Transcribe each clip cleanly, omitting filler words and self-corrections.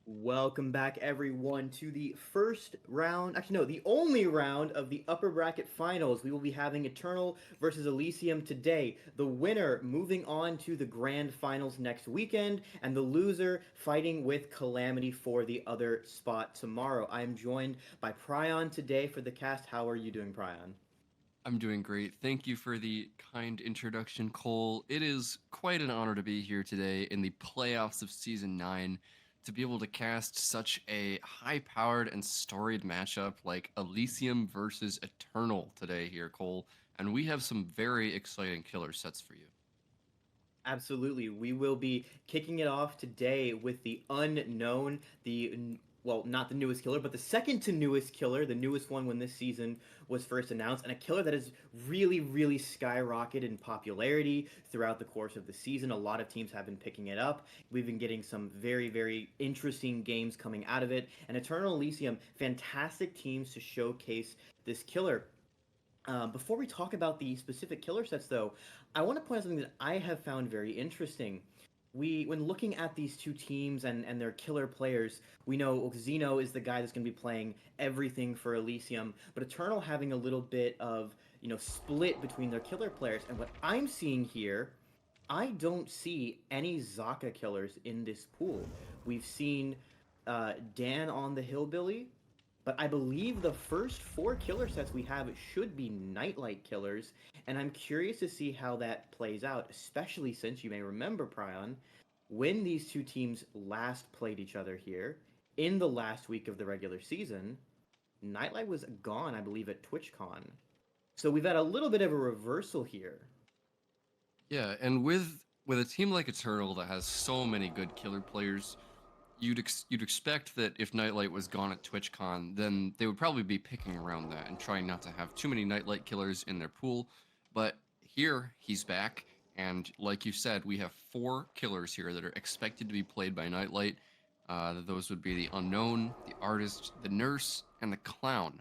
Welcome back, everyone, to the first round. Actually, no, the only round of the upper bracket finals. We will be having Eternal versus Elysium today. The winner moving on to the grand finals next weekend, and the loser fighting with Calamity for the other spot tomorrow. I am joined by Prion today for the cast. How are you doing, Prion? I'm doing great. Thank you for the kind introduction, Cole. It is quite an honor to be here today in the playoffs of Season 9 to be able to cast such a high powered and storied matchup like Elysium versus Eternal today here, Cole. And we have some very exciting killer sets for you. Absolutely. We will be kicking it off today with the unknown, well, not the newest killer, but the second to newest killer, the newest one when this season was first announced, and a killer that has really, really skyrocketed in popularity throughout the course of the season. A lot of teams have been picking it up. We've been getting some very, very interesting games coming out of it. And Eternal Elysium, fantastic teams to showcase this killer. Before we talk about the specific killer sets, though, I want to point out something that I have found very interesting. When looking at these two teams and their killer players, we know Xeno is the guy that's going to be playing everything for Elysium, but Eternal having a little bit of, split between their killer players. And what I'm seeing here, I don't see any Zaka killers in this pool. We've seen Dan on the Hillbilly, but I believe the first four killer sets we have should be Nightlight killers, and I'm curious to see how that plays out, especially since you may remember, Prion, when these two teams last played each other here, in the last week of the regular season, Nightlight was gone, I believe, at TwitchCon. So we've had a little bit of a reversal here. Yeah, and with a team like Eternal that has so many good killer players, you'd expect that if Nightlight was gone at TwitchCon, then they would probably be picking around that and trying not to have too many Nightlight killers in their pool. But here he's back, and like you said, we have four killers here that are expected to be played by Nightlight. Those would be the Unknown, the Artist, the Nurse, and the Clown.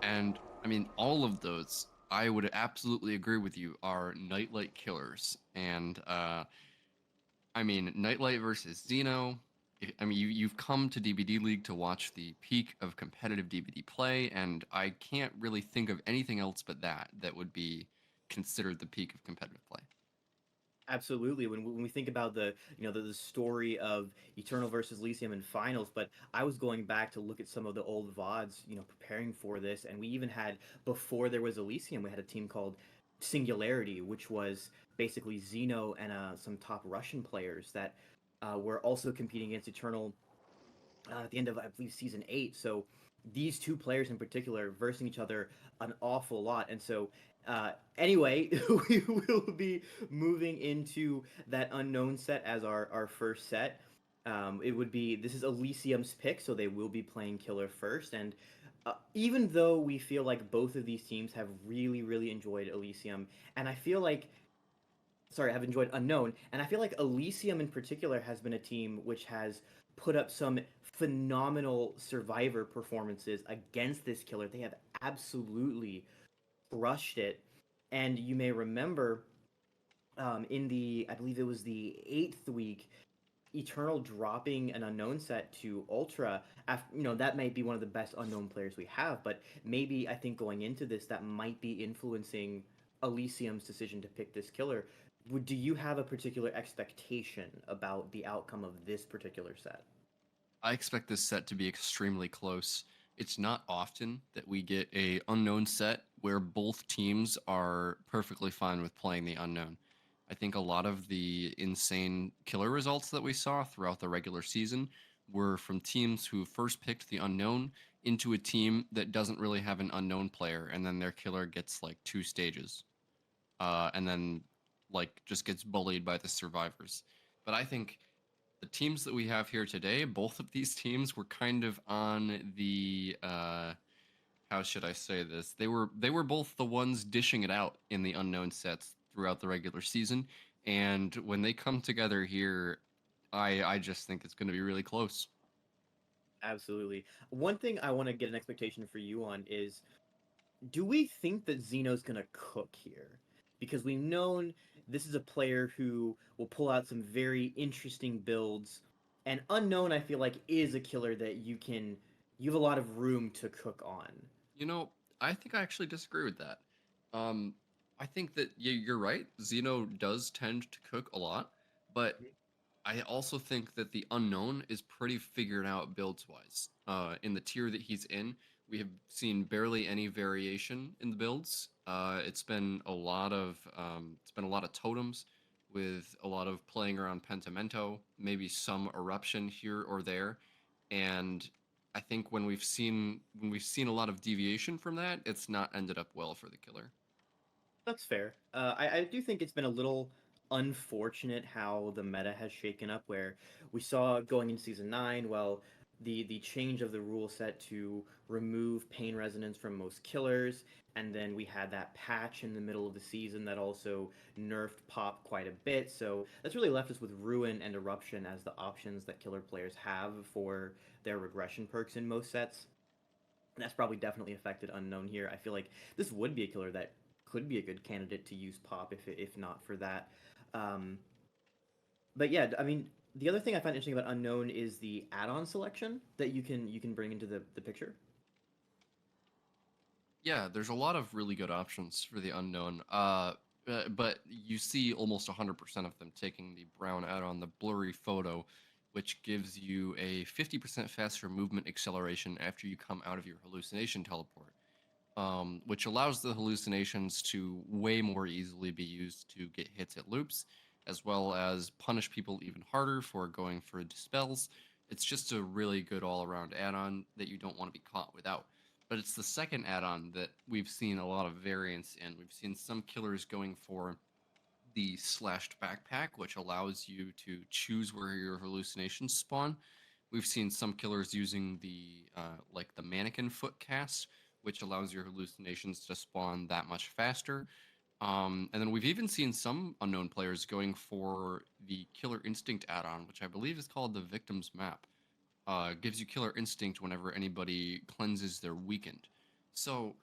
And I mean, all of those, I would absolutely agree with you, are Nightlight killers. And I mean, Nightlight versus Xeno. I mean, you've come to DBDLeague to watch the peak of competitive DBD play, and I can't really think of anything else but that would be considered the peak of competitive play. Absolutely. When we think about the story of Eternal versus Elysium in finals, but I was going back to look at some of the old VODs, preparing for this, and we even had, before there was Elysium, we had a team called Singularity, which was basically Xeno and some top Russian players that were also competing against Eternal at the end of, I believe, season 8. So these two players in particular versing each other an awful lot. And so, anyway, we will be moving into that unknown set as our first set. This is Elysium's pick, so they will be playing Killer first. And even though we feel like both of these teams have really, really enjoyed Elysium, and I feel like sorry, have enjoyed Unknown, and I feel like Elysium in particular has been a team which has put up some phenomenal survivor performances against this killer. They have absolutely crushed it, and you may remember in I believe it was the 8th week, Eternal dropping an Unknown set to Ultra. After, that might be one of the best Unknown players we have, but maybe I think going into this, that might be influencing Elysium's decision to pick this killer. Do you have a particular expectation about the outcome of this particular set? I expect this set to be extremely close. It's not often that we get a unknown set where both teams are perfectly fine with playing the unknown. I think a lot of the insane killer results that we saw throughout the regular season were from teams who first picked the unknown into a team that doesn't really have an unknown player, and then their killer gets like two stages, and then like just gets bullied by the survivors. But I think the teams that we have here today, both of these teams were kind of on the how should I say this? They were both the ones dishing it out in the unknown sets throughout the regular season, and when they come together here, I just think it's going to be really close. Absolutely. One thing I want to get an expectation for you on is, do we think that Xeno's going to cook here? Because we've known this is a player who will pull out some very interesting builds And Unknown, I feel like, is a killer that you have a lot of room to cook on. You know, I think I actually disagree with that. Um, I think that you're right. Xeno does tend to cook a lot, but I also think that the unknown is pretty figured out builds wise. In the tier that he's in, we have seen barely any variation in the builds. It's been a lot of totems with a lot of playing around Pentimento, maybe some eruption here or there, and I think when we've seen a lot of deviation from that, it's not ended up well for the killer. That's fair. I do think it's been a little unfortunate how the meta has shaken up, where we saw going into season 9, well, the change of the rule set to remove pain resonance from most killers, and then we had that patch in the middle of the season that also nerfed pop quite a bit. So that's really left us with Ruin and Eruption as the options that killer players have for their regression perks in most sets. And that's probably definitely affected Unknown here. I feel like this would be a killer that could be a good candidate to use pop if not for that. Um, but yeah, I mean, the other thing I find interesting about Unknown is the add-on selection that you can bring into the picture. Yeah, there's a lot of really good options for the unknown. But you see almost 100% of them taking the brown add-on, the blurry photo, which gives you a 50% faster movement acceleration after you come out of your hallucination teleport, which allows the hallucinations to way more easily be used to get hits at loops, as well as punish people even harder for going for dispels. It's just a really good all-around add-on that you don't want to be caught without. But it's the second add-on that we've seen a lot of variance in. We've seen some killers going for the slashed backpack, which allows you to choose where your hallucinations spawn. We've seen some killers using the like the mannequin foot cast, which allows your hallucinations to spawn that much faster. And then we've even seen some unknown players going for the Killer Instinct add-on, which I believe is called the Victim's Map. Gives you Killer Instinct whenever anybody cleanses their weakened. So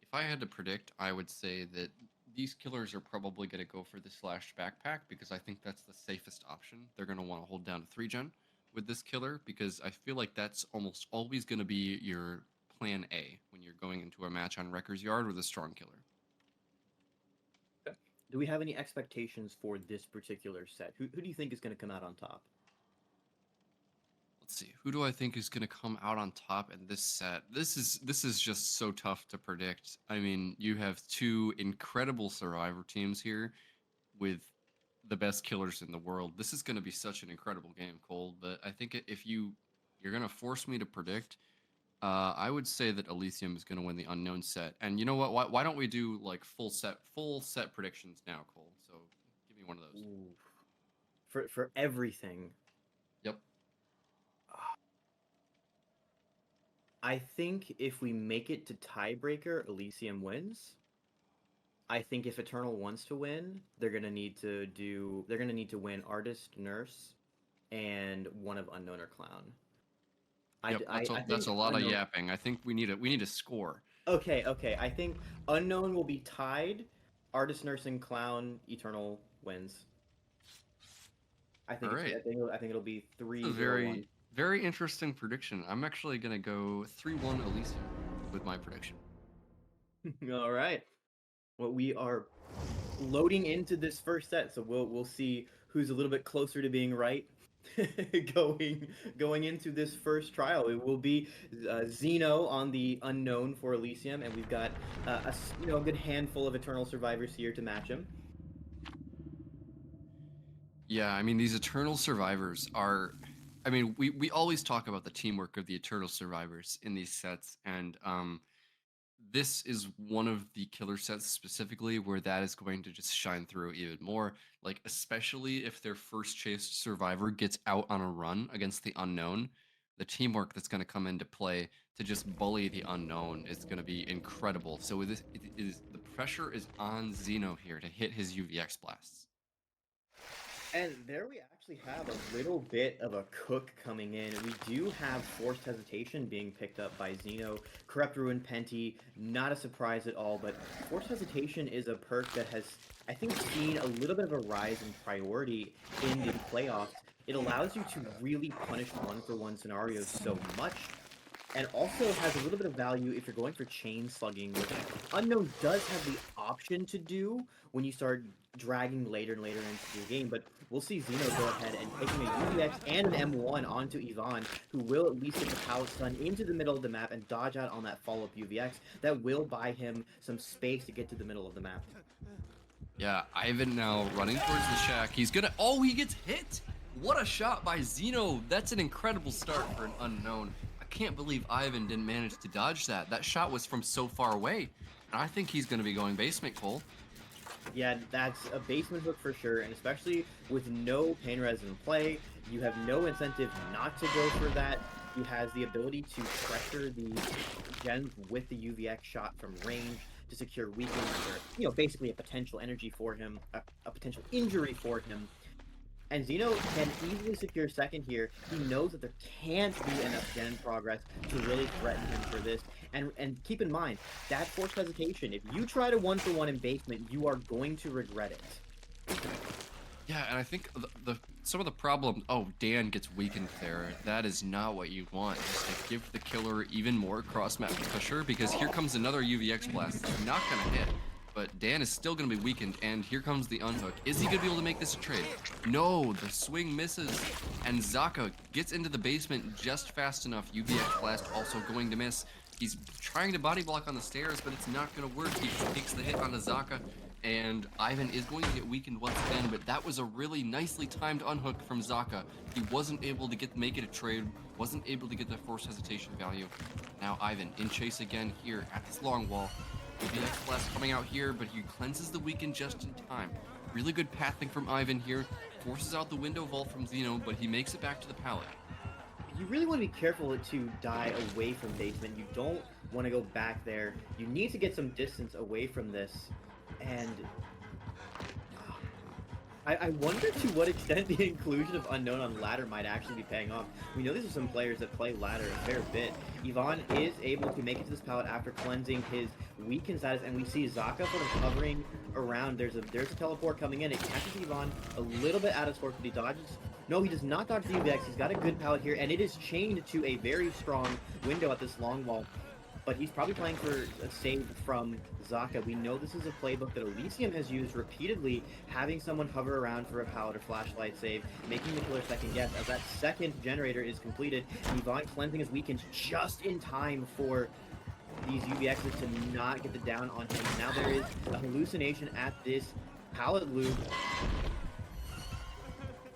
if I had to predict, I would say that these killers are probably going to go for the slashed backpack because I think that's the safest option. They're going to want to hold down a 3 gen with this killer because I feel like that's almost always going to be your plan A when you're going into a match on Wrecker's Yard with a strong killer. Do we have any expectations for this particular set? Who do you think is going to come out on top? Let's see. Who do I think is going to come out on top in this set? This is just so tough to predict. I mean, you have two incredible survivor teams here with the best killers in the world. This is going to be such an incredible game, Cole. But I think if you're going to force me to predict, I would say that Elysium is going to win the unknown set. And you know what? Why don't we do like full set predictions now, Cole? So give me one of those. Ooh. For everything, Yep. I think if we make it to tiebreaker, Elysium wins. I think if Eternal wants to win, they're gonna need to win Artist, Nurse, and one of Unknown or Clown. Yep. I That's think a lot of Unknown. yapping. I think we need a score. Okay. I think Unknown will be tied. Artist, Nurse, and Clown. Eternal wins. All right. I think it'll be It's a 3-0-1. very interesting prediction. I'm actually gonna go 3-1 Elysium with my prediction. All right. Well, we are loading into this first set, so we'll see who's a little bit closer to being right. going going into this first trial, it will be Xeno on the unknown for Elysium, and we've got a good handful of Eternal survivors here to match him. Yeah, I mean these eternal survivors are I mean we always talk about the teamwork of the eternal survivors in these sets and this is one of the killer sets specifically where that is going to just shine through even more, like especially if their first chased survivor gets out on a run against the unknown. The teamwork that's going to come into play to just bully the unknown is going to be incredible. So it is the pressure is on Xeno here to hit his UVX blasts. And there we actually have a little bit of a cook coming in. We do have Forced Hesitation being picked up by Xeno. Corrupt Ruin Penti, not a surprise at all, but Forced Hesitation is a perk that has, I think, seen a little bit of a rise in priority in the playoffs. It allows you to really punish one-for-one scenarios so much, and also has a little bit of value if you're going for chain slugging, which Unknown does have the option to do when you start dragging later and later into the game, but we'll see Xeno go ahead and taking a UVX and an M1 onto Yvonne, who will at least get the pallet stun into the middle of the map and dodge out on that follow-up UVX. That will buy him some space to get to the middle of the map. Yeah, Ivan now running towards the shack. He's gonna, oh, he gets hit! What a shot by Xeno. That's an incredible start for an Unknown. I can't believe Ivan didn't manage to dodge that. That shot was from so far away. And I think he's gonna be going basement, Cole. Yeah, that's a basement hook for sure, and especially with no pain res in play, you have no incentive not to go for that. He has the ability to pressure the gens with the UVX shot from range to secure weakness, or, basically a potential energy for him, a potential injury for him. And Xeno can easily secure second here. He knows that there can't be enough gen progress to really threaten him for this. And keep in mind, that forced hesitation, if you try to one-for-one in basement, you are going to regret it. Yeah, and I think some of the problem, oh, Dan gets weakened there. That is not what you want. Just to give the killer even more cross-map pressure, because here comes another UVX blast. It's not gonna hit. But Dan is still going to be weakened, and here comes the unhook. Is he going to be able to make this a trade? No, the swing misses, and Zaka gets into the basement just fast enough. UVX blast also going to miss. He's trying to body block on the stairs, but it's not going to work. He takes the hit onto Zaka, and Ivan is going to get weakened once again, but that was a really nicely timed unhook from Zaka. He wasn't able to make it a trade, wasn't able to get the forced hesitation value. Now Ivan in chase again here at this long wall. UVX blast coming out here, but he cleanses the weaken just in time. Really good pathing from Ivan here. Forces out the window vault from Xeno, but he makes it back to the pallet. You really want to be careful to die away from basement. You don't want to go back there. You need to get some distance away from this. And I wonder to what extent the inclusion of Unknown on ladder might actually be paying off. We know these are some players that play ladder a fair bit. Yvonne is able to make it to this pallet after cleansing his weakened status, and we see Zaka sort of hovering around. There's a teleport coming in. It catches Yvonne a little bit out of sort, but he dodges. No, he does not dodge the UVX. He's got a good pallet here, and it is chained to a very strong window at this long wall. But he's probably playing for a save from Zaka. We know this is a playbook that Elysium has used repeatedly, having someone hover around for a pallet or flashlight save, making the killer second guess. As that second generator is completed, Yvonne cleansing his weakens just in time for these UVXs to not get the down on him. Now there is a hallucination at this pallet loop.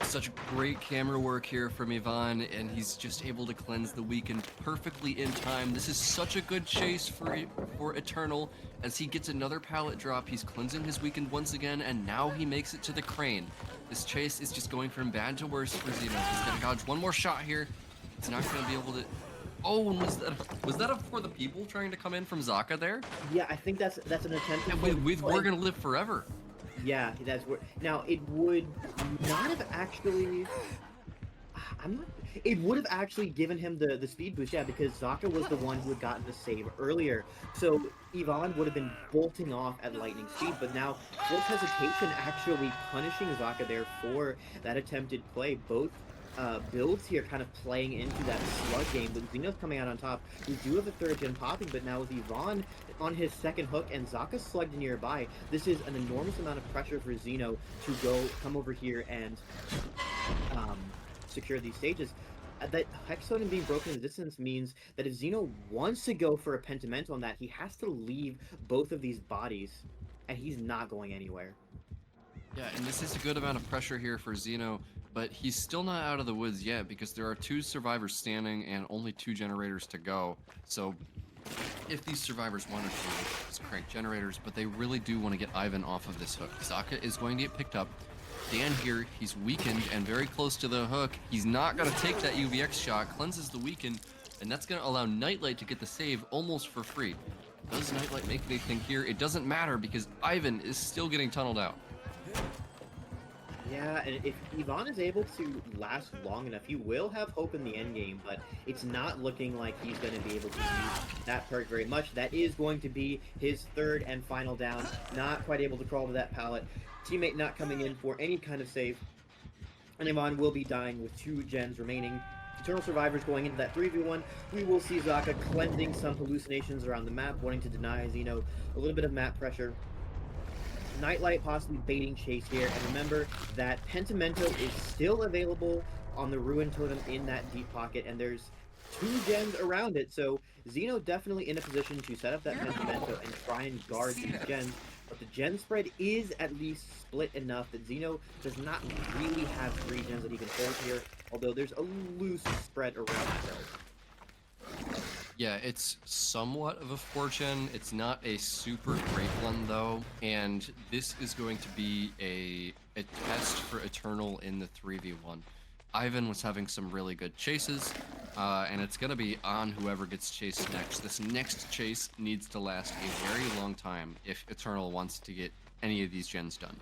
Such great camera work here from Yvonne, and he's just able to cleanse the weakened perfectly in time. This is such a good chase for Eternal, as he gets another pallet drop. He's cleansing his weakened once again, and now he makes it to the crane. This chase is just going from bad to worse for Xeno. He's gonna dodge one more shot here. He's not gonna be able to. Oh, and was that for the people trying to come in from Zaka there? Yeah, I think that's an attempt. And with We're Gonna Live Forever. Yeah, that's where. Now it would not have actually. It would have actually given him the speed boost, yeah, because Zaka was the one who had gotten the save earlier. So Yvonne would have been bolting off at lightning speed, but now forced hesitation actually punishing Zaka there for that attempted play. Both builds here kind of playing into that slug game, but Xeno's coming out on top. We do have a third gen popping, but now with Yvonne on his second hook and Zaka slugged nearby, this is an enormous amount of pressure for Xeno to come over here and secure these stages. That Hexoden being broken in the distance means that if Xeno wants to go for a Pentamental on that, he has to leave both of these bodies, and he's not going anywhere. Yeah, and this is a good amount of pressure here for Xeno, but he's still not out of the woods yet because there are 2 survivors standing and only 2 generators to go. So if these survivors wanted to, just crank generators, but they really do want to get Ivan off of this hook. Zaka is going to get picked up. Dan here, he's weakened and very close to the hook. He's not going to take that UVX shot, cleanses the weaken, and that's going to allow Nightlight to get the save almost for free. Does Nightlight make anything here? It doesn't matter because Ivan is still getting tunneled out. Yeah, and if Yvonne is able to last long enough, he will have hope in the end game, but it's not looking like he's going to be able to use that perk very much. That is going to be his third and final down. Not quite able to crawl to that pallet. Teammate not coming in for any kind of save. And Yvonne will be dying with 2 gens remaining. Eternal Survivors going into that 3v1. We will see Zaka cleansing some hallucinations around the map, wanting to deny Xeno a little bit of map pressure. Nightlight possibly baiting chase here, and remember that Pentimento is still available on the Ruin Totem in that deep pocket, and there's 2 gens around it, so Xeno definitely in a position to set up that Pentimento and try and guard these gens, but the gen spread is at least split enough that Xeno does not really have 3 gens that he can hold here, although there's a loose spread around the build. Yeah, it's somewhat of a fortune. It's not a super great one though, and this is going to be a test for Eternal in the 3v1. Ivan was having some really good chases, and it's going to be on whoever gets chased next. This next chase needs to last a very long time if Eternal wants to get any of these gens done.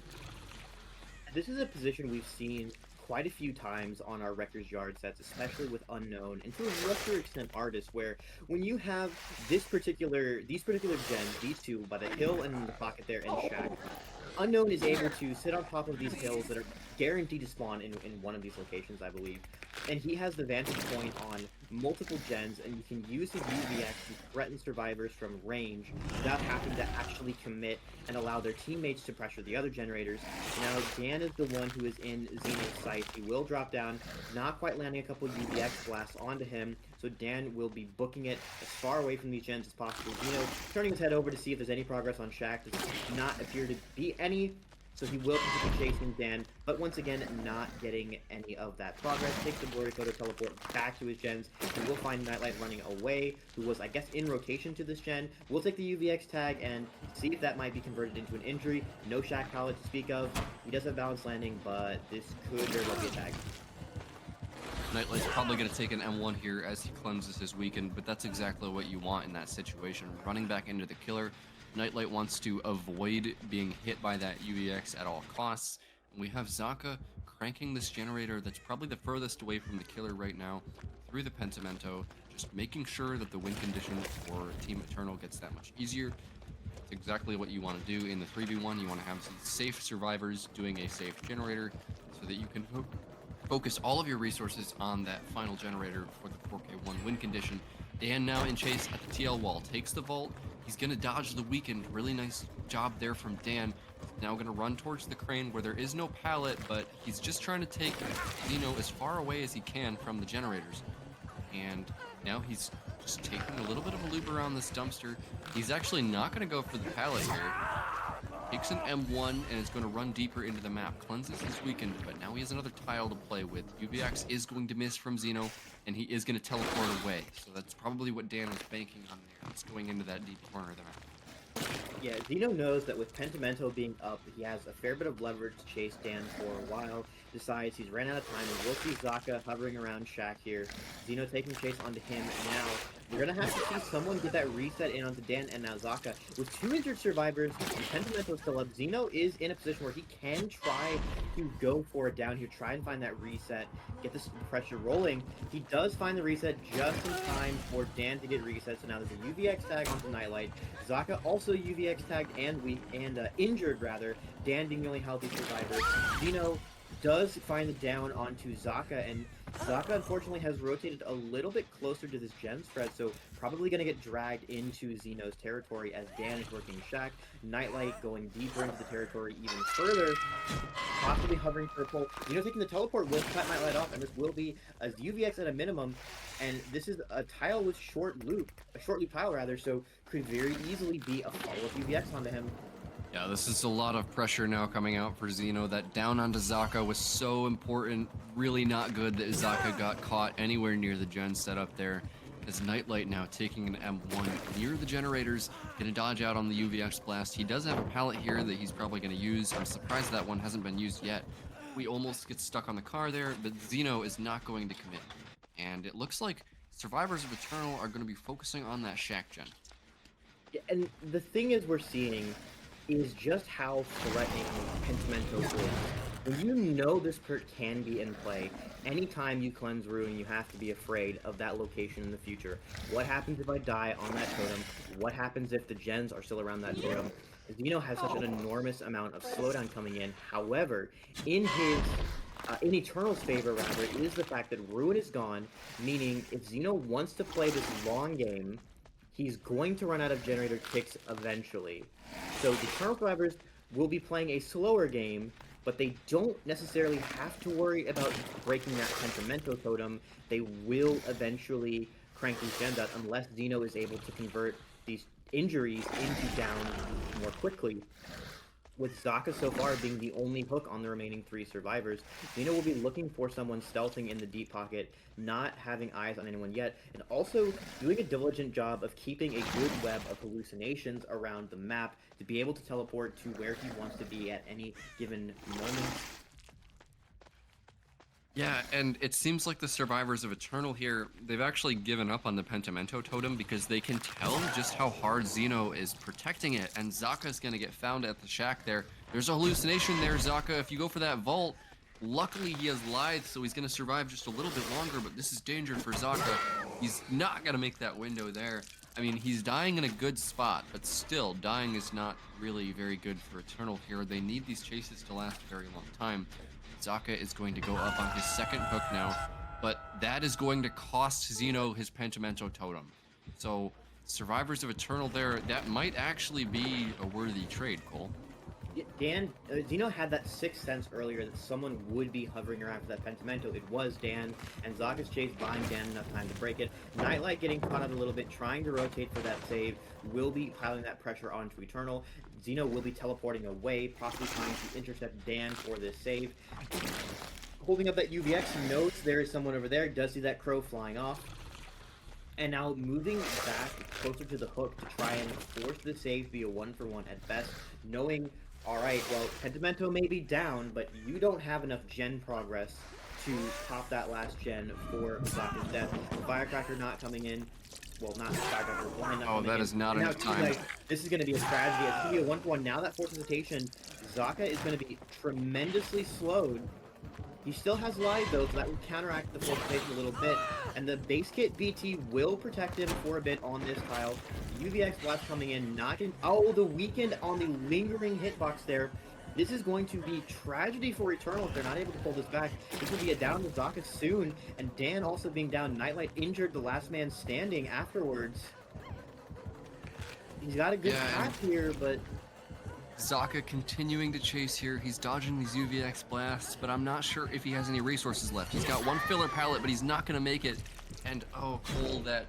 This is a position we've seen quite a few times on our Wrecker's Yard sets, especially with Unknown, and to a lesser extent Artist, where when you have these particular gens, these two, by the hill and in the pocket there, and Shack, Unknown is able to sit on top of these hills that are guaranteed to spawn in one of these locations, I believe. And he has the vantage point on multiple gens, and you can use his UVX to threaten survivors from range without having to actually commit and allow their teammates to pressure the other generators. Now, Dan is the one who is in Xeno's sight. He will drop down, not quite landing a couple UVX blasts onto him, so Dan will be booking it as far away from these gens as possible. Xeno turning his head over to see if there's any progress on Shack. Does not appear to be any, so he will continue chasing Dan, but once again, not getting any of that progress. Takes the Glory Photo teleport back to his gens. He will find Nightlight running away, who was, I guess, in rotation to this gen. We'll take the UVX tag and see if that might be converted into an injury. No Shack pallet to speak of. He does have balanced landing, but this could very well be a tag. Nightlight's probably going to take an M1 here as he cleanses his weekend, but that's exactly what you want in that situation. Running back into the killer, Nightlight wants to avoid being hit by that UVX at all costs. And we have Zaka cranking this generator that's probably the furthest away from the killer right now through the Pentimento, just making sure that the win condition for Team Eternal gets that much easier. It's exactly what you want to do in the 3v1. You want to have some safe survivors doing a safe generator so that you can focus all of your resources on that final generator for the 4K1 win condition. Dan now in chase at the TL wall, takes the vault. He's going to dodge the weekend. Really nice job there from Dan. He's now going to run towards the crane where there is no pallet, but he's just trying to take Xeno as far away as he can from the generators. And now he's just taking a little bit of a loop around this dumpster. He's actually not going to go for the pallet here. Takes an M1 and is going to run deeper into the map. Cleanses his weekend, but now he has another tile to play with. UVX is going to miss from Xeno, and he is going to teleport away. So that's probably what Dan was banking on there. It's going into that deep corner of the map. Yeah, Xeno knows that with Pentimento being up, he has a fair bit of leverage to chase Dan for a while. Decides he's ran out of time, and we'll see Zaka hovering around Shack here. Xeno taking chase onto him now. We're going to have to see someone get that reset in onto Dan and now Zaka. With 2 injured survivors, and Pentimento still up, Xeno is in a position where he can try to go for it down here, try and find that reset, get this pressure rolling. He does find the reset just in time for Dan to get reset, so now there's a UVX tag onto Nightlight. Zaka also UVX tagged and injured rather, Dan being the only healthy survivor. Xeno does find the down onto Zaka, and Zaka unfortunately has rotated a little bit closer to this gen spread, so probably going to get dragged into Xeno's territory as Dan is working Shack. Nightlight going deeper into the territory even further, possibly hovering for a pull. Taking the teleport will cut Nightlight off, and this will be a UVX at a minimum, and this is a tile with a short loop tile rather, so could very easily be a follow-up UVX onto him. Yeah, this is a lot of pressure now coming out for Xeno. That down onto Zaka was so important. Really not good that Zaka got caught anywhere near the gen setup there. As Nightlight now taking an M1 near the generators, gonna dodge out on the UVX blast. He does have a pallet here that he's probably gonna use. I'm surprised that one hasn't been used yet. We almost get stuck on the car there, but Xeno is not going to commit. And it looks like survivors of Eternal are gonna be focusing on that Shack gen. Yeah, and the thing is we're seeing is just how threatening Pentimento is. when you know this perk can be in play, anytime you cleanse Ruin, you have to be afraid of that location in the future. What happens if I die on that totem? What happens if the gens are still around that totem? Zeno has such an enormous amount of slowdown coming in. However, in Eternal's favor, rather, is the fact that Ruin is gone, meaning if Zeno wants to play this long game, he's going to run out of generator kicks eventually. So the Eternal Survivors will be playing a slower game, but they don't necessarily have to worry about breaking that Pentimento totem. They will eventually crank these gens out unless Zeno is able to convert these injuries into down more quickly. With Zaka so far being the only hook on the remaining 3 survivors, Zeno will be looking for someone stealthing in the deep pocket, not having eyes on anyone yet, and also doing a diligent job of keeping a good web of hallucinations around the map to be able to teleport to where he wants to be at any given moment. Yeah, and it seems like the survivors of Eternal here, they've actually given up on the Pentimento totem because they can tell just how hard Zeno is protecting it, and Zaka's gonna get found at the shack there. There's a hallucination there, Zaka. If you go for that vault, luckily he has Lithe, so he's gonna survive just a little bit longer, but this is danger for Zaka. He's not gonna make that window there. I mean, he's dying in a good spot, but still, dying is not really very good for Eternal here. They need these chases to last a very long time. Zaka is going to go up on his second hook now, but that is going to cost Zeno his Pentimento totem. So, survivors of Eternal there, that might actually be a worthy trade, Cole. Dan, Zeno had that sixth sense earlier that someone would be hovering around for that Pentimento. It was Dan, and Zaka's chase buying Dan enough time to break it. Nightlight getting caught out a little bit, trying to rotate for that save, will be piling that pressure onto Eternal. Zeno will be teleporting away, possibly trying to intercept Dan for this save. Holding up that UVX, notes there is someone over there, does see that crow flying off. And now moving back closer to the hook to try and force the save to be a 1-for-1 at best, knowing, alright, well, Pentimento may be down, but you don't have enough gen progress to pop that last gen for Zaka's death. Firecracker not coming in. Well, not Firecracker, blind not coming in. That is not enough time. Like, this is going to be a tragedy. It's going to be a 1-for-1. Now that forces hesitation, Zaka is going to be tremendously slowed. He still has Lithe though, so that will counteract the fortification a little bit. And the base kit BT will protect him for a bit on this tile. UVX blast coming in, knocking. Oh, the weekend on the lingering hitbox there. This is going to be tragedy for Eternal if they're not able to pull this back. This will be a down to Zaka soon, and Dan also being down. Nightlight injured, the last man standing afterwards. He's got a good path here, but Zaka continuing to chase here. He's dodging these UVX blasts, but I'm not sure if he has any resources left. He's got one filler pallet, but he's not going to make it. And oh, Cole, that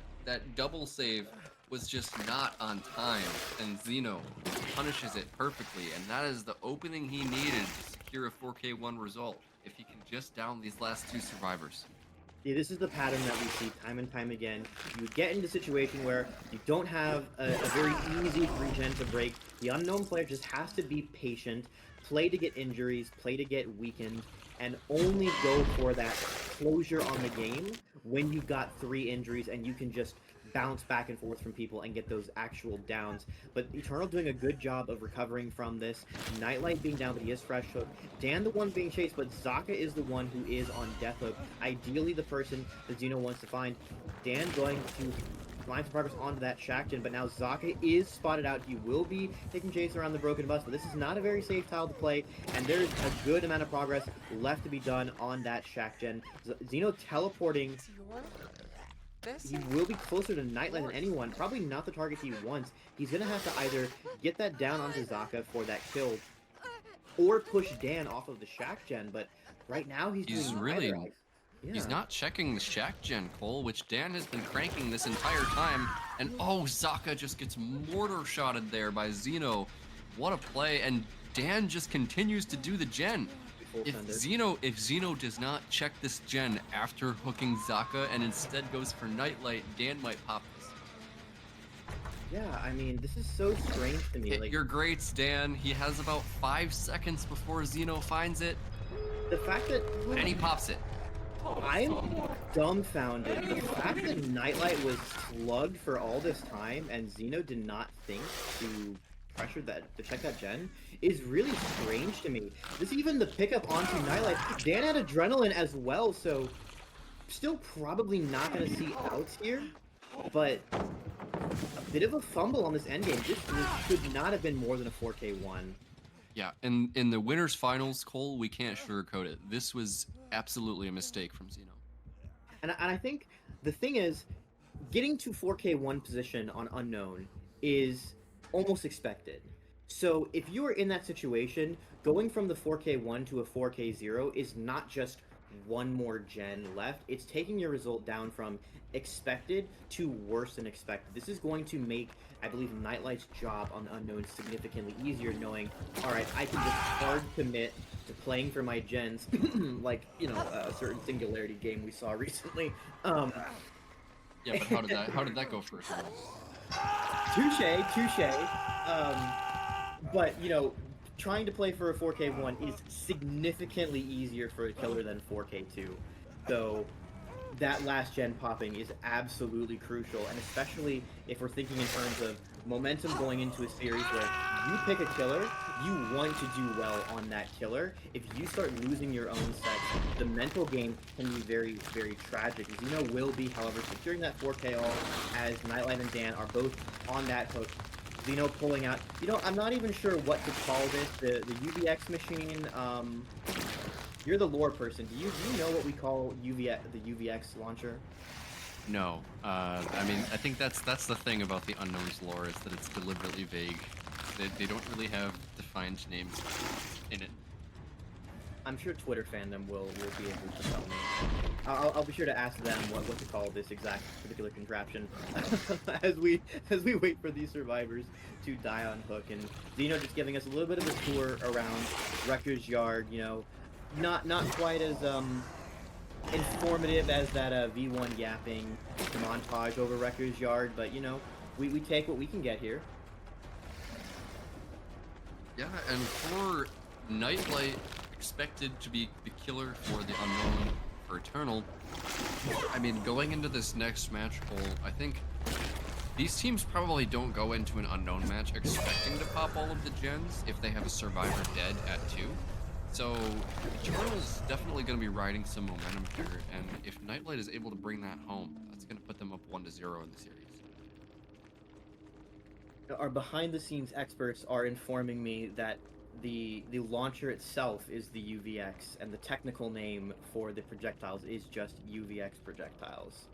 double save was just not on time, and Zeno punishes it perfectly, and that is the opening he needed to secure a 4K1 result if he can just down these last 2 survivors. Yeah, this is the pattern that we see time and time again. You get into a situation where you don't have a very easy regen to break. The unknown player just has to be patient, play to get injuries, play to get weakened, and only go for that closure on the game when you've got 3 injuries and you can just bounce back and forth from people and get those actual downs. But Eternal doing a good job of recovering from this. Nightlight being down, but he is fresh hook. Dan the one being chased, but Zaka is the one who is on death hook. Ideally the person that Zeno wants to find. Dan going to line some progress onto that Shackton, but now Zaka is spotted out. He will be taking chase around the broken bus, but this is not a very safe tile to play, and there's a good amount of progress left to be done on that Shackton. Zeno teleporting. He will be closer to Nightlight than anyone. Probably not the target he wants. He's going to have to either get that down onto Zaka for that kill, or push Dan off of the Shack Gen. But right now he's doing really... neither. Yeah. He's not checking the Shack Gen, Cole, which Dan has been cranking this entire time. And oh, Zaka just gets mortar shotted there by Zeno. What a play. And Dan just continues to do the gen. If Zeno does not check this gen after hooking Zaka and instead goes for Nightlight, Dan might pop this. Yeah, I mean, this is so strange to me. Hit your greats, Dan. He has about 5 seconds before Zeno finds it. The fact that... And he pops it. I'm dumbfounded. The fact that Nightlight was slugged for all this time and Zeno did not think to pressured to check that gen is really strange to me. This even the pickup onto Nightlight. Dan had Adrenaline as well, so still probably not going to see outs here, but a bit of a fumble on this endgame. This could not have been more than a 4K1. Yeah, and in the winners finals, Cole, we can't sugarcoat it. This was absolutely a mistake from Zeno. And I think the thing is, getting to 4K1 position on Unknown is almost expected. So if you are in that situation, going from the 4K1 to a 4K0 is not just one more gen left. It's taking your result down from expected to worse than expected. This is going to make, I believe, Nightlight's job on Unknown significantly easier, knowing, all right, I can just hard commit to playing for my gens, like, you know, a certain Singularity game we saw recently. Yeah, but how did that go for us? Touche. But, you know, trying to play for a 4K1 is significantly easier for a killer than 4K2. So that last gen popping is absolutely crucial, and especially if we're thinking in terms of momentum going into a series where you pick a killer, you want to do well on that killer. If you start losing your own sets, the mental game can be very, very tragic. Zeno will be, however, securing that 4K all as Nightlight and Dan are both on that hook. Zeno pulling out. You know, I'm not even sure what to call this. The UVX machine. You're the lore person. Do you know what we call the UVX launcher? No. I mean, I think that's the thing about the Unknown's lore, is that it's deliberately vague. They don't really have defined names in it. I'm sure Twitter fandom will be able to tell me. I'll be sure to ask them what to call this exact particular contraption as we wait for these survivors to die on hook. And Zeno just giving us a little bit of a tour around Wrecker's Yard. You know, not quite as informative as that V1 yapping montage over Wrecker's Yard, but you know, we take what we can get here. Yeah, and for Nightlight, expected to be the killer for the Unknown for Eternal. I mean, going into this next match, Cole, I think these teams probably don't go into an Unknown match expecting to pop all of the gens if they have a survivor dead at 2. So Eternal's definitely going to be riding some momentum here, and if Nightlight is able to bring that home, that's going to put them up 1-0 in the series. Our behind-the-scenes experts are informing me that the launcher itself is the UVX, and the technical name for the projectiles is just UVX projectiles.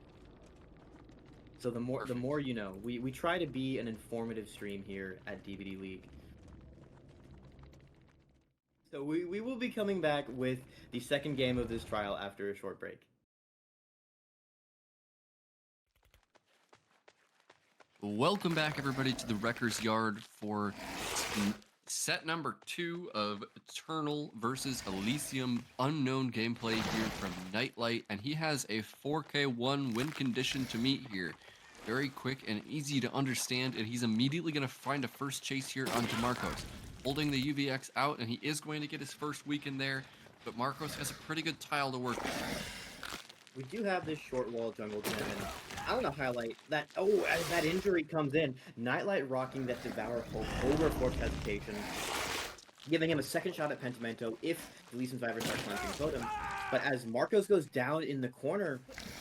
So the more you know. We try to be an informative stream here at DBDLeague. So we will be coming back with the second game of this trial after a short break. Welcome back, everybody, to the Wrecker's Yard for set number 2 of Eternal versus Elysium Unknown gameplay here from Nightlight, and he has a 4K1 win condition to meet here. Very quick and easy to understand, and he's immediately going to find a first chase here onto Marcos, holding the UVX out, and he is going to get his first weekend there, but Marcos has a pretty good tile to work with. We do have this short wall jungle gem, and I want to highlight that, as that injury comes in, Nightlight rocking that Devour Hope over Forced Hesitation, giving him a second shot at Pentimento if the Elysium survivor starts planting Totem. But as Marcos goes down in the corner,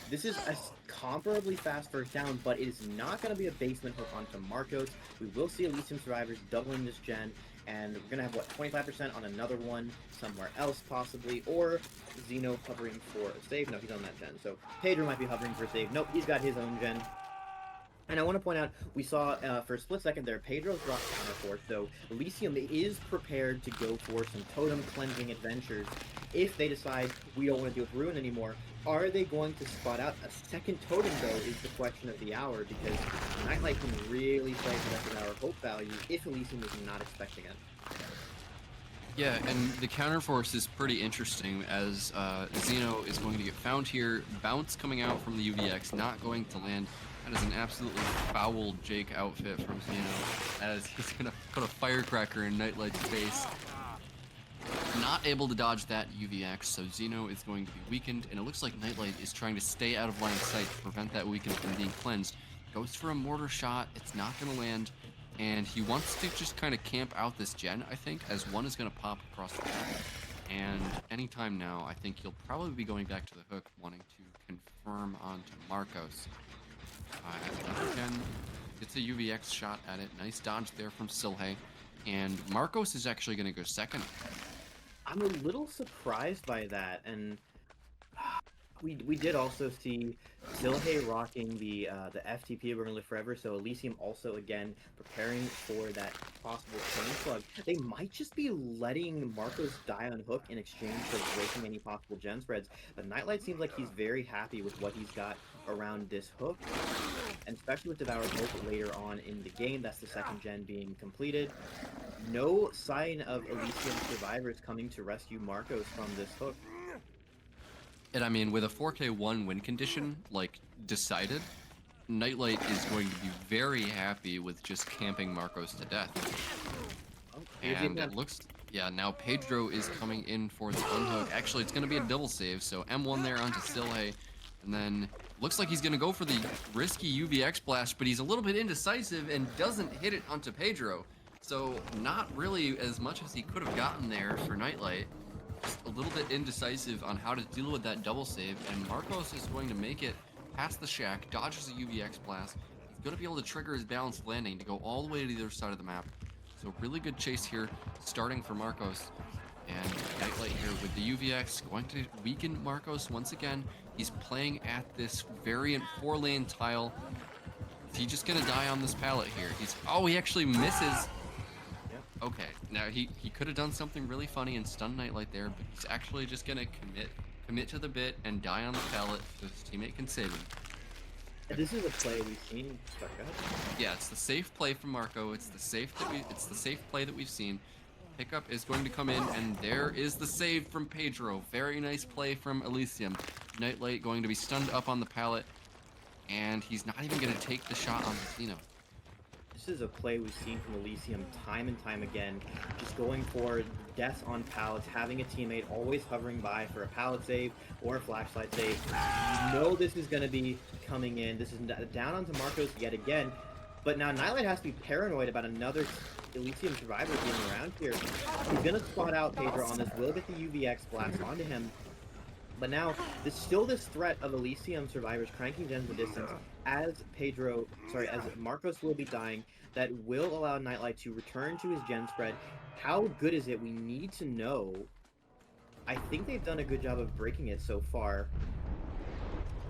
this is a comparably fast first down, but it is not going to be a basement hook onto Marcos. We will see Elysium survivors doubling this gen, and we're going to have, 25% on another one somewhere else possibly, or Zeno hovering for a save. No, he's on that gen. So Pedro might be hovering for a save. Nope, he's got his own gen. And I want to point out, we saw for a split second there, Pedro's dropped Counterforce, so Elysium is prepared to go for some totem cleansing adventures if they decide we don't want to deal with Ruin anymore. Are they going to spot out a second totem, though, is the question of the hour, because Nightlight can really play for that hour hope value if Elysium is not expecting it. Yeah, and the counterforce is pretty interesting, as Zeno is going to get found here. Bounce coming out from the UVX, not going to land. That is an absolutely foul Jake outfit from Zeno, as he's going to put a firecracker in Nightlight's face. Not able to dodge that UVX, so Zeno is going to be weakened, and it looks like Nightlight is trying to stay out of line of sight to prevent that weaken from being cleansed. Goes for a mortar shot, it's not going to land. and he wants to just kind of camp out this gen, I think, as one is going to pop across the map. And anytime now, I think he'll probably be going back to the hook, wanting to confirm onto Marcos. Another gen gets a UVX shot at it. Nice dodge there from Silhe. And Marcos is actually going to go second. I'm a little surprised by that, and we did also see Silhe rocking the FTP We're Gonna Live Forever, so Elysium also again preparing for that possible chain slug. They might just be letting Marcos die on hook in exchange for breaking any possible gen spreads, but Nightlight seems like he's very happy with what he's got around this hook, and especially with Devour Hope later on in the game. That's the second gen being completed. No sign of Elysium survivors coming to rescue Marcos from this hook. And I mean, with a 4K1 win condition, like, decided, Nightlight is going to be very happy with just camping Marcos to death. And it looks... Yeah, now Pedro is coming in for the unhook. Actually, it's going to be a double save, so M1 there onto Silhe. And then, looks like he's going to go for the risky UVX blast, but he's a little bit indecisive and doesn't hit it onto Pedro. So, not really as much as he could have gotten there for Nightlight. Just a little bit indecisive on how to deal with that double save, and Marcos is going to make it past the shack, dodges a UVX blast. He's going to be able to trigger his balanced landing to go all the way to the other side of the map. So really good chase here, starting for Marcos. And Nightlight here with the UVX, going to weaken Marcos once again. He's playing at this variant 4-lane tile. Is he just going to die on this pallet here? Oh, he actually misses. Okay, now he could have done something really funny and stunned Nightlight there, but he's actually just gonna commit to the bit and die on the pallet so his teammate can save him. This is a play we've seen. Sorry, go ahead. Yeah, it's the safe play from Marco. It's the safe play that we've seen. Pickup is going to come in, and there is the save from Pedro. Very nice play from Elysium. Nightlight going to be stunned up on the pallet, and he's not even gonna take the shot on Zeno. This is a play we've seen from Elysium time and time again, just going for deaths on pallets, having a teammate always hovering by for a pallet save or a flashlight save. You know this is going to be coming in. This is down onto Marcos yet again, but now Nightlight has to be paranoid about another Elysium survivor being around here. He's going to spot out Pedro on this, will get the UVX blast onto him. But now, there's still this threat of Elysium survivors cranking gens the distance as Marcos will be dying. That will allow Nightlight to return to his gen spread. How good is it? We need to know. I think they've done a good job of breaking it so far.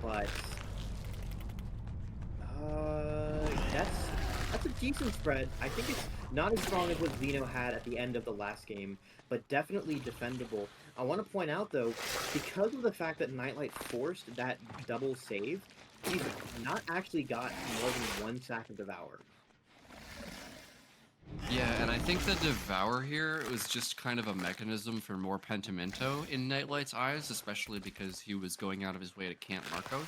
But... that's a decent spread. I think it's not as strong as what Zeno had at the end of the last game, but definitely defendable. I want to point out, though, because of the fact that Nightlight forced that double save, he's not actually got more than 1 sack of Devour. Yeah, and I think the Devour here was just kind of a mechanism for more Pentimento in Nightlight's eyes, especially because he was going out of his way to camp Marcos.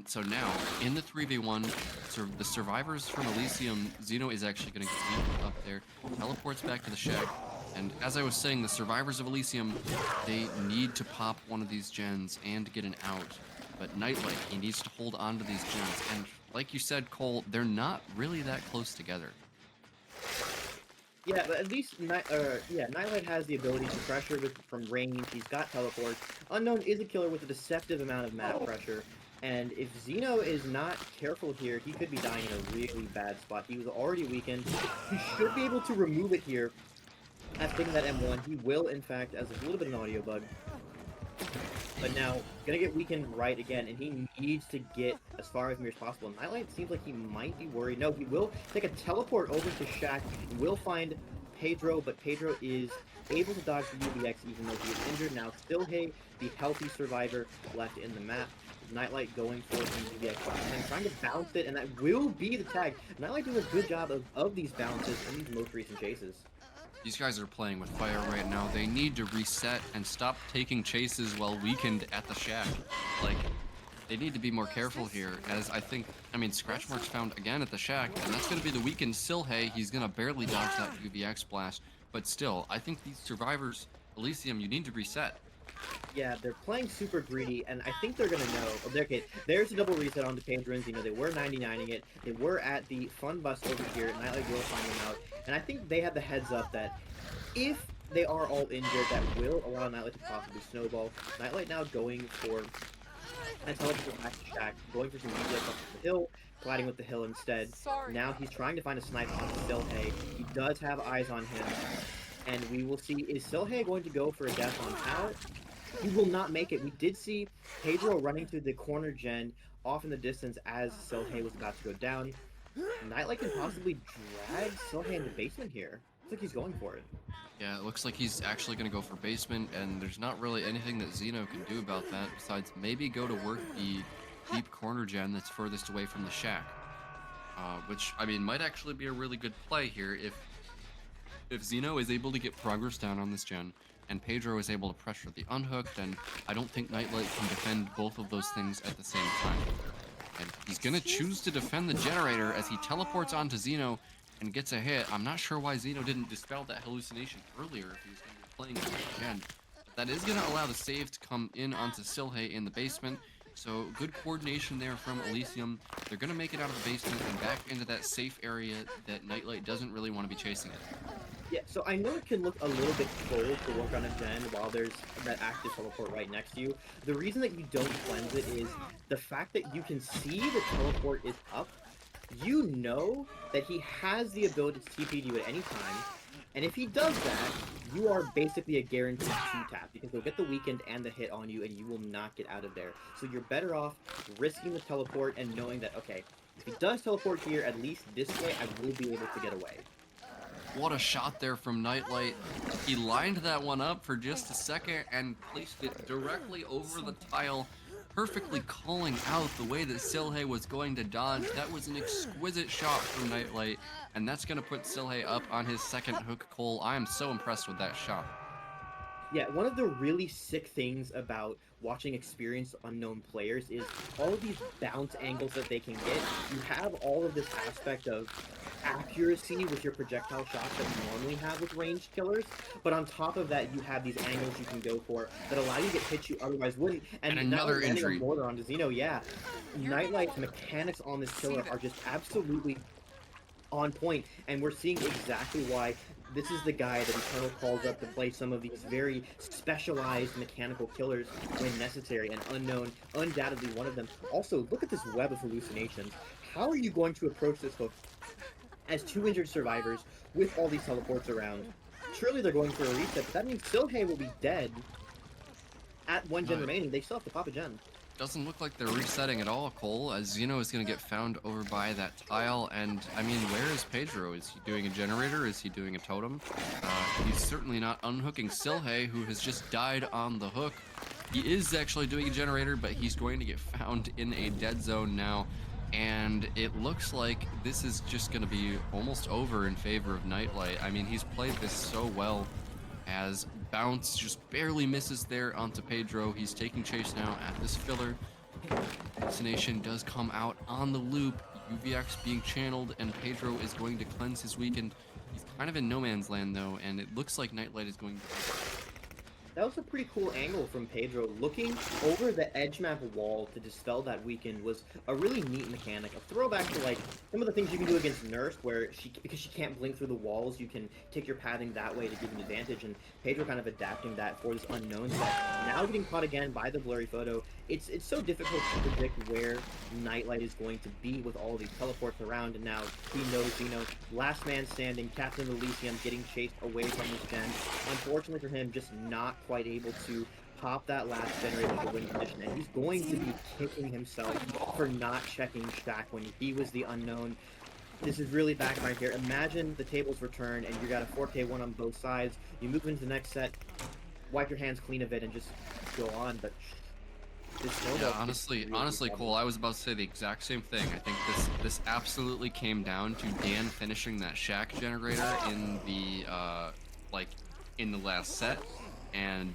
So now, in the 3v1, the survivors from Elysium, Zeno is actually going to get up there, teleports back to the shack, and as I was saying, the survivors of Elysium, they need to pop one of these gens and get an out. But Nightlight, he needs to hold on to these gens, and like you said, Cole, they're not really that close together. Yeah, but at least Nightlight has the ability to pressure from range. He's got teleports. Unknown is a killer with a deceptive amount of map pressure. And if Zeno is not careful here, he could be dying in a really bad spot. He was already weakened. He should be able to remove it here. As taking that M1, he will, in fact, as a little bit of an audio bug. But now, gonna get weakened right again, and he needs to get as far as me as possible. Nightlight seems like he might be worried. No, he will take a teleport over to Shack, will find Pedro, but Pedro is able to dodge the UVX even though he is injured. Now, still the healthy survivor left in the map. Nightlight going for the UVX and trying to bounce it, and that will be the tag. Nightlight doing a good job of these bounces in these most recent chases. These guys are playing with fire right now. They need to reset and stop taking chases while weakened at the shack. Like, they need to be more careful here, as I mean, Scratch Marks found again at the shack, and that's going to be the weakened Silhe. He's going to barely dodge that UVX blast, but still, I think these survivors, Elysium, you need to reset. Yeah, they're playing super greedy, and I think they're gonna know. Okay, there's a double reset on the patrons. You know, they were 99ing it. They were at the fun bus over here. Nightlight will find them out, and I think they have the heads up that if they are all injured, that will allow Nightlight to possibly snowball. Nightlight now going for and teleport back to Shack, going for some DBDL up the hill, colliding with the hill instead. Now he's trying to find a snipe on Silhay. He does have eyes on him, and we will see, is Silhay going to go for a death on Hal? He will not make it. We did see Pedro running through the corner gen off in the distance as Silhay was about to go down. Nightlight can possibly drag Silhay in the basement here. Looks like he's going for it. Yeah, it looks like he's actually going to go for basement, and there's not really anything that Xeno can do about that besides maybe go to work the deep corner gen that's furthest away from the shack. Which, I mean, might actually be a really good play here if Xeno is able to get progress down on this gen, and Pedro is able to pressure the unhook, then I don't think Nightlight can defend both of those things at the same time. And he's going to choose to defend the generator as he teleports onto Xeno and gets a hit. I'm not sure why Xeno didn't dispel that hallucination earlier if he was going to be playing it again. But that is going to allow the save to come in onto Silhay in the basement. So good coordination there from Elysium. They're going to make it out of the basement and back into that safe area that Nightlight doesn't really want to be chasing it. Yeah, so I know it can look a little bit cold to work on a gen while there's that active teleport right next to you. The reason that you don't cleanse it is the fact that you can see the teleport is up. You know that he has the ability to TP you at any time, and if he does that, you are basically a guaranteed 2-tap because they'll get the weekend and the hit on you and you will not get out of there. So you're better off risking the teleport and knowing that, okay, if he does teleport here, at least this way I will be able to get away. What a shot there from Nightlight. He lined that one up for just a second and placed it directly over the tile, perfectly calling out the way that Silhay was going to dodge. That was an exquisite shot from Nightlight, and that's going to put Silhay up on his second hook, Cole. I am so impressed with that shot. Yeah, one of the really sick things about watching experienced unknown players is all of these bounce angles that they can get. You have all of this aspect of accuracy with your projectile shots that you normally have with ranged killers, but on top of that, you have these angles you can go for that allow you to get hits you otherwise wouldn't. And another injury. A mortar onto Xeno, yeah. Nightlight's mechanics on this killer are just absolutely on point, and we're seeing exactly why this is the guy that Eternal calls up to play some of these very specialized mechanical killers when necessary, and Unknown, undoubtedly one of them. Also, look at this web of hallucinations. How are you going to approach this hook as 2 injured survivors with all these teleports around? Surely they're going for a reset, but that means Silhay will be dead at 1 gen remaining. They still have to pop a gen. Doesn't look like they're resetting at all, Cole, as Xeno is going to get found over by that tile. And, I mean, where is Pedro? Is he doing a generator? Is he doing a totem? He's certainly not unhooking Silhay, who has just died on the hook. He is actually doing a generator, but he's going to get found in a dead zone now. And it looks like this is just going to be almost over in favor of Nightlight. I mean, he's played this so well, as bounce just barely misses there onto Pedro. He's taking chase now at this filler. Destination does come out on the loop. UVX being channeled, and Pedro is going to cleanse his weekend. He's kind of in no man's land though, and it looks like Nightlight is going to... That was a pretty cool angle from Pedro. Looking over the edge map wall to dispel that weekend was a really neat mechanic. A throwback to like some of the things you can do against Nurse, where because she can't blink through the walls, you can take your pathing that way to give an advantage. And Pedro kind of adapting that for this unknown set. Now getting caught again by the blurry photo. It's so difficult to predict where Nightlight is going to be with all these teleports around. And now he knows, you know, last man standing, Captain Elysium getting chased away from his gen. Unfortunately for him, just not quite able to pop that last generator to win position, and he's going to be kicking himself for not checking Shack when he was the unknown. This is really back right here. Imagine the tables return and you got a 4K1 on both sides. You move into the next set, wipe your hands clean of it, and just go on. But yeah, honestly, Cole, I was about to say the exact same thing. I think this absolutely came down to Dan finishing that Shack generator in the in the last set. And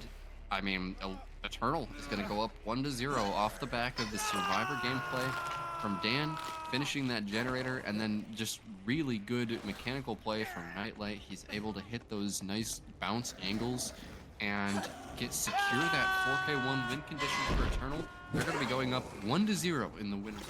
I mean, Eternal is going to go up 1-0 off the back of the Survivor gameplay from Dan, finishing that generator, and then just really good mechanical play from Nightlight. He's able to hit those nice bounce angles and secure that 4K1 win condition for Eternal, they're going to be going up 1-0 in the winners.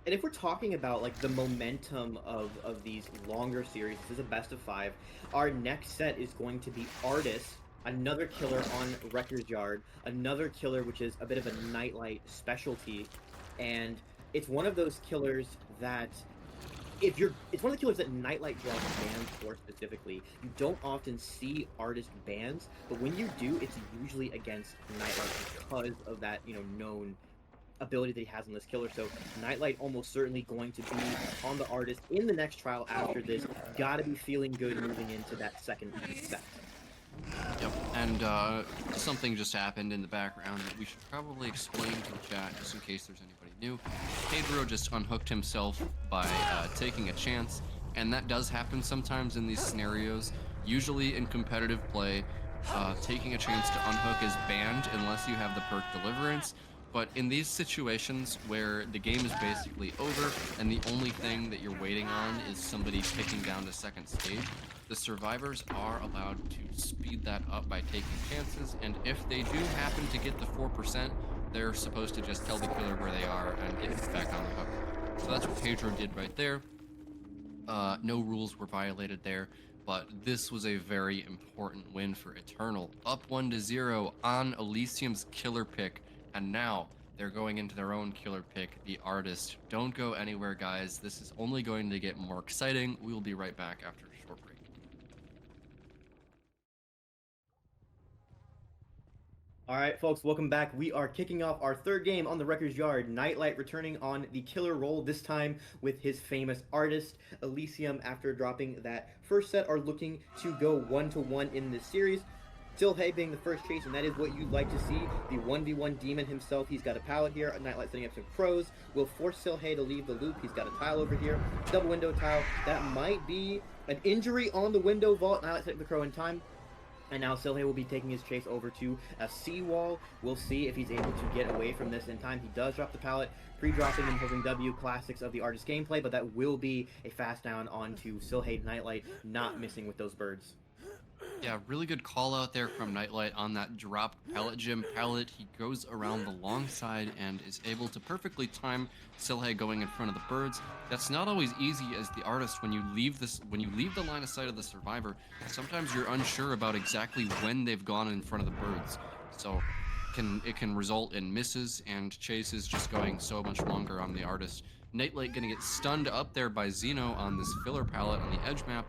And if we're talking about like the momentum of these longer series, this is a best of 5. Our next set is going to be Artist, another killer on Wrecker's Yard, another killer which is a bit of a Nightlight specialty, and it's one of those killers that it's one of the killers that Nightlight draws bans for specifically. You don't often see Artist bans, but when you do, it's usually against Nightlight because of that, known ability that he has on this killer. So Nightlight almost certainly going to be on the Artist in the next trial after this. Gotta be feeling good moving into that second set. Yep, and something just happened in the background that we should probably explain to the chat just in case there's anybody new. Pedro just unhooked himself by taking a chance, and that does happen sometimes in these scenarios. Usually in competitive play, taking a chance to unhook is banned unless you have the perk Deliverance. But in these situations where the game is basically over and the only thing that you're waiting on is somebody picking down the second stage, the survivors are allowed to speed that up by taking chances, and if they do happen to get the 4%, they're supposed to just tell the killer where they are and get back on the hook. So that's what Pedro did right there. No rules were violated there, but this was a very important win for Eternal. Up 1-0 on Elysium's killer pick, and now they're going into their own killer pick, the Artist. Don't go anywhere, guys. This is only going to get more exciting. We will be right back after a short break. All right, folks, welcome back. We are kicking off our third game on the Wrecker's Yard. Nightlight returning on the killer role, this time with his famous Artist. Elysium, after dropping that first set, are looking to go 1-1 in this series. Silhay being the first chase, and that is what you'd like to see. The 1v1 demon himself, he's got a pallet here. Nightlight setting up some crows. Will force Silhay to leave the loop. He's got a tile over here. Double window tile. That might be an injury on the window vault. Nightlight setting the crow in time. And now Silhay will be taking his chase over to a seawall. We'll see if he's able to get away from this in time. He does drop the pallet, pre-dropping and holding W, classics of the Artist gameplay, but that will be a fast down onto Silhay. Nightlight not missing with those birds. Yeah, really good call out there from Nightlight on that dropped pallet gem pallet. He goes around the long side and is able to perfectly time Silhay going in front of the birds. That's not always easy as the Artist when you leave the line of sight of the survivor. Sometimes you're unsure about exactly when they've gone in front of the birds. So it can result in misses and chases just going so much longer on the Artist. Nightlight gonna get stunned up there by Xeno on this filler pallet on the edge map.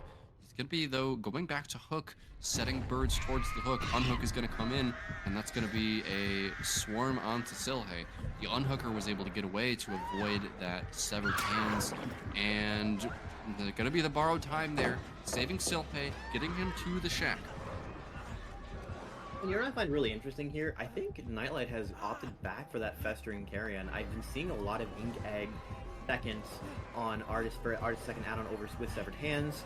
Gonna be, though, going back to hook, setting birds towards the hook. Unhook is gonna come in, and that's gonna be a swarm onto Silhay. The unhooker was able to get away to avoid that severed hands, and gonna be the borrowed time there, saving Silhay, getting him to the shack. And you know what I find really interesting here? I think Nightlight has opted back for that Festering Carrion. I've been seeing a lot of Ink Egg seconds on Artist for Artist second add-on over with severed hands.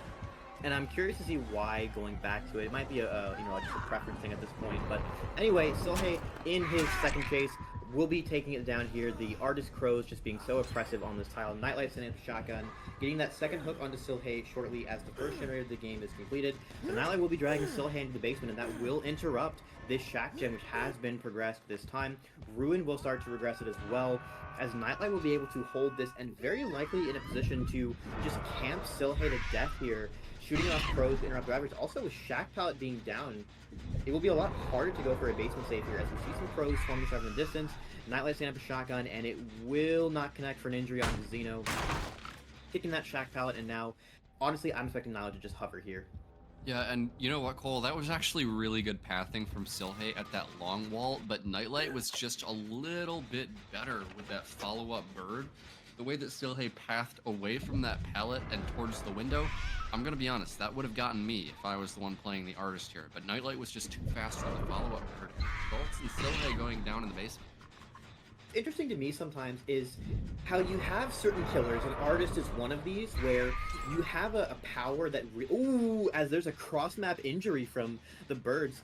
And I'm curious to see why going back to it. It might be a just a preference thing at this point. But anyway, Silhay in his second chase will be taking it down here. The Artist crows just being so oppressive on this tile. Nightlight sending up a shotgun, getting that second hook onto Silhay shortly as the first generator of the game is completed. The Nightlight will be dragging Silhay into the basement, and that will interrupt this shack gem, which has been progressed this time. Ruin will start to regress it as well, as Nightlight will be able to hold this and very likely in a position to just camp Silhay to death here, shooting off crows to interrupt drivers. Also, with Shack Pallet being down, it will be a lot harder to go for a basement save here, as we see some crows swarming from the distance. Nightlight standing up a shotgun, and it will not connect for an injury onto Xeno. Kicking that Shack Pallet, and now, honestly, I'm expecting Nightlight to just hover here. Yeah, and you know what, Cole? That was actually really good pathing from Silhay at that long wall, but Nightlight was just a little bit better with that follow-up bird. The way that Silhay pathed away from that pallet and towards the window, I'm gonna be honest, that would have gotten me if I was the one playing the Artist here, but Nightlight was just too fast for the follow-up bird. Results in Silhay going down in the basement. Interesting to me sometimes is how you have certain killers, and Artist is one of these, where you have a power that ooh, as there's a cross-map injury from the birds,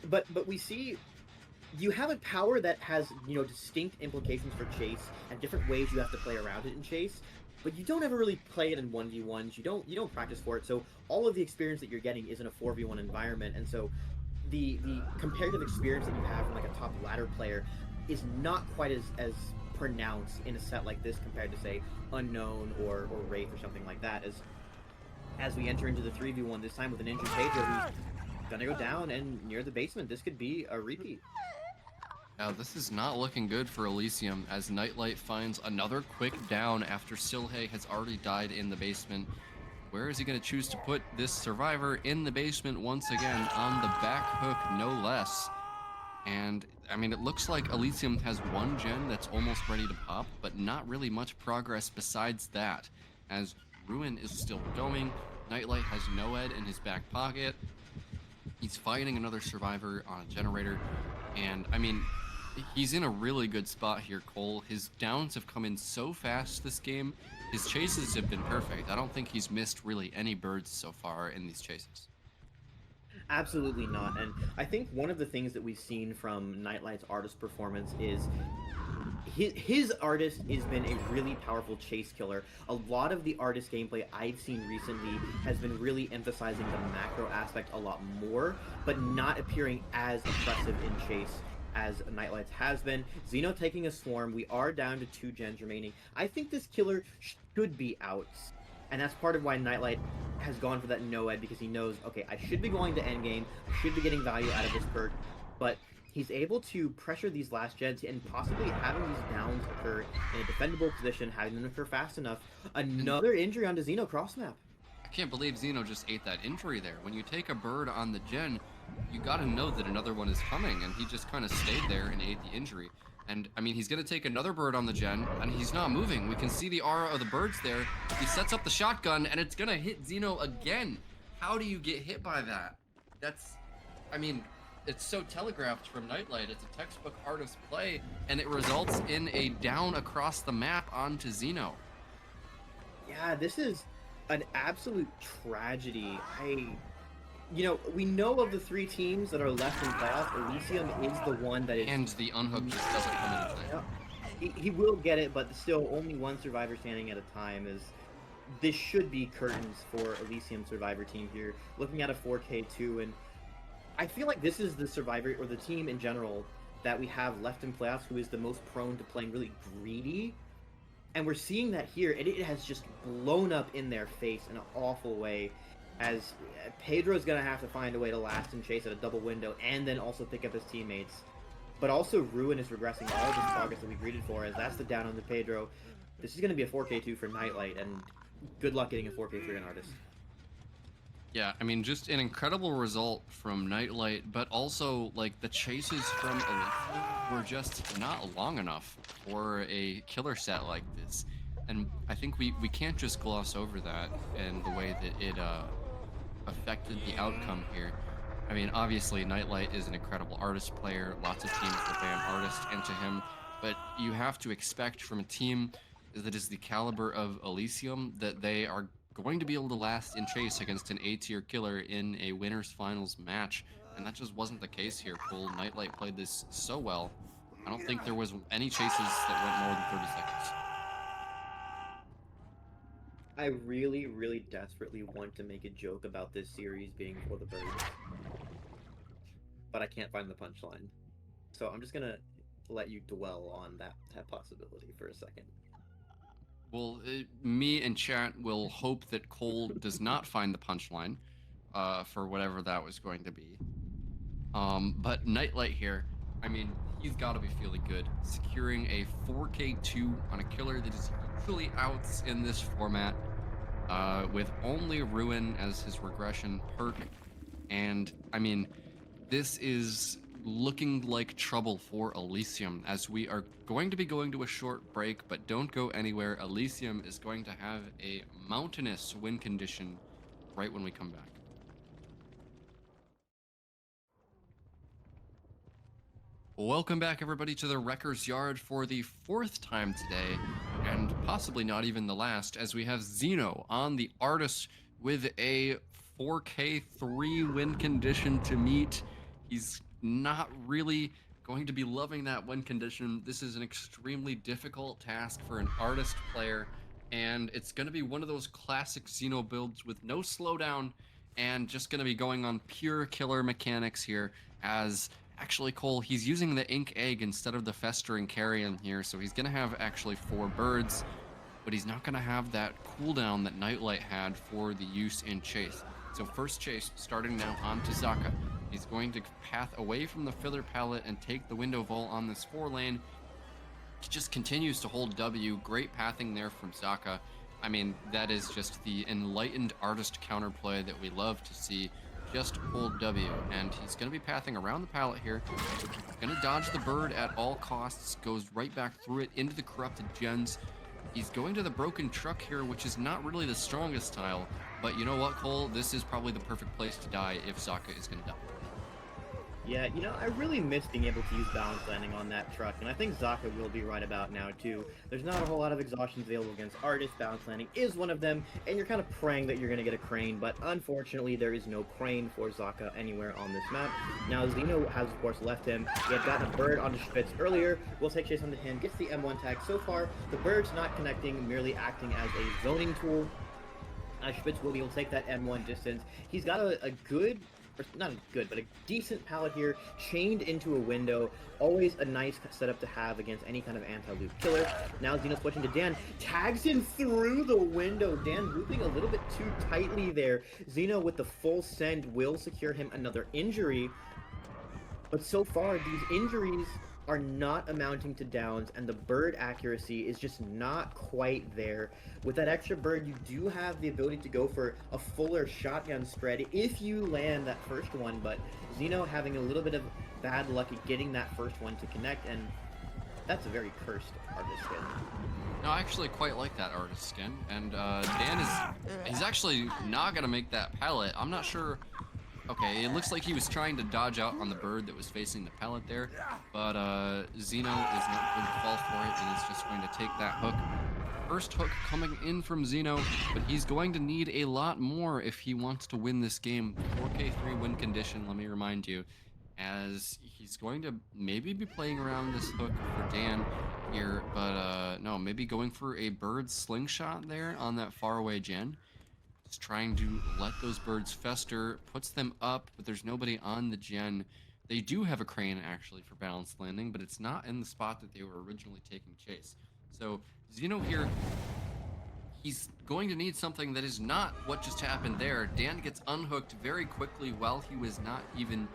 but we see you have a power that has distinct implications for chase and different ways you have to play around it in chase, but you don't ever really play it in 1v1s. You don't practice for it, so all of the experience that you're getting is in a 4v1 environment, and so the comparative experience that you have from like a top ladder player is not quite as pronounced in a set like this compared to say Unknown or Wraith or something like that. As we enter into the 3v1 this time with an injured Pedro who's gonna go down and near the basement, this could be a repeat. Now, this is not looking good for Elysium as Nightlight finds another quick down after Silhey has already died in the basement. Where is he going to choose to put this survivor? In the basement once again, on the back hook, no less. And, I mean, it looks like Elysium has one gen that's almost ready to pop, but not really much progress besides that, as Ruin is still going. Nightlight has Noed in his back pocket. He's fighting another survivor on a generator, and, I mean, he's in a really good spot here, Cole. His downs have come in so fast this game. His chases have been perfect. I don't think he's missed really any birds so far in these chases. Absolutely not. And I think one of the things that we've seen from Nightlight's artist performance is his artist has been a really powerful chase killer. A lot of the artist gameplay I've seen recently has been really emphasizing the macro aspect a lot more, but not appearing as impressive in chase as Nightlight's has been. Xeno taking a swarm. We are down to 2 gens remaining. I think this killer should be out. And that's part of why Nightlight has gone for that Noed, because he knows, okay, I should be going to endgame, I should be getting value out of this perk, but he's able to pressure these last gens and possibly having these downs occur in a defendable position, having them occur fast enough. Another injury onto Xeno cross map. I can't believe Xeno just ate that injury there. When you take a bird on the gen, you gotta know that another one is coming, and he just kind of stayed there and ate the injury. And, I mean, he's gonna take another bird on the gen, and he's not moving. We can see the aura of the birds there. He sets up the shotgun, and it's gonna hit Xeno again. How do you get hit by that? That's, I mean, it's so telegraphed from Nightlight. It's a textbook artist play, and it results in a down across the map onto Xeno. Yeah, this is an absolute tragedy. You know, we know of the 3 teams that are left in playoffs. Elysium is the one that is... And the unhook just doesn't come into play. He will get it, but still only one survivor standing at a time. This should be curtains for Elysium survivor team here. Looking at a 4K2, and I feel like this is the survivor, or the team in general, that we have left in playoffs who is the most prone to playing really greedy. And we're seeing that here, and it has just blown up in their face in an awful way, as Pedro's going to have to find a way to last and chase at a double window, and then also pick up his teammates. But also Ruin is regressing all of this progress that we greeted for, as that's the down on the Pedro. This is going to be a 4K2 for Nightlight, and good luck getting a 4K3 on Artist. Yeah, I mean, just an incredible result from Nightlight, but also, like, the chases from Elysium were just not long enough for a killer set like this. And I think we can't just gloss over that and the way that it affected the outcome here. I mean, obviously, Nightlight is an incredible artist player. Lots of teams will ban artist into him, but you have to expect from a team that is the caliber of Elysium that they are going to be able to last in chase against an A-tier killer in a winners finals match, and that just wasn't the case here. Cole, Nightlight played this so well. I don't think there was any chases that went more than 30 seconds. I really, really desperately want to make a joke about this series being for the birds, but I can't find the punchline. So I'm just gonna let you dwell on that possibility for a second. Well, me and chat will hope that Cole does not find the punchline for whatever that was going to be. But Nightlight here, I mean, he's got to be feeling good. Securing a 4K2 on a killer that is usually outs in this format with only Ruin as his regression perk. And, I mean, this is looking like trouble for Elysium, as we are going to be going to a short break, but don't go anywhere. Elysium is going to have a mountainous win condition right when we come back. Welcome back, everybody, to the Wrecker's Yard for the 4th time today, and possibly not even the last, as we have Xeno on the Artist with a 4K3 win condition to meet. He's not really going to be loving that win condition. This is an extremely difficult task for an Artist player, and it's going to be one of those classic Xeno builds with no slowdown and just going to be going on pure killer mechanics here as actually Cole, he's using the ink egg instead of the festering carrion here, so he's going to have actually 4 birds, but he's not going to have that cooldown that Nightlight had for the use in chase. So first chase starting now onto Zaka. He's going to path away from the filler pallet and take the window vault on this 4 lane. He just continues to hold W. Great pathing there from Zaka. I mean, that is just the enlightened artist counterplay that we love to see. Just hold W, and he's going to be pathing around the pallet here. Going to dodge the bird at all costs, goes right back through it into the corrupted gens. He's going to the broken truck here, which is not really the strongest tile, but you know what, Cole? This is probably the perfect place to die if Zaka is going to die. Yeah, you know, I really miss being able to use balance landing on that truck, and I think Zaka will be right about now, too. There's not a whole lot of exhaustions available against artists. Balance landing is one of them, and you're kind of praying that you're going to get a crane, but unfortunately, there is no crane for Zaka anywhere on this map. Now, Zeno has, of course, left him. He had gotten a bird onto Spitz earlier. We'll take chase onto him, gets the M1 tag. So far, the bird's not connecting, merely acting as a zoning tool. Spitz will be able to take that M1 distance. He's got a good... not good, but a decent pallet here, chained into a window. Always a nice setup to have against any kind of anti-loop killer. Now Zeno switching to Dan, tags him through the window. Dan looping a little bit too tightly there. Zeno with the full send will secure him another injury. But so far, these injuries are not amounting to downs, and the bird accuracy is just not quite there. With that extra bird, you do have the ability to go for a fuller shotgun spread if you land that first one, but Zeno having a little bit of bad luck at getting that first one to connect, and that's a very cursed artist skin. No, I actually quite like that artist skin, and Dan he's actually not going to make that pallet. I'm not sure. Okay, it looks like he was trying to dodge out on the bird that was facing the pallet there, but Zeno is not going to fall for it and is just going to take that hook. First hook coming in from Zeno, but he's going to need a lot more if he wants to win this game. 4K3 win condition, let me remind you, as he's going to maybe be playing around this hook for Dan here, but no, maybe going for a bird slingshot there on that faraway gen. Just trying to let those birds fester, puts them up, but there's nobody on the gen. They do have a crane actually for balanced landing, but it's not in the spot that they were originally taking chase. So Zeno here, he's going to need something that is not what just happened there. Dan gets unhooked very quickly while he was not even,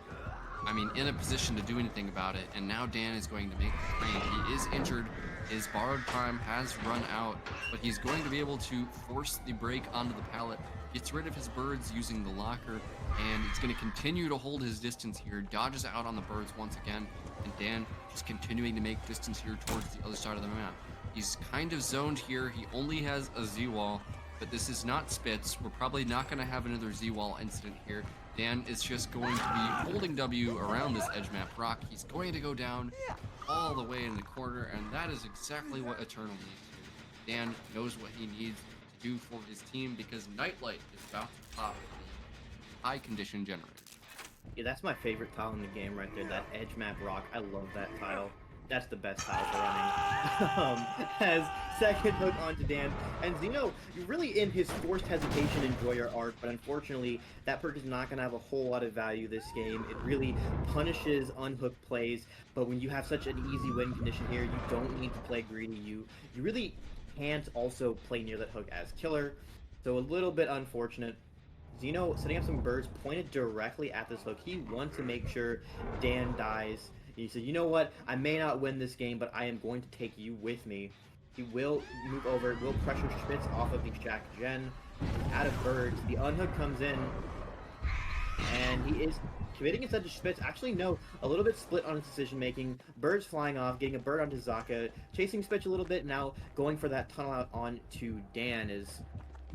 in a position to do anything about it, and now Dan is going to make the crane. He is injured. His borrowed time has run out, but he's going to be able to force the break onto the pallet, gets rid of his birds using the locker, and he's going to continue to hold his distance here, dodges out on the birds once again, and Dan just continuing to make distance here towards the other side of the map. He's kind of zoned here. He only has a Z-wall, but this is not Spitz. We're probably not going to have another Z-wall incident here. Dan is just going to be holding W around this edge map rock. He's going to go down all the way in the corner, and that is exactly what Eternal needs. Dan knows what he needs to do for his team because Nightlight is about to pop the high condition generator. Yeah, that's my favorite tile in the game right there, that edge map rock. I love that tile. That's the best tile for running. As second hook onto Dan. And Zeno, you're really in his forced hesitation enjoy your art, but unfortunately, that perk is not going to have a whole lot of value this game. It really punishes unhooked plays, but when you have such an easy win condition here, you don't need to play greedy. You really can't also play near that hook as killer, so a little bit unfortunate. Zeno setting up some birds pointed directly at this hook. He wants to make sure Dan dies. He said, you know what, I may not win this game, but I am going to take you with me. He will move over, will pressure Spitz off of the Jack Gen, out of birds. The unhook comes in, and he is committing instead to Spitz. Actually, no, a little bit split on his decision making. Birds flying off, getting a bird onto Zaka, chasing Spitz a little bit, now going for that tunnel out onto Dan is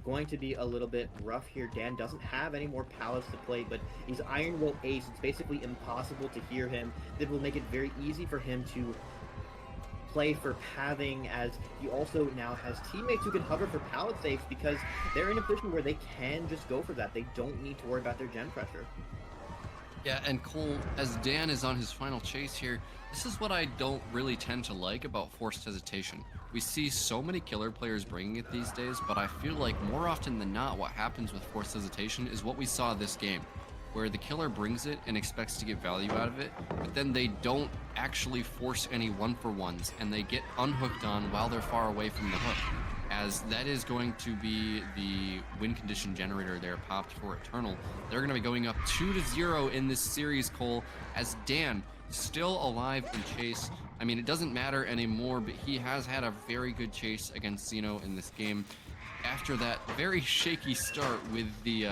going to be a little bit rough here. Dan doesn't have any more pallets to play, but he's Iron Will Ace. It's basically impossible to hear him. That will make it very easy for him to play for pathing, as he also now has teammates who can hover for pallet safes because they're in a position where they can just go for that. They don't need to worry about their gen pressure. Yeah, and Cole, as Dan is on his final chase here, this is what I don't really tend to like about forced hesitation. we see so many killer players bringing it these days, but I feel like more often than not, what happens with forced hesitation is what we saw this game, where the killer brings it and expects to get value out of it, but then they don't actually force any one-for-ones, and they get unhooked on while they're far away from the hook, as that is going to be the win condition generator there popped for Eternal. They're going to be going up 2-0 in this series, Cole, as Dan, still alive in chase. I mean, it doesn't matter anymore, but he has had a very good chase against Xeno in this game. After that very shaky start with the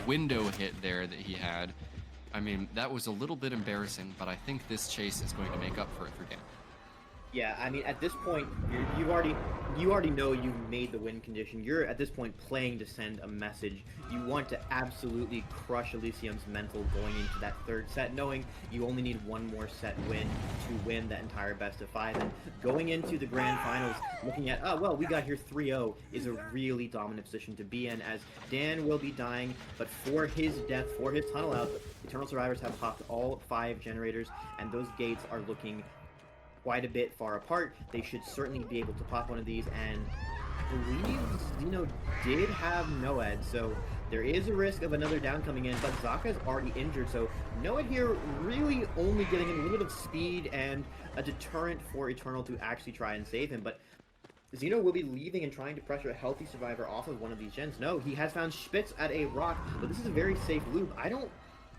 window hit there that he had, I mean, that was a little bit embarrassing, but I think this chase is going to make up for it for Dan. Yeah, I mean, at this point, you already know you've made the win condition. You're at this point playing to send a message. You want to absolutely crush Elysium's mental going into that third set, knowing you only need one more set win to win that entire best of 5. And going into the grand finals, looking at, oh, well, we got here 3-0 is a really dominant position to be in, as Dan will be dying, but for his death, for his tunnel out, Eternal Survivors have popped all 5 generators, and those gates are looking quite a bit far apart. They should certainly be able to pop one of these, and I believe Xeno did have Noed, so there is a risk of another down coming in, but Zaka is already injured, so Noed here really only getting a little bit of speed and a deterrent for Eternal to actually try and save him, but Xeno will be leaving and trying to pressure a healthy survivor off of one of these gens. No, he has found Spitz at a rock, but this is a very safe loop.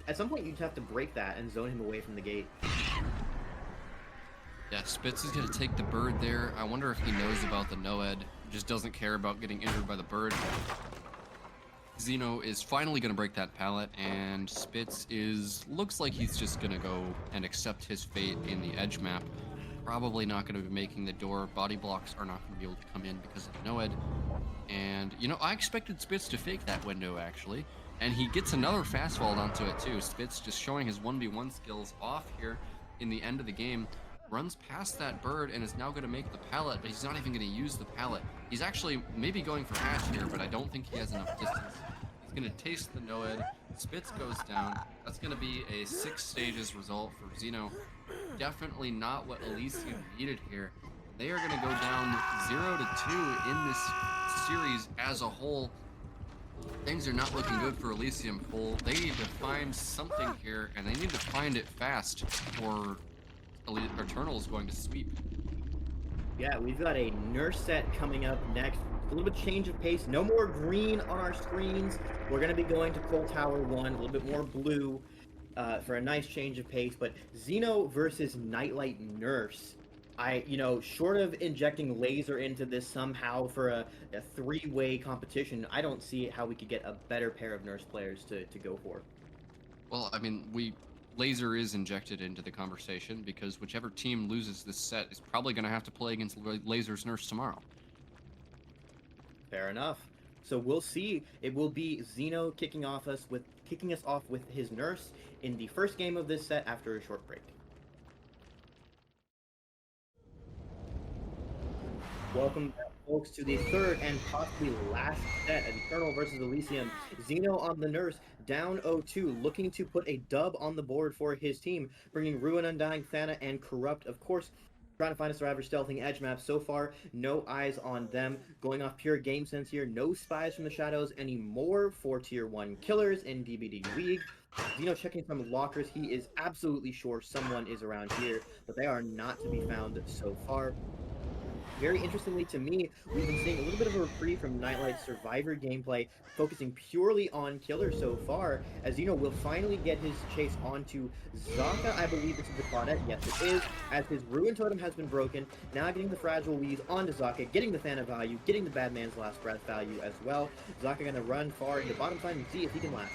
At some point you'd have to break that and zone him away from the gate. Yeah, Spitz is going to take the bird there. I wonder if he knows about the Noed. Just doesn't care about getting injured by the bird. Xeno is finally going to break that pallet, and Spitz looks like he's just going to go and accept his fate in the edge map. Probably not going to be making the door. Body blocks are not going to be able to come in because of Noed. And, you know, I expected Spitz to fake that window, actually. And he gets another fast vault onto it, too. Spitz just showing his 1v1 skills off here in the end of the game. Runs past that bird and is now going to make the pallet, but he's not even going to use the pallet. He's actually maybe going for hatch here, but I don't think he has enough distance. He's going to taste the Noed. Spitz goes down. That's going to be a 6 stages result for Xeno. Definitely not what Elysium needed here. They are going to go down 0-2 in this series as a whole. Things are not looking good for Elysium full. They need to find something here, and they need to find it fast, or Eternal is going to sweep. Yeah, we've got a nurse set coming up next. A little bit change of pace. No more green on our screens. We're going to be going to Cold Tower 1, a little bit more blue for a nice change of pace. But Xeno versus ELY Nurse. Short of injecting laser into this somehow for a 3-way competition, I don't see how we could get a better pair of nurse players to go for. Well, I mean, laser is injected into the conversation because whichever team loses this set is probably going to have to play against Laser's nurse tomorrow. Fair enough. So we'll see. It will be Xeno kicking us off with his nurse in the first game of this set after a short break. Welcome back, folks, to the third and possibly last set of Eternal versus Elysium. Xeno on the nurse, down 0-2, looking to put a dub on the board for his team, bringing Ruin, Undying, Thana, and Corrupt, of course, trying to find a survivor stealthing edge map. So far, no eyes on them. Going off pure game sense here, no spies from the shadows anymore for tier 1 killers in DBDLeague. Xeno checking some lockers. He is absolutely sure someone is around here, but they are not to be found so far. Very interestingly to me, we've been seeing a little bit of a reprieve from ELY's Survivor gameplay, focusing purely on killers so far, as Xeno will finally get his chase onto Zaka. I believe this is the Claudette. Yes, it is, as his Ruin Totem has been broken. Now getting the Fragile Weeze onto Zaka, getting the Thana value, getting the Bad Man's Last Breath value as well. Zaka going to run far into bottom side and see if he can last.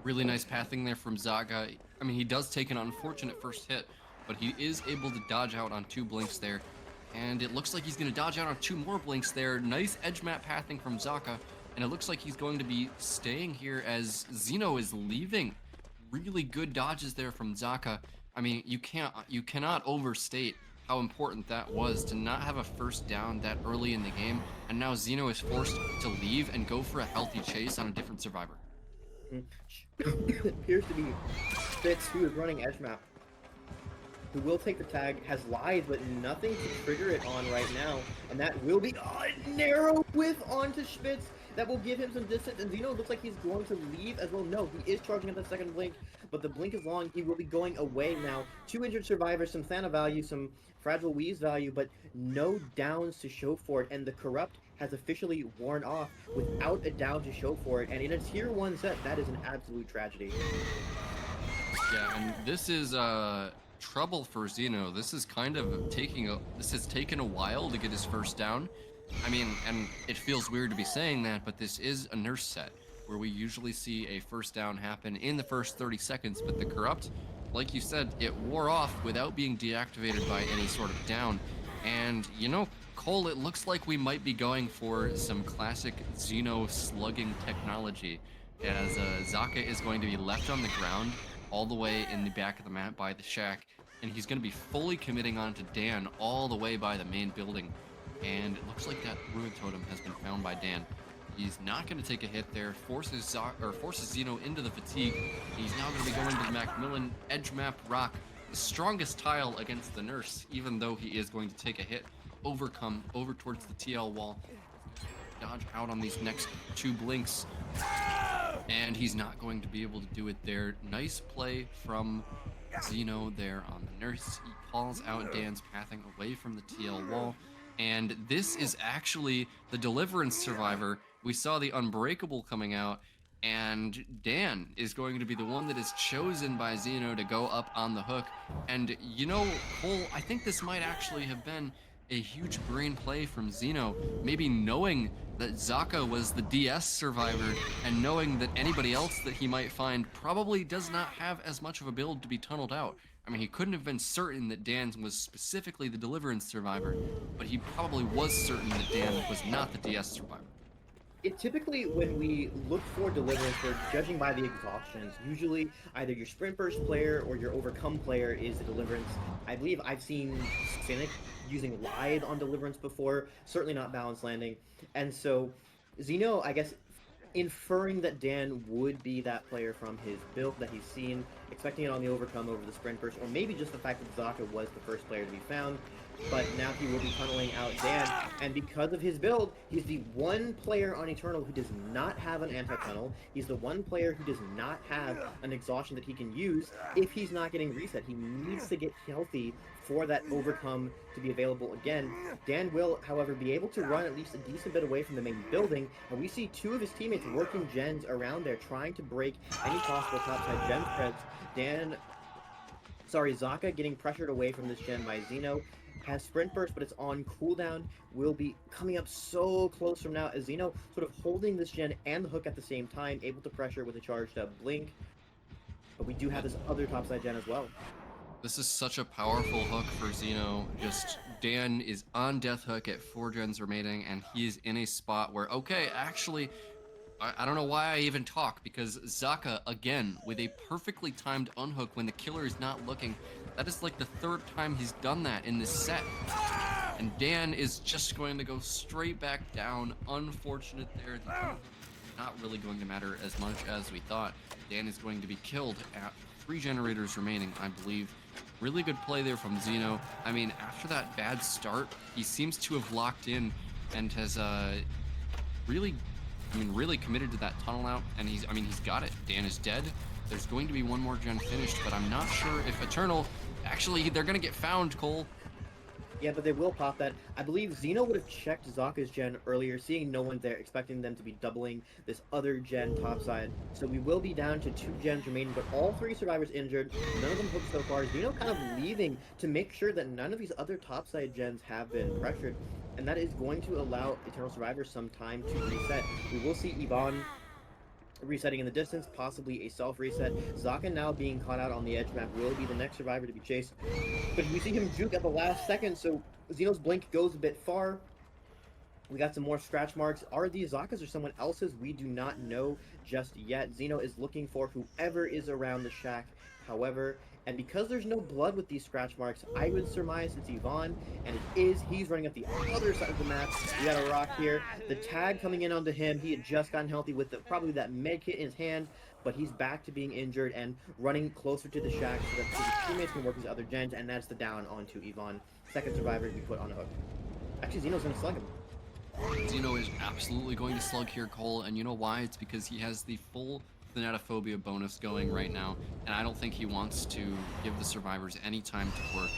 Really nice pathing there from Zaka. I mean, he does take an unfortunate first hit, but he is able to dodge out on 2 blinks there. And it looks like he's going to dodge out on 2 more blinks there. Nice edge map pathing from Zaka. And it looks like he's going to be staying here as Xeno is leaving. Really good dodges there from Zaka. I mean, you cannot overstate how important that was to not have a first down that early in the game. And now Xeno is forced to leave and go for a healthy chase on a different survivor. Appears to be Spitz, who is running edge map. who will take the tag, has lied, but nothing to trigger it on right now. And that will be a narrow whiff onto Spitz. That will give him some distance, and Zeno looks like he's going to leave as well. No, he is charging at the second blink, but the blink is long. He will be going away now. 2 injured survivors, some Thana value, some Fragile Wheeze value, but no downs to show for it, and the Corrupt has officially worn off without a down to show for it, and in a tier 1 set, that is an absolute tragedy. Yeah, and this is trouble for Zeno. This is kind of this has taken a while to get his first down. I mean, and it feels weird to be saying that, but this is a nurse set where we usually see a first down happen in the first 30 seconds, but the Corrupt, like you said, it wore off without being deactivated by any sort of down. And, you know, Cole, it looks like we might be going for some classic Zeno slugging technology, as Zaka is going to be left on the ground all the way in the back of the map by the shack, and he's going to be fully committing onto Dan all the way by the main building. And it looks like that ruin totem has been found by Dan. He's not going to take a hit there, forces Zeno into the fatigue. He's now going to be going to the Macmillan edge map rock, the strongest tile against the nurse, even though he is going to take a hit, over towards the TL wall, dodge out on these next 2 blinks, and he's not going to be able to do it there. Nice play from Zeno there on the nurse. He calls out Dan's pathing away from the TL wall. And this is actually the Deliverance survivor. We saw the Unbreakable coming out, and Dan is going to be the one that is chosen by Zeno to go up on the hook. And, you know, Cole, I think this might actually have been a huge brain play from Zeno, maybe knowing that Zaka was the DS survivor and knowing that anybody else that he might find probably does not have as much of a build to be tunneled out. I mean, he couldn't have been certain that Dan was specifically the Deliverance survivor, but he probably was certain that Dan was not the DS survivor. Typically, when we look for Deliverance, we're judging by the exhaustions. Usually, either your Sprint Burst player or your Overcome player is the Deliverance. I believe I've seen Cynic using Lithe on Deliverance before, certainly not Balance Landing. And so, Zeno, I guess, inferring that Dan would be that player from his build that he's seen, expecting it on the Overcome over the Sprint Burst, or maybe just the fact that Zaka was the first player to be found, but now he will be tunneling out Dan, and because of his build, he's the one player on Eternal who does not have an anti-tunnel. He's the one player who does not have an exhaustion that he can use if he's not getting reset. He needs to get healthy for that Overcome to be available again. Dan will, however, be able to run at least a decent bit away from the main building, and we see 2 of his teammates working gens around there, trying to break any possible topside gen threads. Zaka getting pressured away from this gen by Zeno. Has Sprint Burst, but it's on cooldown. Will be coming up so close from now as Zeno sort of holding this gen and the hook at the same time, able to pressure with a charged up blink. But we do have this other topside gen as well. This is such a powerful hook for Zeno. Just Dan is on death hook at 4 gens remaining, and he's in a spot where, okay, actually, I don't know why I even talk, because Zaka, again, with a perfectly timed unhook when the killer is not looking. That is like the 3rd time he's done that in this set. And Dan is just going to go straight back down. Unfortunate there. Not really going to matter as much as we thought. Dan is going to be killed at 3 generators remaining, I believe. Really good play there from Zeno. I mean, after that bad start, he seems to have locked in and has really committed to that tunnel out. And he's got it. Dan is dead. There's going to be 1 more gen finished, but I'm not sure if Eternal... Actually, they're going to get found, Cole. Yeah, but they will pop that. I believe Zeno would have checked Zaka's gen earlier, seeing no one there, expecting them to be doubling this other gen topside. So we will be down to 2 gens remaining, but all 3 survivors injured. None of them hooked so far. Zeno kind of leaving to make sure that none of these other topside gens have been pressured. And that is going to allow Eternal Survivors some time to reset. We will see Yvonne resetting in the distance, possibly a self-reset. Zaka now being caught out on the edge map will be the next survivor to be chased. But we see him juke at the last second, so Zeno's blink goes a bit far. We got some more scratch marks. Are these Zaka's or someone else's? We do not know just yet. Zeno is looking for whoever is around the shack, however, And because there's no blood with these scratch marks, I would surmise it's Yvonne, and it is. He's running up the other side of the map. We got a rock here. The tag coming in onto him. He had just gotten healthy with probably that med kit in his hand, but he's back to being injured and running closer to the shack so that his teammates can work his other gens, and that's the down onto Yvonne. Second survivor to be put on a hook. Actually, Zeno's going to slug him. Zeno is absolutely going to slug here, Cole, and you know why? It's because he has the full thanatophobia bonus going right now, and I don't think he wants to give the survivors any time to work.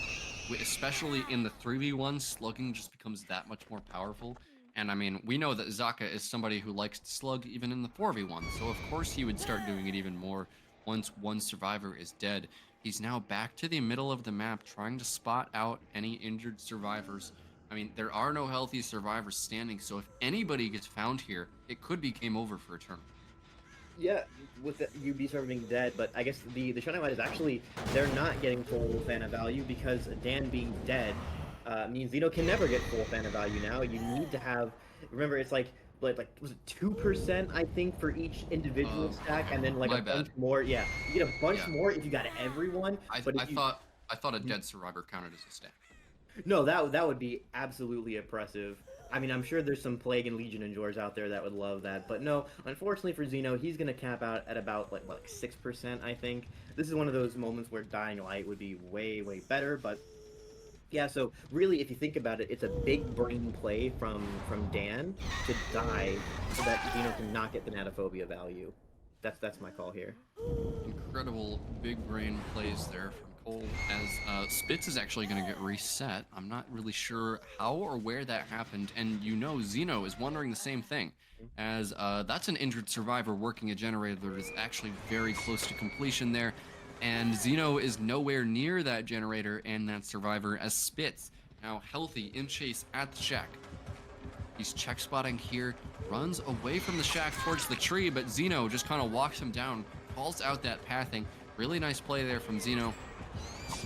Especially in the 3v1, slugging just becomes that much more powerful. And I mean, we know that Zaka is somebody who likes to slug even in the 4v1, so of course he would start doing it even more once one survivor is dead. He's now back to the middle of the map, trying to spot out any injured survivors. I mean, there are no healthy survivors standing, so if anybody gets found here, it could be game over for Eternal. Yeah, with the UB server being dead, but I guess the Shining Light is actually, they're not getting full Thana value because Dan being dead means Zeno can never get full Thana value now. You need to have, remember, it's like was it 2%, I think, for each individual stack, and then like a bunch more. Yeah, you get a bunch more if you got everyone. I thought a dead survivor counted as a stack. No, that would be absolutely oppressive. I mean, I'm sure there's some Plague and Legion enjoyers out there that would love that, but no, unfortunately for Zeno, he's going to cap out at about like 6%, I think. This is one of those moments where Dying Light would be way, way better, but yeah, so really, if you think about it, it's a big brain play from Dan to die so that Zeno can not get the Thanatophobia value. That's my call here. Incredible big brain plays there from Cole, as Spitz is actually going to get reset. I'm not really sure how or where that happened, and you know Zeno is wondering the same thing, as that's an injured survivor working a generator that is actually very close to completion there, and Zeno is nowhere near that generator and that survivor, as Spitz, now healthy, in chase at the shack. He's check spotting here, runs away from the shack towards the tree, but Zeno just kind of walks him down, calls out that pathing. Really nice play there from Zeno.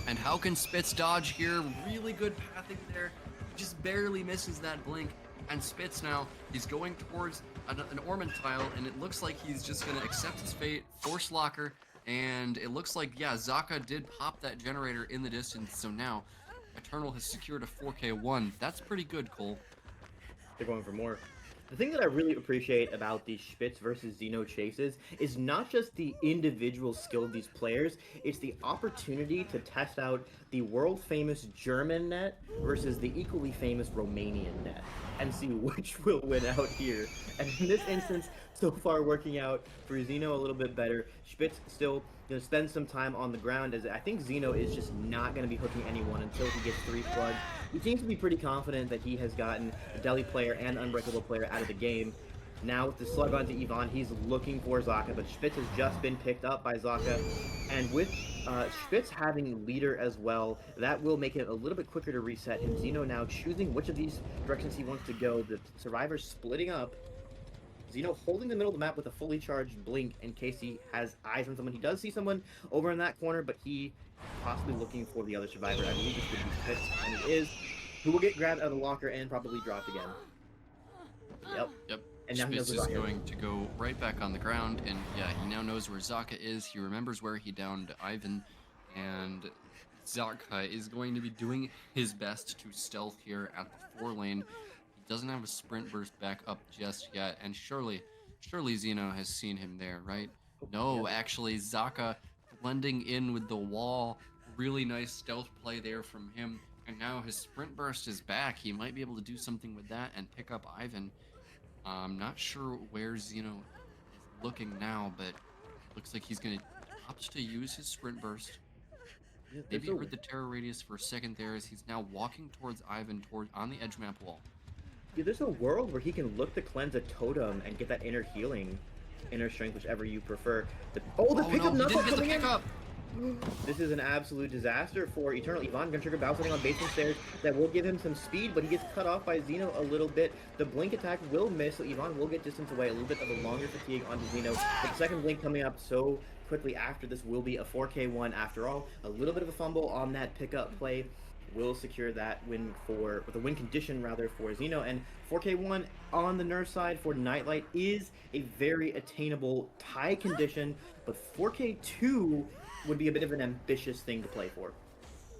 And how can Spitz dodge here? Really good pathing there. Just barely misses that blink. And Spitz now, he's going towards an Ormond tile, and it looks like he's just going to accept his fate, force locker, and it looks like, yeah, Zaka did pop that generator in the distance, so now Eternal has secured a 4K1. That's pretty good, Cole. They're going for more. The thing that I really appreciate about these Spitz versus Zeno chases is not just the individual skill of these players, it's the opportunity to test out the world-famous German net versus the equally famous Romanian net and see which will win out here. And in this instance, so far working out for Zeno a little bit better. Spitz still going to spend some time on the ground, as I think Zeno is just not going to be hooking anyone until he gets 3 slugs. He seems to be pretty confident that he has gotten a Deli player and Unbreakable player out of the game. Now with the slug onto Yvonne, he's looking for Zaka, but Spitz has just been picked up by Zaka. And with Spitz having leader as well, that will make it a little bit quicker to reset him. Zeno now choosing which of these directions he wants to go. The survivors splitting up. Zeno holding the middle of the map with a fully charged blink in case he has eyes on someone. He does see someone over in that corner, but he possibly looking for the other survivor. I believe this could be Spitz, and it is, who will get grabbed out of the locker and probably dropped again. Yep. And now Spitz is going to go right back on the ground, and yeah, he now knows where Zaka is. He remembers where he downed Ivan, and Zaka is going to be doing his best to stealth here at the 4 lane. He doesn't have a sprint burst back up just yet, and surely Zeno has seen him there, right? No, actually, Zaka blending in with the wall. Really nice stealth play there from him, and now his sprint burst is back. He might be able to do something with that and pick up Ivan. I'm not sure where Zeno is looking now, but looks like he's going to opt to use his sprint burst. Maybe heard the terror radius for a second there, as he's now walking towards Ivan on the edge map wall. Yeah, there's a world where he can look to cleanse a totem and get that inner healing, inner strength, whichever you prefer. The pickup knuckle coming in! This is an absolute disaster for Eternal. Yvonne gonna trigger bouncing on basement stairs that will give him some speed, but he gets cut off by Zeno a little bit. The blink attack will miss, so Yvonne will get distance away. A little bit of a longer fatigue onto Zeno. But the second blink coming up so quickly after this will be a 4K1 after all. A little bit of a fumble on that pickup play will secure that win with a win condition rather for Zeno. And 4K1 on the Nurse side for Nightlight is a very attainable tie condition, but 4K2 would be a bit of an ambitious thing to play for.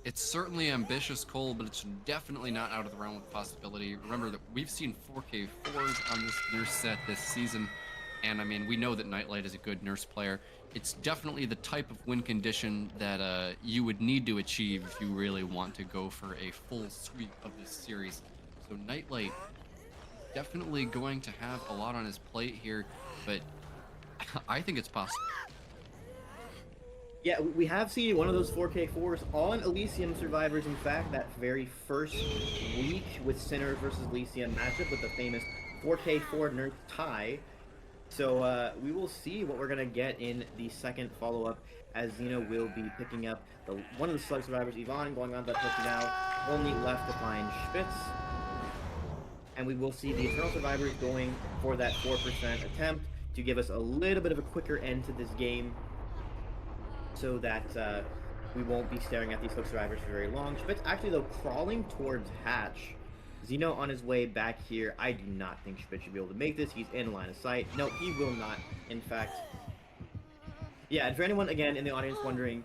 It's certainly ambitious, Cole, but it's definitely not out of the realm of possibility. Remember that we've seen 4K4s on this nurse set this season, and I mean, we know that Nightlight is a good nurse player. It's definitely the type of win condition that you would need to achieve if you really want to go for a full sweep of this series. So Nightlight definitely going to have a lot on his plate here, but I think it's possible. Yeah, we have seen one of those 4K4s on Elysium Survivors. In fact, that very first week with Sinners versus Elysium matchup with the famous 4K4 nerf tie. So we will see what we're gonna get in the second follow-up, as Xeno will be picking up one of the select survivors, Yvonne, going on that push now. Only left to find Spitz. And we will see the Eternal Survivors going for that 4% attempt to give us a little bit of a quicker end to this game, so that we won't be staring at these hook survivors for very long. Spitz actually, though, crawling towards Hatch. Xeno on his way back here. I do not think Spitz should be able to make this. He's in line of sight. No, he will not, in fact. Yeah, and for anyone, again, in the audience wondering,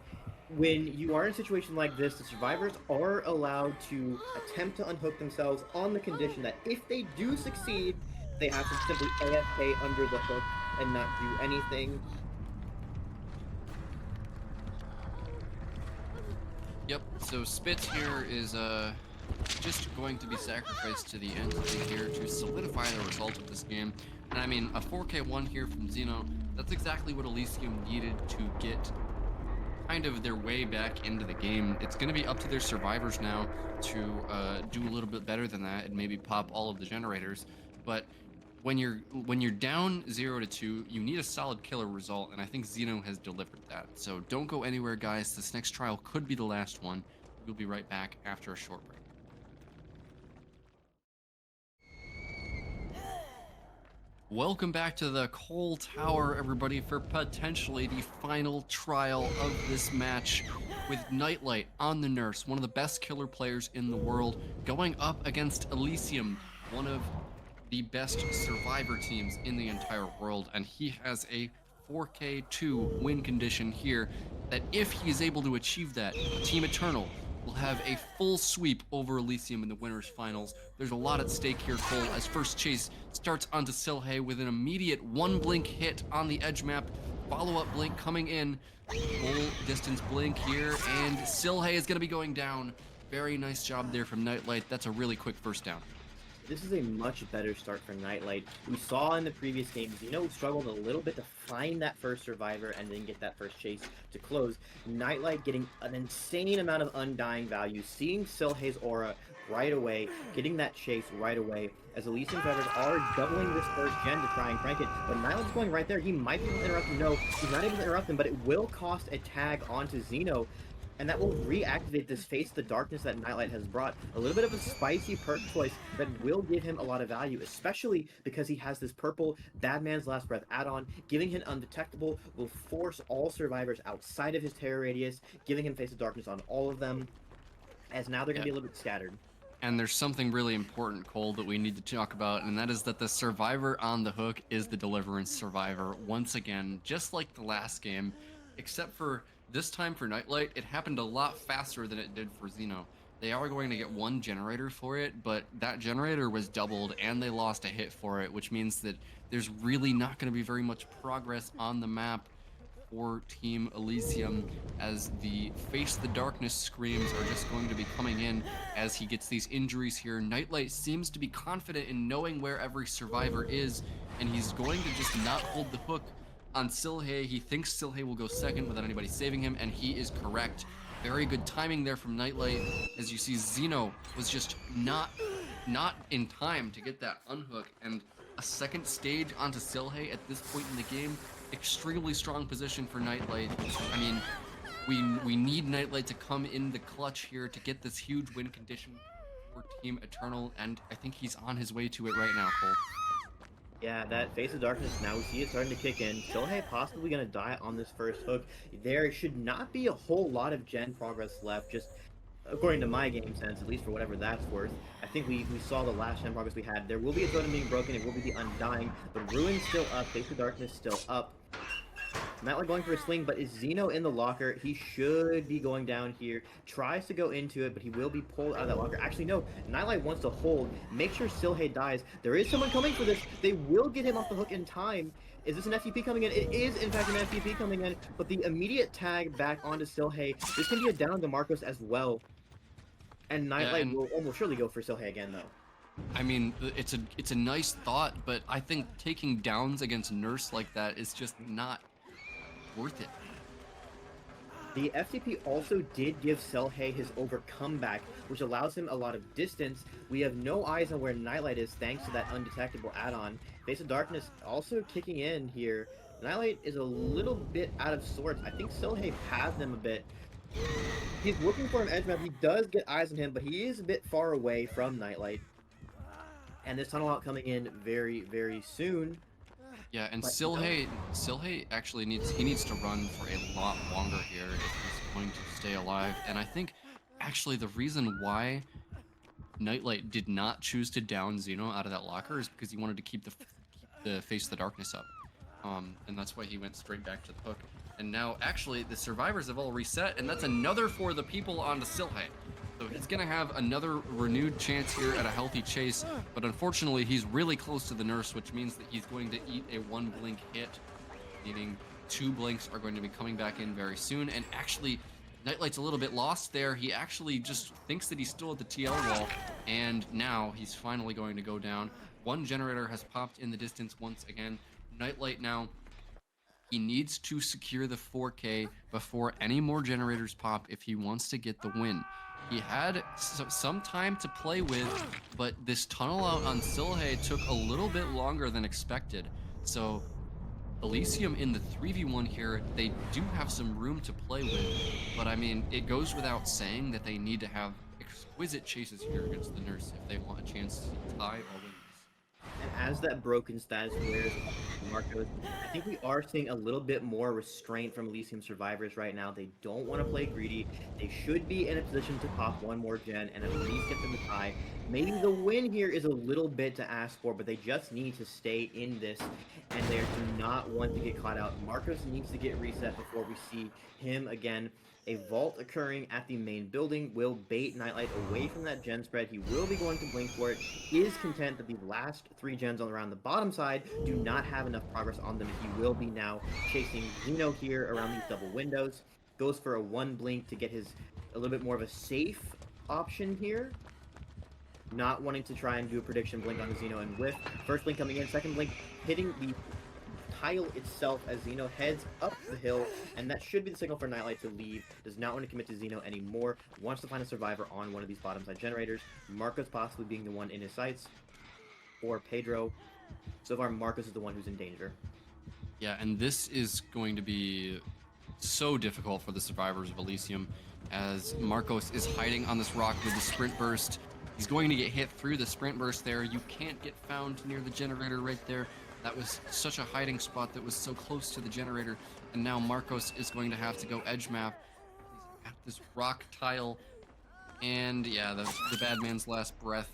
when you are in a situation like this, the survivors are allowed to attempt to unhook themselves on the condition that if they do succeed, they have to simply AFK under the hook and not do anything. Yep, so Spitz here is just going to be sacrificed to the entity here to solidify the result of this game. And I mean, a 4K1 here from Xeno, that's exactly what Elysium needed to get kind of their way back into the game. It's going to be up to their survivors now to do a little bit better than that and maybe pop all of the generators. But when you're down 0-2, you need a solid killer result, and I think Xeno has delivered that. So don't go anywhere, guys. This next trial could be the last one. We'll be right back after a short break. Welcome back to the Cole Tower, everybody, for potentially the final trial of this match with Nightlight on the Nurse, one of the best killer players in the world, going up against Elysium, one of the best survivor teams in the entire world, and he has a 4K2 win condition here that if he is able to achieve that, Team Eternal will have a full sweep over Elysium in the winners finals. There's a lot at stake here, Cole, as first chase starts onto Silhay with an immediate one blink hit on the edge map, follow-up blink coming in, full distance blink here, and Silhay is gonna be going down. Very nice job there from Nightlight. That's a really quick first down. This is a much better start for Nightlight. We saw in the previous games, struggled a little bit to find that first survivor and then get that first chase to close. Nightlight getting an insane amount of undying value, seeing Silhay's aura right away, getting that chase right away, as Elysium survivors are doubling this first gen to try and crank it. But Nightlight's going right there. He might be able to interrupt him. No, he's not able to interrupt him, but it will cost a tag onto Xeno. And that will reactivate this Face the Darkness that Nightlight has brought. A little bit of a spicy perk choice that will give him a lot of value, especially because he has this purple Bad Man's Last Breath add-on. Giving him Undetectable will force all survivors outside of his terror radius, giving him Face the Darkness on all of them, as now they're going to be a little bit scattered. And there's something really important, Cole, that we need to talk about, and that is that the survivor on the hook is the Deliverance survivor once again, just like the last game, except for this time for Nightlight, it happened a lot faster than it did for Xeno. They are going to get one generator for it, but that generator was doubled and they lost a hit for it, which means that there's really not going to be very much progress on the map for Team Elysium, as the Face the Darkness screams are just going to be coming in as he gets these injuries here. Nightlight seems to be confident in knowing where every survivor is, and he's going to just not hold the hook on Silhay. He thinks Silhay will go second without anybody saving him, and he is correct. Very good timing there from Nightlight, as you see Xeno was just not in time to get that unhook, and a second stage onto Silhay at this point in the game. Extremely strong position for Nightlight. I mean, we need Nightlight to come in the clutch here to get this huge win condition for Team Eternal, and I think he's on his way to it right now, Cole. Yeah, that Face of Darkness, now we see it starting to kick in. Silhay possibly going to die on this first hook. There should not be a whole lot of gen progress left, just according to my game sense, at least for whatever that's worth. I think we saw the last gen progress we had. There will be a totem being broken, it will be the Undying, but Ruin's still up, Face of Darkness still up. Nightlight going for a swing, but is Zeno in the locker? He should be going down here. Tries to go into it, but he will be pulled out of that locker. Actually, no. Nightlight wants to hold. Make sure Silhei dies. There is someone coming for this. They will get him off the hook in time. Is this an FTP coming in? It is, in fact, an FTP coming in, but the immediate tag back onto Silhei. This can be a down to Marcos as well. And Nightlight will almost surely go for Silhei again, though. I mean, it's a nice thought, but I think taking downs against Nurse like that is just not worth it. The FTP also did give Silhei his overcome back, which allows him a lot of distance. We have no eyes on where Nightlight is thanks to that undetectable add-on. Face of Darkness also kicking in here. Nightlight is a little bit out of sorts. I think Silhei has them a bit. He's looking for an edge map. He does get eyes on him, but he is a bit far away from Nightlight. And this tunnel out coming in very, very soon. Yeah, and Silhei actually needs to run for a lot longer here if he's going to stay alive. And I think actually the reason why Nightlight did not choose to down Zeno out of that locker is because he wanted to keep the Face of the Darkness up. And that's why he went straight back to the hook. And now actually the survivors have all reset, and that's another for the people onto Silhei. So he's going to have another renewed chance here at a healthy chase, but unfortunately he's really close to the Nurse, which means that he's going to eat a 1 blink hit, meaning 2 blinks are going to be coming back in very soon. And actually, Nightlight's a little bit lost there. He actually just thinks that he's still at the TL wall, and now he's finally going to go down. 1 generator has popped in the distance once again. Nightlight now, he needs to secure the 4K before any more generators pop if he wants to get the win. He had some time to play with, but this tunnel out on Silhei took a little bit longer than expected. So Elysium in the 3v1 here, they do have some room to play with, but I mean, it goes without saying that they need to have exquisite chases here against the Nurse if they want a chance to tie or win. And as that broken status wears Marcos, I think we are seeing a little bit more restraint from Elysium survivors right now. They don't want to play greedy. They should be in a position to pop 1 more gen and at least get them to tie. Maybe the win here is a little bit to ask for, but they just need to stay in this, and they do not want to get caught out. Marcos needs to get reset before we see him again. A vault occurring at the main building will bait Nightlight away from that gen spread. He will be going to blink for it. He is content that the last 3 gens around the bottom side do not have enough progress on them. He will be now chasing Zeno here around these double windows. Goes for a 1 blink to get a little bit more of a safe option here. Not wanting to try and do a prediction blink on Zeno and whiff. First blink coming in, second blink hitting the tile itself as Zeno heads up the hill, and that should be the signal for Nightlight to leave. Does not want to commit to Zeno anymore. Wants to find a survivor on one of these bottom side generators. Marcos possibly being the one in his sights, or Pedro. So far, Marcos is the one who's in danger. Yeah, and this is going to be so difficult for the survivors of Elysium, as Marcos is hiding on this rock with the sprint burst. He's going to get hit through the sprint burst there. You can't get found near the generator right there. That was such a hiding spot that was so close to the generator. And now Marcos is going to have to go edge map. He's at this rock tile. And yeah, the bad man's last breath,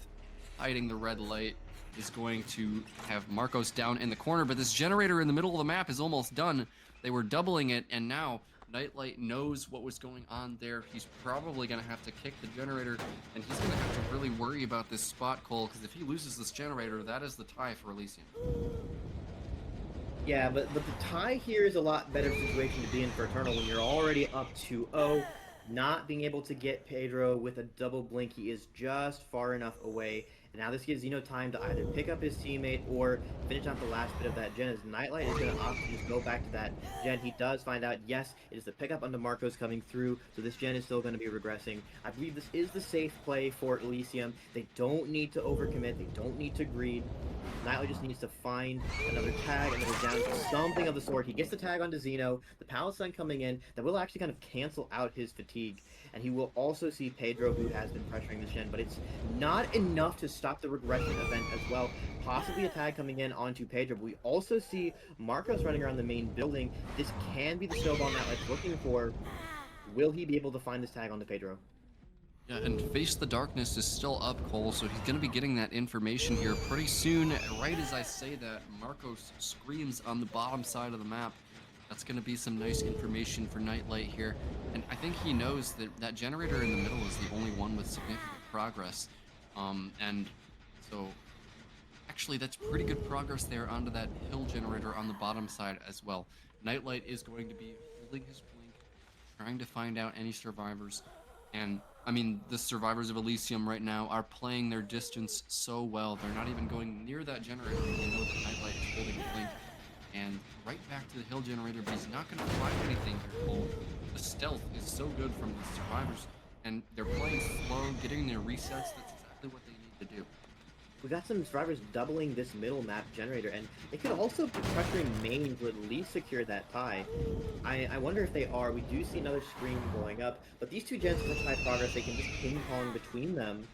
hiding the red light, is going to have Marcos down in the corner. But this generator in the middle of the map is almost done. They were doubling it, and now Nightlight knows what was going on there. He's probably going to have to kick the generator, and he's going to have to really worry about this spot, Cole, because if he loses this generator, that is the tie for Elysium. Yeah, but the tie here is a lot better situation to be in for Eternal when you're already up 2-0. Not being able to get Pedro with a double blink, he is just far enough away. And now this gives Zeno time to either pick up his teammate or finish out the last bit of that gen, as Nightlight is going to opt to just go back to that gen. He does find out, yes, it is the pickup onto Marcos coming through, so this gen is still going to be regressing. I believe this is the safe play for Elysium. They don't need to overcommit. They don't need to greed. Nightlight just needs to find another tag, another down, something of the sort. He gets the tag onto Zeno, the Palestine coming in, that will actually kind of cancel out his fatigue. And he will also see Pedro, who has been pressuring this gen, but it's not enough to stop the regression event as well. Possibly a tag coming in onto Pedro, but we also see Marcos running around the main building. This can be the snowball Nightlight's looking for. Will he be able to find this tag onto Pedro? Yeah, and Face the Darkness is still up, Cole, so he's going to be getting that information here pretty soon. Right as I say that, Marcos screams on the bottom side of the map. That's going to be some nice information for Nightlight here. And I think he knows that that generator in the middle is the only one with significant progress. And so actually that's pretty good progress there onto that hill generator on the bottom side as well. Nightlight is going to be holding his blink, trying to find out any survivors. And I mean, the survivors of Elysium right now are playing their distance so well. They're not even going near that generator. They know that Nightlight is holding a blink. And right back to the hill generator, but he's not going to find anything here, Cole. The stealth is so good from the survivors, and they're playing slow, getting their resets. That's exactly what they need to do. We got some survivors doubling this middle map generator, and it could also be pressuring main to at least secure that tie. I wonder if they are. We do see another screen going up, but these two gens have such high progress, they can just ping pong between them.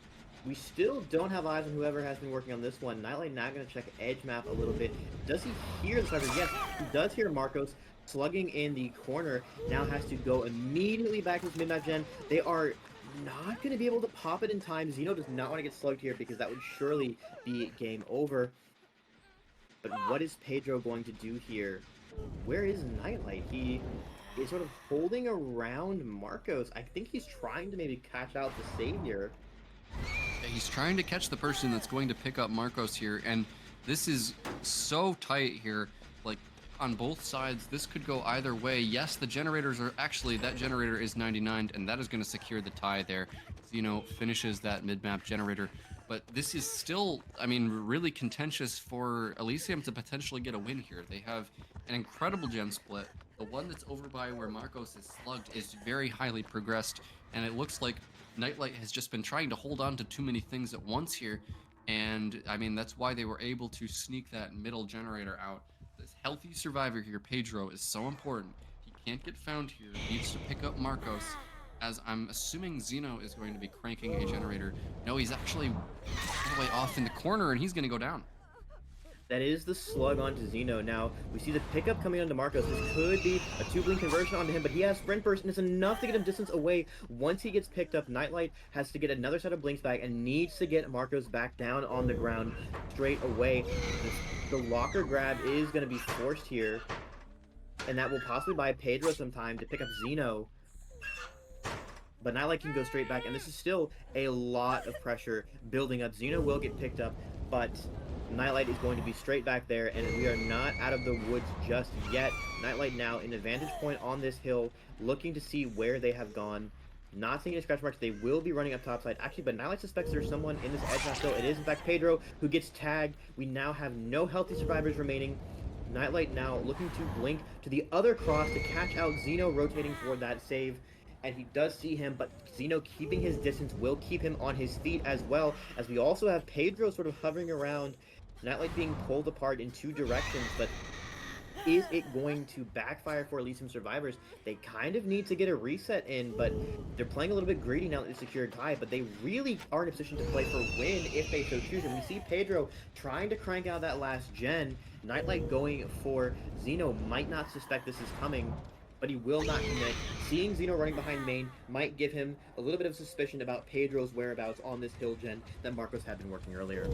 We still don't have eyes on whoever has been working on this one. Nightlight now going to check edge map a little bit. Does he hear the survivor? Yes, he does hear Marcos slugging in the corner. Now has to go immediately back to his mid-map gen. They are not going to be able to pop it in time. Zeno does not want to get slugged here because that would surely be game over. But what is Pedro going to do here? Where is Nightlight? He is sort of holding around Marcos. I think he's trying to maybe catch out the Savior. He's trying to catch the person that's going to pick up Marcos here, and this is so tight here. Like, on both sides, this could go either way. Yes, the generators are actually, that generator is 99, and that is going to secure the tie there. Zeno finishes that mid-map generator, but this is still, I mean, really contentious for Elysium to potentially get a win here. They have an incredible gen split. The one that's over by where Marcos is slugged is very highly progressed, and it looks like Nightlight has just been trying to hold on to too many things at once here, and I mean, that's why they were able to sneak that middle generator out. This healthy survivor here, Pedro, is so important. He can't get found here, needs to pick up Marcos, as I'm assuming Zeno is going to be cranking a generator. No, he's actually all the way off in the corner, and he's going to go down. That is the slug onto Zeno. Now, we see the pickup coming onto Marcos. This could be a 2-blink conversion onto him, but he has sprint burst, and it's enough to get him distance away. Once he gets picked up, Nightlight has to get another set of blinks back and needs to get Marcos back down on the ground straight away. The locker grab is going to be forced here, and that will possibly buy Pedro some time to pick up Zeno. But Nightlight can go straight back, and this is still a lot of pressure building up. Zeno will get picked up, but Nightlight is going to be straight back there, and we are not out of the woods just yet. Nightlight now in a vantage point on this hill, looking to see where they have gone. Not seeing any scratch marks. They will be running up topside. Actually, but Nightlight suspects there's someone in this edge map still. It is, in fact, Pedro, who gets tagged. We now have no healthy survivors remaining. Nightlight now looking to blink to the other cross to catch out Zeno rotating toward that save. And he does see him, but Zeno keeping his distance will keep him on his feet as well, as we also have Pedro sort of hovering around. Nightlight being pulled apart in two directions, but is it going to backfire for Elysium survivors? They kind of need to get a reset in, but they're playing a little bit greedy now that they secured tie, but they really are in a position to play for win if they so choose. And we see Pedro trying to crank out that last gen. Nightlight going for Zeno, might not suspect this is coming, but he will not commit. Seeing Zeno running behind main might give him a little bit of suspicion about Pedro's whereabouts on this hill gen that Marcos had been working earlier.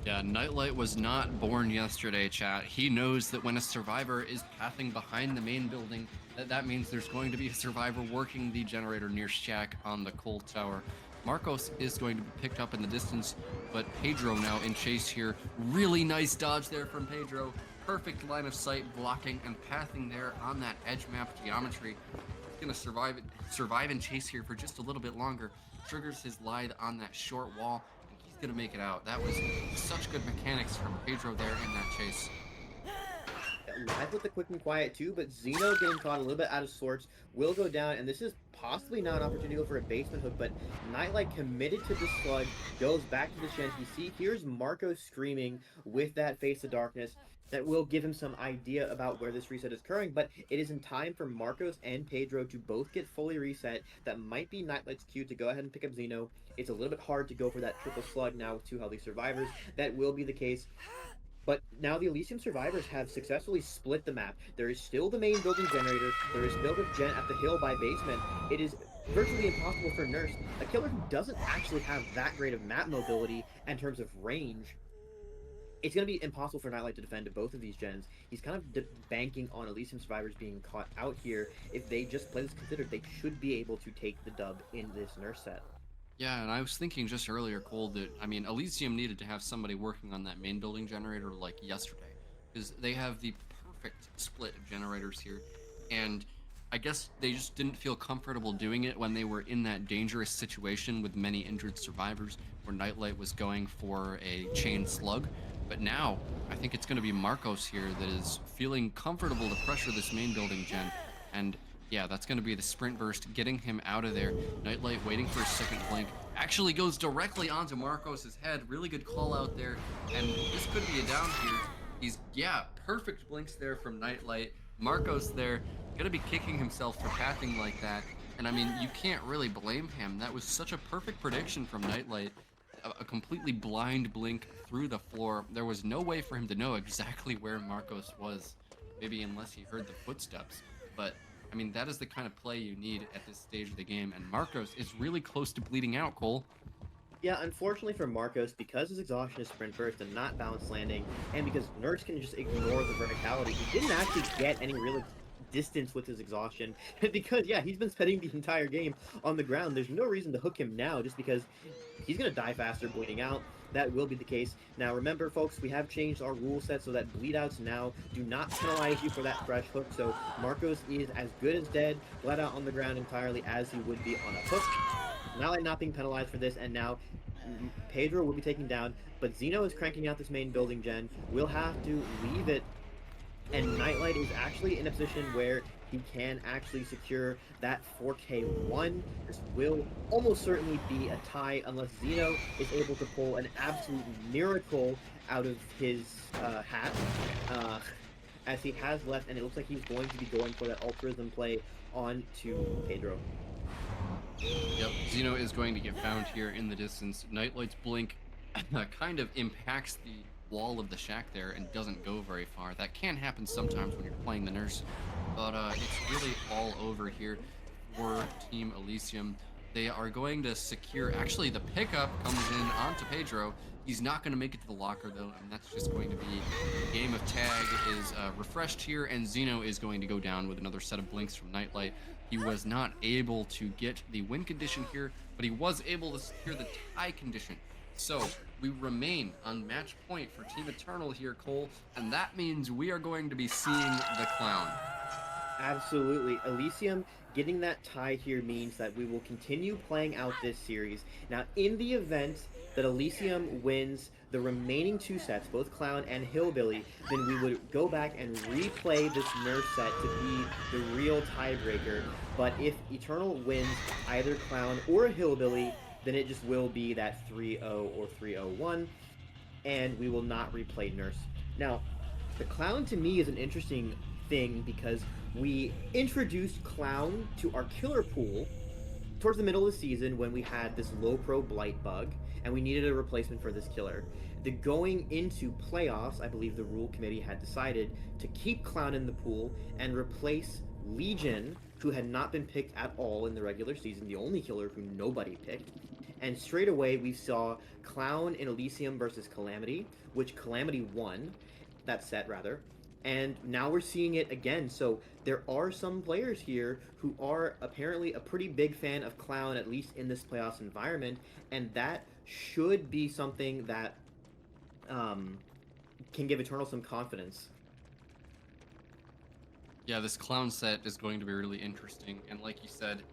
Yeah, Nightlight was not born yesterday, chat. He knows that when a survivor is pathing behind the main building, that means there's going to be a survivor working the generator near Shack on the coal tower. Marcos is going to be picked up in the distance, but Pedro now in chase here. Really nice dodge there from Pedro. Perfect line of sight, blocking and pathing there on that edge map geometry. He's gonna survive and chase here for just a little bit longer. Triggers his glide on that short wall, and he's gonna make it out. That was such good mechanics from Pedro there in that chase. Live with the quick and quiet too, but Zeno getting caught a little bit out of sorts will go down, and this is possibly now an opportunity to go for a basement hook, but Nightlight committed to the slug, goes back to the Shen. Here's Marco screaming with that Face of Darkness. That will give him some idea about where this reset is occurring, but it is in time for Marcos and Pedro to both get fully reset. That might be Nightlight's cue to go ahead and pick up Zeno. It's a little bit hard to go for that triple slug now with two healthy survivors. That will be the case. But now the Elysium survivors have successfully split the map. There is still the main building generator. There is still the gen at the hill by basement. It is virtually impossible for Nurse, a killer who doesn't actually have that great of map mobility in terms of range. it's going to be impossible for Nightlight to defend both of these gens. He's kind of banking on Elysium survivors being caught out here. If they just play this considered, they should be able to take the dub in this nurse set. Yeah, and I was thinking just earlier, Cole, that I mean, Elysium needed to have somebody working on that main building generator like yesterday, because they have the perfect split of generators here, and I guess they just didn't feel comfortable doing it when they were in that dangerous situation with many injured survivors, where Nightlight was going for a chain slug. But now, I think it's going to be Marcos here that is feeling comfortable to pressure this main building gen, and yeah, that's going to be the sprint burst, getting him out of there. Nightlight waiting for a second blink. Actually goes directly onto Marcos' head. Really good call out there. And this could be a down here. He's, yeah, perfect blinks there from Nightlight. Marcos there, going to be kicking himself for pathing like that. And I mean, you can't really blame him. That was such a perfect prediction from Nightlight. A completely blind blink through the floor. There was no way for him to know exactly where Marcos was. Maybe unless he heard the footsteps. But I mean, that is the kind of play you need at this stage of the game, and Marcos is really close to bleeding out, Cole. Yeah, unfortunately for Marcos, because his exhaustion is sprint burst and not balance landing, and because Nurse can just ignore the verticality, he didn't actually get any real distance with his exhaustion. Because, yeah, he's been spending the entire game on the ground. There's no reason to hook him now, just because he's going to die faster bleeding out. That will be the case. Now, remember, folks, we have changed our rule set so that bleed outs now do not penalize you for that fresh hook. So Marcos is as good as dead, bled out on the ground entirely as he would be on a hook. Nightlight not being penalized for this, and now Pedro will be taken down, but Zeno is cranking out this main building gen. We'll have to leave it, and Nightlight is actually in a position where he can actually secure that 4K1. This will almost certainly be a tie unless Zeno is able to pull an absolute miracle out of his hat, as he has left, and it looks like he's going to be going for that altruism play on to Pedro. Yep, Zeno is going to get found here in the distance. Nightlight's blink kind of impacts the wall of the shack there and doesn't go very far. That can happen sometimes when you're playing the nurse, but it's really all over here for Team Elysium. They are going to secure, actually the pickup comes in onto Pedro. He's not going to make it to the locker though, and that's just going to be game of tag is refreshed here, and Zeno is going to go down with another set of blinks from Nightlight. He was not able to get the win condition here, but he was able to secure the tie condition. So we remain on match point for Team Eternal here, Cole, and that means we are going to be seeing the Clown. Absolutely. Elysium getting that tie here means that we will continue playing out this series. Now, in the event that Elysium wins the remaining two sets, both Clown and Hillbilly, then we would go back and replay this nurse set to be the real tiebreaker. But if Eternal wins either Clown or Hillbilly, then it just will be that 3-0 or 3-0-1, and we will not replay Nurse. Now, the Clown to me is an interesting thing because we introduced Clown to our killer pool towards the middle of the season when we had this low pro blight bug and we needed a replacement for this killer. The going into playoffs, I believe the rule committee had decided to keep Clown in the pool and replace Legion, who had not been picked at all in the regular season, the only killer who nobody picked. And straight away we saw Clown in Elysium versus Calamity, which Calamity won that set rather. And now we're seeing it again. So there are some players here who are apparently a pretty big fan of Clown, at least in this playoffs environment, and that should be something that can give Eternal some confidence. Yeah, this Clown set is going to be really interesting, and like you said,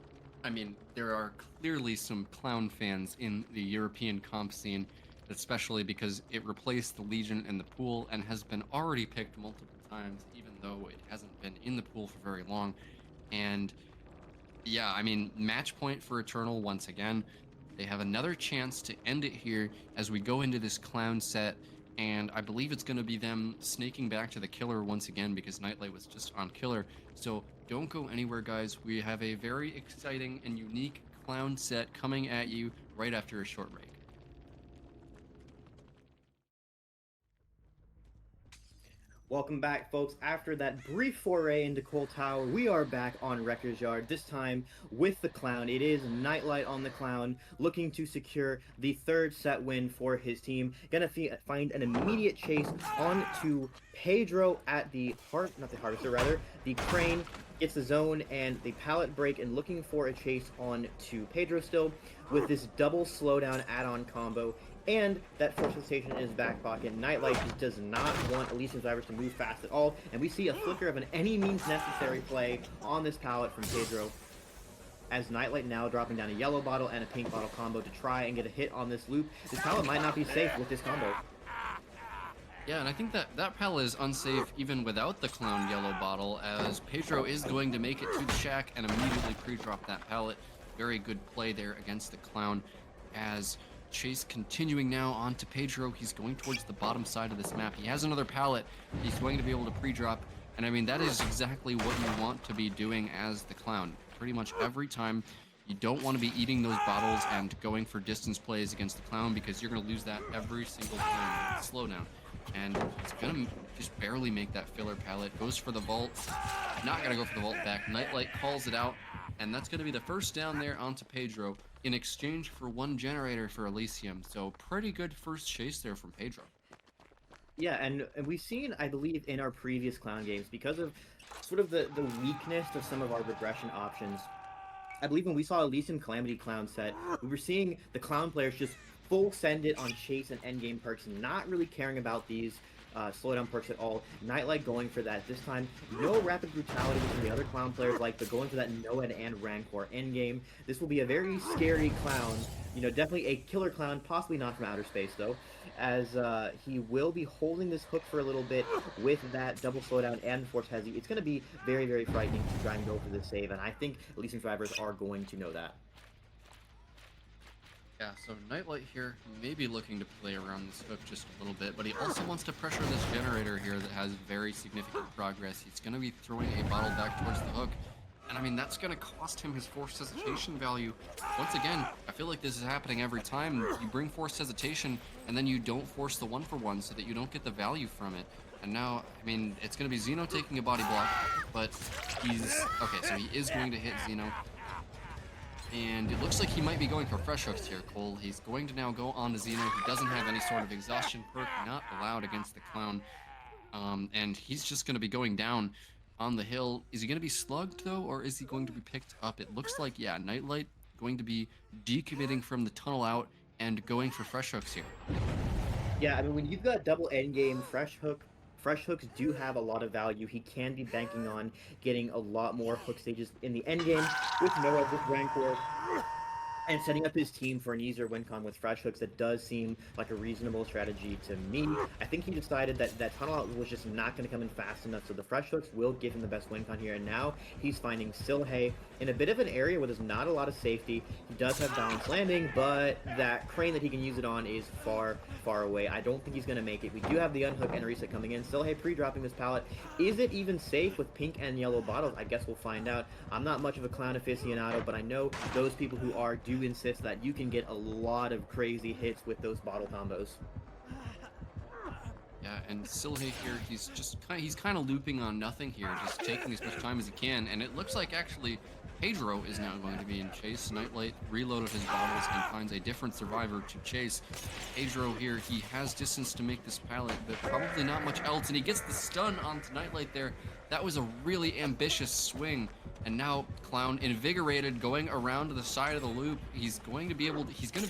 I mean, there are clearly some Clown fans in the European comp scene, especially because it replaced the Legion in the pool and has been already picked multiple times, even though it hasn't been in the pool for very long. And yeah, I mean, match point for Eternal once again. They have another chance to end it here as we go into this Clown set, and I believe it's going to be them snaking back to the killer once again because Nightlight was just on killer. So don't go anywhere, guys. We have a very exciting and unique Clown set coming at you right after a short break. Welcome back, folks. After that brief foray into Coal Tower, we are back on Wrecker's Yard, this time with the Clown. It is Nightlight on the Clown, looking to secure the third set win for his team. Gonna find an immediate chase on to Pedro at the the Crane. Gets the zone and the pallet break, and looking for a chase on to Pedro still with this double slowdown add-on combo. And that force sensation in his back pocket. Nightlight just does not want Elysium drivers to move fast at all, and we see a flicker of an any means necessary play on this pallet from Pedro, as Nightlight now dropping down a yellow bottle and a pink bottle combo to try and get a hit on this loop. This pallet might not be safe with this combo. Yeah, and I think that pallet is unsafe even without the Clown yellow bottle, as Pedro is going to make it to the shack and immediately pre-drop that pallet. Very good play there against the Clown, as chase continuing now on to Pedro. He's going towards the bottom side of this map. He has another pallet. He's going to be able to pre-drop, and I mean, that is exactly what you want to be doing as the Clown. Pretty much every time, you don't want to be eating those bottles and going for distance plays against the Clown, because you're going to lose that every single time with the slowdown. And he's going to just barely make that filler pallet. Goes for the vault. Not going to go for the vault back. Nightlight calls it out, and that's going to be the first down there onto Pedro in exchange for one generator for Elysium. So pretty good first chase there from Pedro. Yeah, and we've seen, I believe, in our previous Clown games, because of sort of the weakness of some of our regression options, I believe when we saw Elysium Calamity Clown set, we were seeing the Clown players just full send it on chase and endgame perks, not really caring about these slowdown perks at all. Nightlight going for that this time. No rapid brutality, which the other Clown players like, but going for that Noed and Rancor endgame. This will be a very scary Clown. You know, definitely a killer Clown, possibly not from outer space though, as he will be holding this hook for a little bit with that double slowdown and force hesi. It's going to be very, very frightening to try and go for this save, and I think Elysium drivers are going to know that. Yeah, so Nightlight here may be looking to play around this hook just a little bit, but he also wants to pressure this generator here that has very significant progress. He's going to be throwing a bottle back towards the hook, and I mean, that's going to cost him his forced hesitation value. Once again, I feel like this is happening every time. You bring forced hesitation, and then you don't force the 1-for-1 so that you don't get the value from it. And now, I mean, it's going to be Xeno taking a body block, but he's... Okay, so he is going to hit Xeno. And it looks like he might be going for fresh hooks here, Cole. He's going to now go on to Xeno. He doesn't have any sort of exhaustion perk, not allowed against the Clown. And he's just going to be going down on the hill. Is he going to be slugged, though, or is he going to be picked up? It looks like, yeah, Nightlight going to be decommitting from the tunnel out and going for fresh hooks here. Yeah, I mean, when you've got double endgame, fresh hooks do have a lot of value. He can be banking on getting a lot more hook stages in the endgame with Noah, with Rancor, and setting up his team for an easier win con with fresh hooks. That does seem like a reasonable strategy to me. I think he decided that tunnel out was just not going to come in fast enough, so the fresh hooks will give him the best win con here, and now he's finding Silhay in a bit of an area where there's not a lot of safety. He does have balanced landing, but that crane that he can use it on is far, far away. I don't think he's going to make it. We do have the unhook and reset coming in. Silhay pre-dropping this pallet. Is it even safe with pink and yellow bottles? I guess we'll find out. I'm not much of a Clown aficionado, but I know those people who are do insist that you can get a lot of crazy hits with those bottle combos. Yeah, and Silhay here, he's kind of looping on nothing here, just taking as much time as he can, and it looks like actually Pedro is now going to be in chase. Nightlight reloaded his bottles and finds a different survivor to chase. Pedro here, he has distance to make this pallet, but probably not much else, and he gets the stun onto Nightlight there. That was a really ambitious swing, and now Clown invigorated, going around to the side of the loop. He's going to be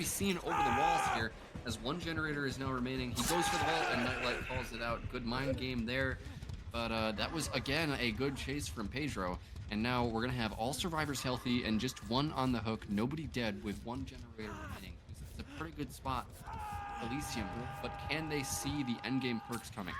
seen over the walls here, as one generator is now remaining. He goes for the vault, and Nightlight calls it out. Good mind game there, but that was, again, a good chase from Pedro. And now we're going to have all survivors healthy and just one on the hook, nobody dead, with one generator remaining. It's a pretty good spot for Elysium, but can they see the endgame perks coming?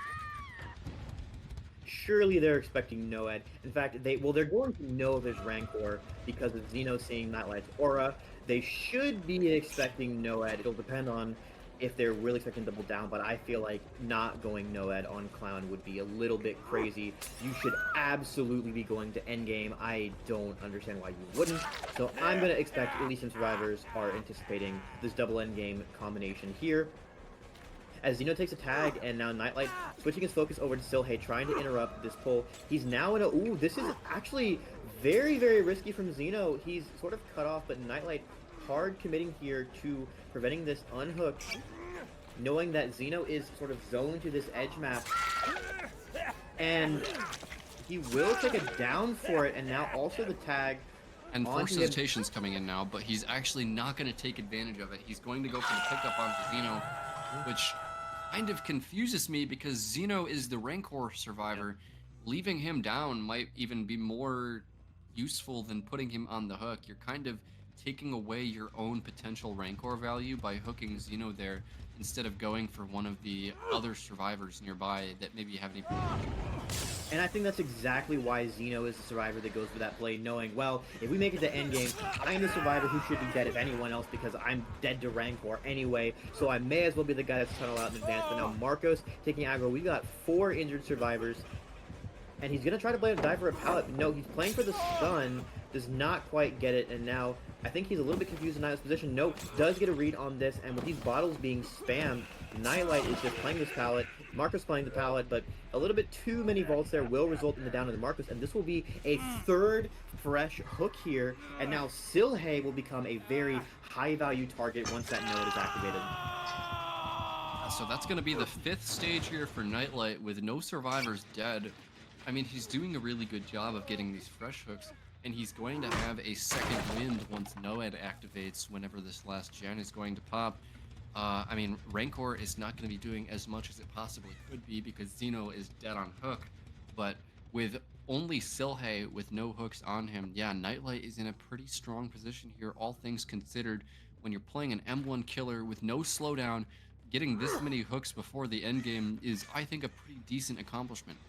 Surely they're expecting Noed. In fact, they're going to know there's Rancor because of Xeno seeing Nightlight's aura. They should be expecting Noed. It'll depend on if they're really expecting double down, but I feel like not going Noed on Clown would be a little bit crazy. You should absolutely be going to endgame. I don't understand why you wouldn't. So I'm going to expect Elysium survivors are anticipating this double endgame combination here. as Zeno takes a tag, and now Nightlight switching his focus over to Silhei, trying to interrupt this pull. He's now in a... Ooh, this is actually very, very risky from Zeno. He's sort of cut off, but Nightlight hard committing here to preventing this unhook, knowing that Zeno is sort of zoned to this edge map. And he will take a down for it, and now also the tag. And force hesitation's coming in now, but he's actually not going to take advantage of it. He's going to go for the pickup onto Zeno, which kind of confuses me because Zeno is the Rancor survivor. Leaving him down might even be more useful than putting him on the hook. You're kind of taking away your own potential Rancor value by hooking Zeno there instead of going for one of the other survivors nearby that maybe you haven't even... And I think that's exactly why Zeno is the survivor that goes for that play, knowing, well, if we make it to endgame, I'm the survivor who should be dead if anyone else, because I'm dead to Rancor anyway, so I may as well be the guy that's tunnel out in advance. But now Marcos taking aggro. We got 4 injured survivors, and he's going to try to play a dive for a pallet. No, he's playing for the stun, does not quite get it, and now I think he's a little bit confused in Nightlight's position. Nope, does get a read on this, and with these bottles being spammed, Nightlight is just playing this pallet, Marcos playing the pallet, but a little bit too many vaults there will result in the down of the Marcos, and this will be a 3rd fresh hook here, and now Silhei will become a very high-value target once that node is activated. So that's going to be the 5th stage here for Nightlight with no survivors dead. I mean, he's doing a really good job of getting these fresh hooks, and he's going to have a second wind once Noed activates whenever this last gen is going to pop. I mean, Rancor is not going to be doing as much as it possibly could be because Zeno is dead on hook, but with only Silhei with no hooks on him, yeah, Nightlight is in a pretty strong position here, all things considered. When you're playing an M1 killer with no slowdown, getting this many hooks before the endgame is, I think, a pretty decent accomplishment.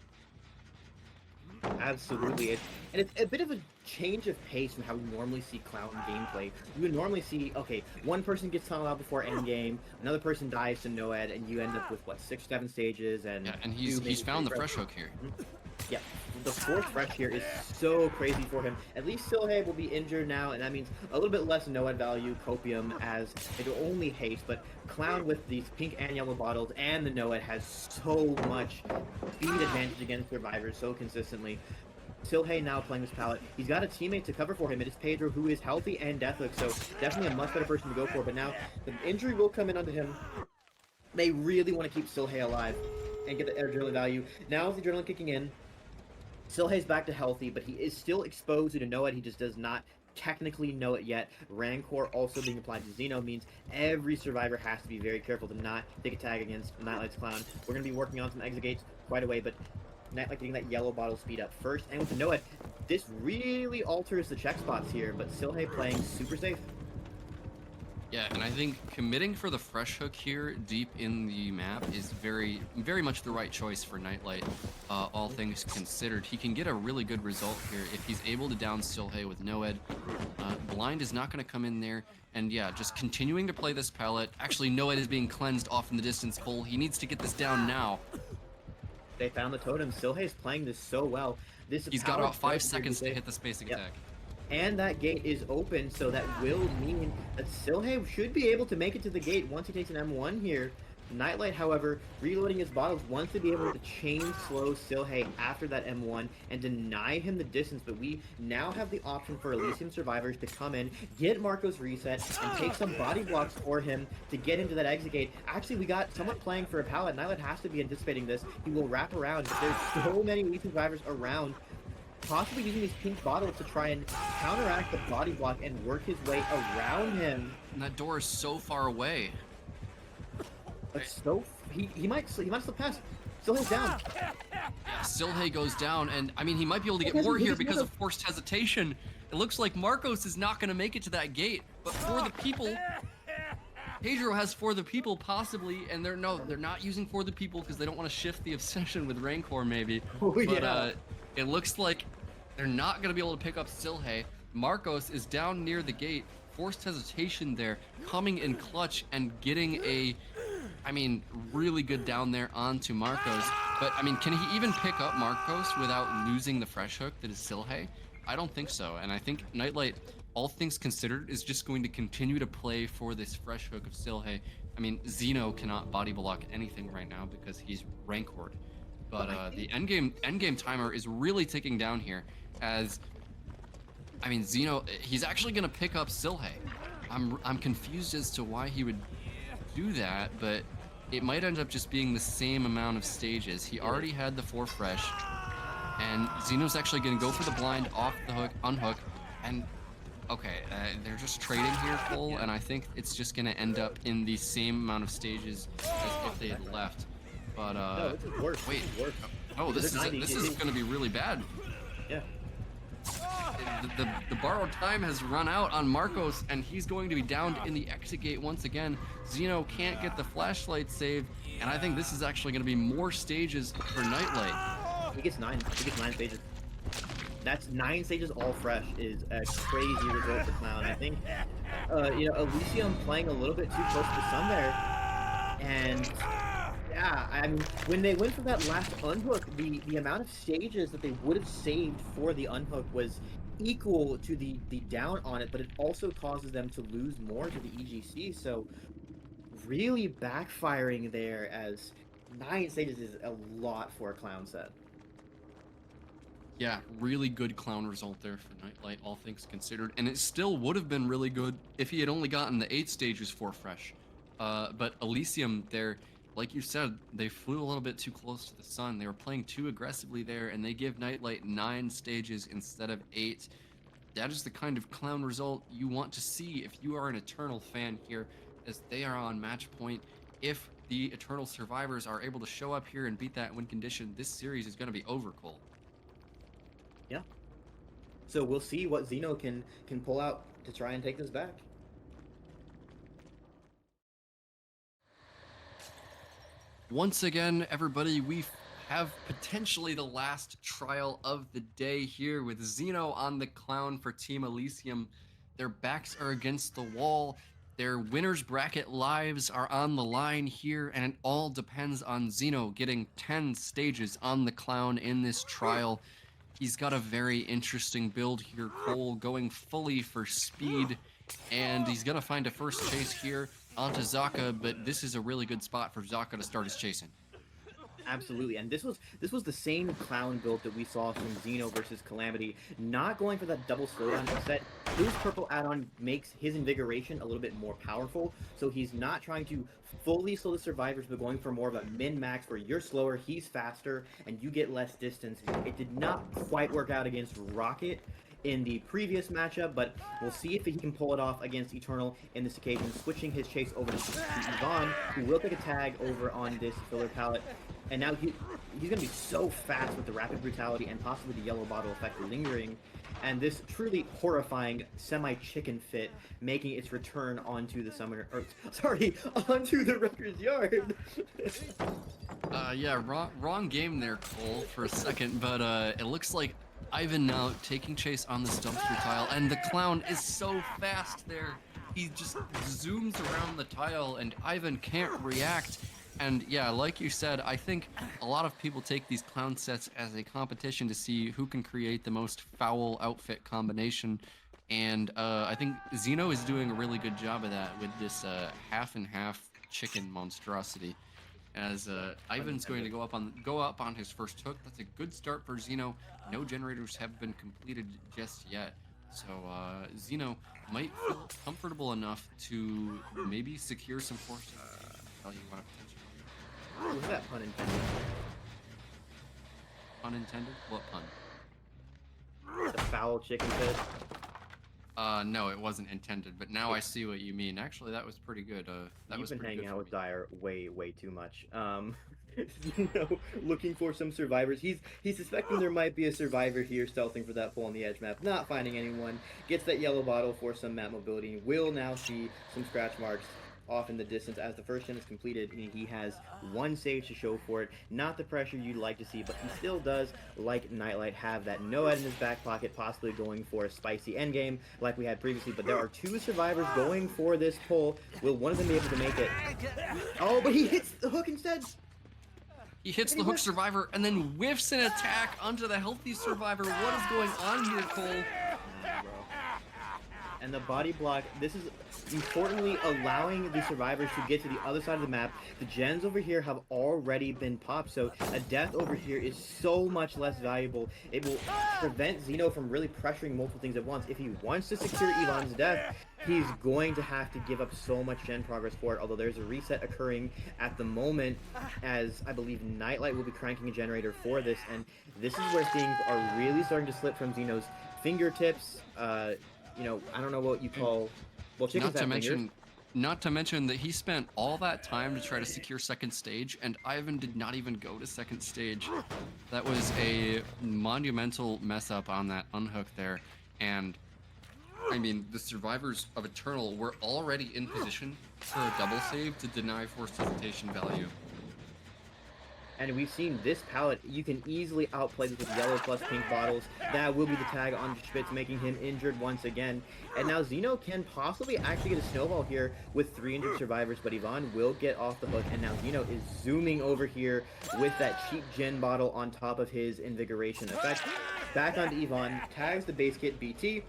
Absolutely, and it's a bit of a change of pace from how we normally see Clown gameplay. We would normally see, okay, one person gets tunneled out before endgame, another person dies to Noed, and you end up with what, 6 or 7 stages, and yeah, and he's found the fresh hook here. Yeah, the 4th fresh here is so crazy for him. At least Silhei will be injured now, and that means a little bit less Noed value, Copium, as it will only haste, but Clown with these pink and yellow bottles and the Noed has so much speed advantage against survivors so consistently. Silhei now playing this pallet. He's got a teammate to cover for him. It is Pedro, who is healthy and deathhook, so definitely a much better person to go for, but now the injury will come in onto him. They really want to keep Silhei alive and get the adrenaline value. Now with the adrenaline kicking in, Silhei's back to healthy, but he is still exposed to know it. He just does not technically know it yet. Rancor also being applied to Zeno means every survivor has to be very careful to not take a tag against Nightlight's Clown. We're going to be working on some exit gates quite away, but Nightlight getting that yellow bottle speed up first. And with the Noed, this really alters the check spots here, but Silhei playing super safe. Yeah, and I think committing for the fresh hook here deep in the map is very, very much the right choice for Nightlight, all things considered. He can get a really good result here if he's able to down Silhei with Noed. Blind is not going to come in there, and yeah, just continuing to play this pallet. Actually, Noed is being cleansed off in the distance full. He needs to get this down now. They found the totem. Silhei is playing this so well. He's got about 5 seconds to hit the spacing attack. And that gate is open, so that will mean that Silhei should be able to make it to the gate once he takes an M1 here. Nightlight, however, reloading his bottles, wants to be able to chain slow Silhei after that M1 and deny him the distance, but we now have the option for Elysium survivors to come in, get Marcos reset, and take some body blocks for him to get him to that exit gate. Actually, we got someone playing for a pallet. Nightlight has to be anticipating this. He will wrap around, but there's so many Elysium survivors around, possibly using these pink bottles to try and counteract the body block and work his way around him. And that door is so far away. But so he might slip past. Silhei's down. Yeah, Silhei goes down, and I mean he might be able to get more here because of forced hesitation. It looks like Marcos is not going to make it to that gate, but for the people, Pedro has for the people possibly, and they're not using for the people because they don't want to shift the obsession with Rancor maybe. Oh, but yeah. It looks like they're not going to be able to pick up Silhei. Marcos is down near the gate. Forced hesitation there, coming in clutch and getting a, I mean, really good down there onto Marcos. But, I mean, can he even pick up Marcos without losing the fresh hook that is Silhei? I don't think so. And I think Nightlight, all things considered, is just going to continue to play for this fresh hook of Silhei I mean, Zeno cannot body block anything right now because he's rank horde. But the endgame timer is really ticking down here as, I mean, Zeno, he's actually gonna pick up Silhe. I'm confused as to why he would do that, but it might end up just being the same amount of stages. He already had the 4 fresh, and Zeno's actually gonna go for the blind off the hook, unhook, and okay, they're just trading here, Cole, and I think it's just gonna end up in the same amount of stages as if they had left. But No, this is worse. wait, This is worse. oh, this is gonna be really bad. Yeah. The borrowed time has run out on Marcos, and he's going to be downed in the exit gate once again. Zeno can't get the flashlight saved, and I think this is actually going to be more stages for Nightlight. He gets 9. He gets 9 stages. That's 9 stages all fresh is a crazy result for Clown. I think, you know, Elysium playing a little bit too close to the sun there, and yeah, I mean, when they went for that last unhook, the amount of stages that they would have saved for the unhook was equal to the down on it, but it also causes them to lose more to the EGC. So really backfiring there, as 9 stages is a lot for a Clown set. Yeah, really good Clown result there for Nightlight, all things considered, and it still would have been really good if he had only gotten the 8 stages for fresh. But Elysium there, like you said, they flew a little bit too close to the sun. They were playing too aggressively there, and they give Nightlight 9 stages instead of 8. That is the kind of Clown result you want to see if you are an Eternal fan here, as they are on match point. If the Eternal survivors are able to show up here and beat that win condition, this series is going to be over, Cole. Yeah. So we'll see what Zeno can pull out to try and take this back. Once again, everybody, we have potentially the last trial of the day here with Zeno on the Clown for Team Elysium. Their backs are against the wall. Their winner's bracket lives are on the line here, and it all depends on Zeno getting 10 stages on the Clown in this trial. He's got a very interesting build here, Cole, going fully for speed, and he's gonna find a first chase here onto Zaka, but this is a really good spot for Zaka to start his chasing. Absolutely, and this was the same Clown build that we saw from Zeno versus Calamity, not going for that double slowdown. Instead, his purple add-on makes his invigoration a little bit more powerful, so he's not trying to fully slow the survivors, but going for more of a min-max where you're slower, he's faster, and you get less distance. It did not quite work out against Rocket in the previous matchup, but we'll see if he can pull it off against Eternal in this occasion, switching his chase over to Yvonne, who will take a tag over on this filler palette. And now he's going to be so fast with the rapid brutality and possibly the yellow bottle effect lingering, and this truly horrifying semi-chicken fit making its return onto the summoner, or sorry, onto the Wrecker's Yard. Yeah, wrong game there, Cole, for a second, but it looks like Ivan now taking chase on this dumpster tile, and the Clown is so fast there. He just zooms around the tile, and Ivan can't react. And yeah, like you said, I think a lot of people take these Clown sets as a competition to see who can create the most foul outfit combination. And I think Zeno is doing a really good job of that with this half and half chicken monstrosity. As Ivan's going to go up on his first hook. That's a good start for Zeno. No generators have been completed just yet. So Zeno might feel comfortable enough to maybe secure some forces. Tell you what, Was that pun intended? pun intended? What pun? The foul chicken fit. No, it wasn't intended, but now I see what you mean. Actually, that was pretty good. You've been hanging out with Dyer way too much. You know, looking for some survivors. He's suspecting there might be a survivor here, stealthing for that pull on the edge map, not finding anyone. Gets that yellow bottle for some map mobility. Will now see some scratch marks off in the distance as the first gen is completed. He has 1 stage to show for it. Not the pressure you'd like to see, but he still does, like Nightlight, have that no-ad in his back pocket, possibly going for a spicy endgame like we had previously. But there are 2 survivors going for this pull. Will one of them be able to make it? Oh, but he hits the hook instead. He hits the hook survivor and then whiffs an attack onto the healthy survivor. What is going on here, Cole? and the body block, this is importantly allowing the survivors to get to the other side of the map. The gens over here have already been popped, so a death over here is so much less valuable. It will prevent Xeno from really pressuring multiple things at once. If he wants to secure Elon's death, he's going to have to give up so much gen progress for it, although there's a reset occurring at the moment, as I believe Nightlight will be cranking a generator for this, and this is where things are really starting to slip from Xeno's fingertips. You know, I don't know what you call, well, chickens have fingers. Not to mention that he spent all that time to try to secure second stage, and Ivan did not even go to second stage. That was a monumental mess up on that unhook there, and I mean, the survivors of Eternal were already in position for a double save to deny forced hesitation value. And we've seen this palette, you can easily outplay this with yellow plus pink bottles. That will be the tag on Spitz, making him injured once again. And now Xeno can possibly actually get a snowball here with 3 injured survivors, but Yvonne will get off the hook, and now Xeno is zooming over here with that cheap gen bottle on top of his invigoration effect. Back onto Yvonne, tags the base kit BT,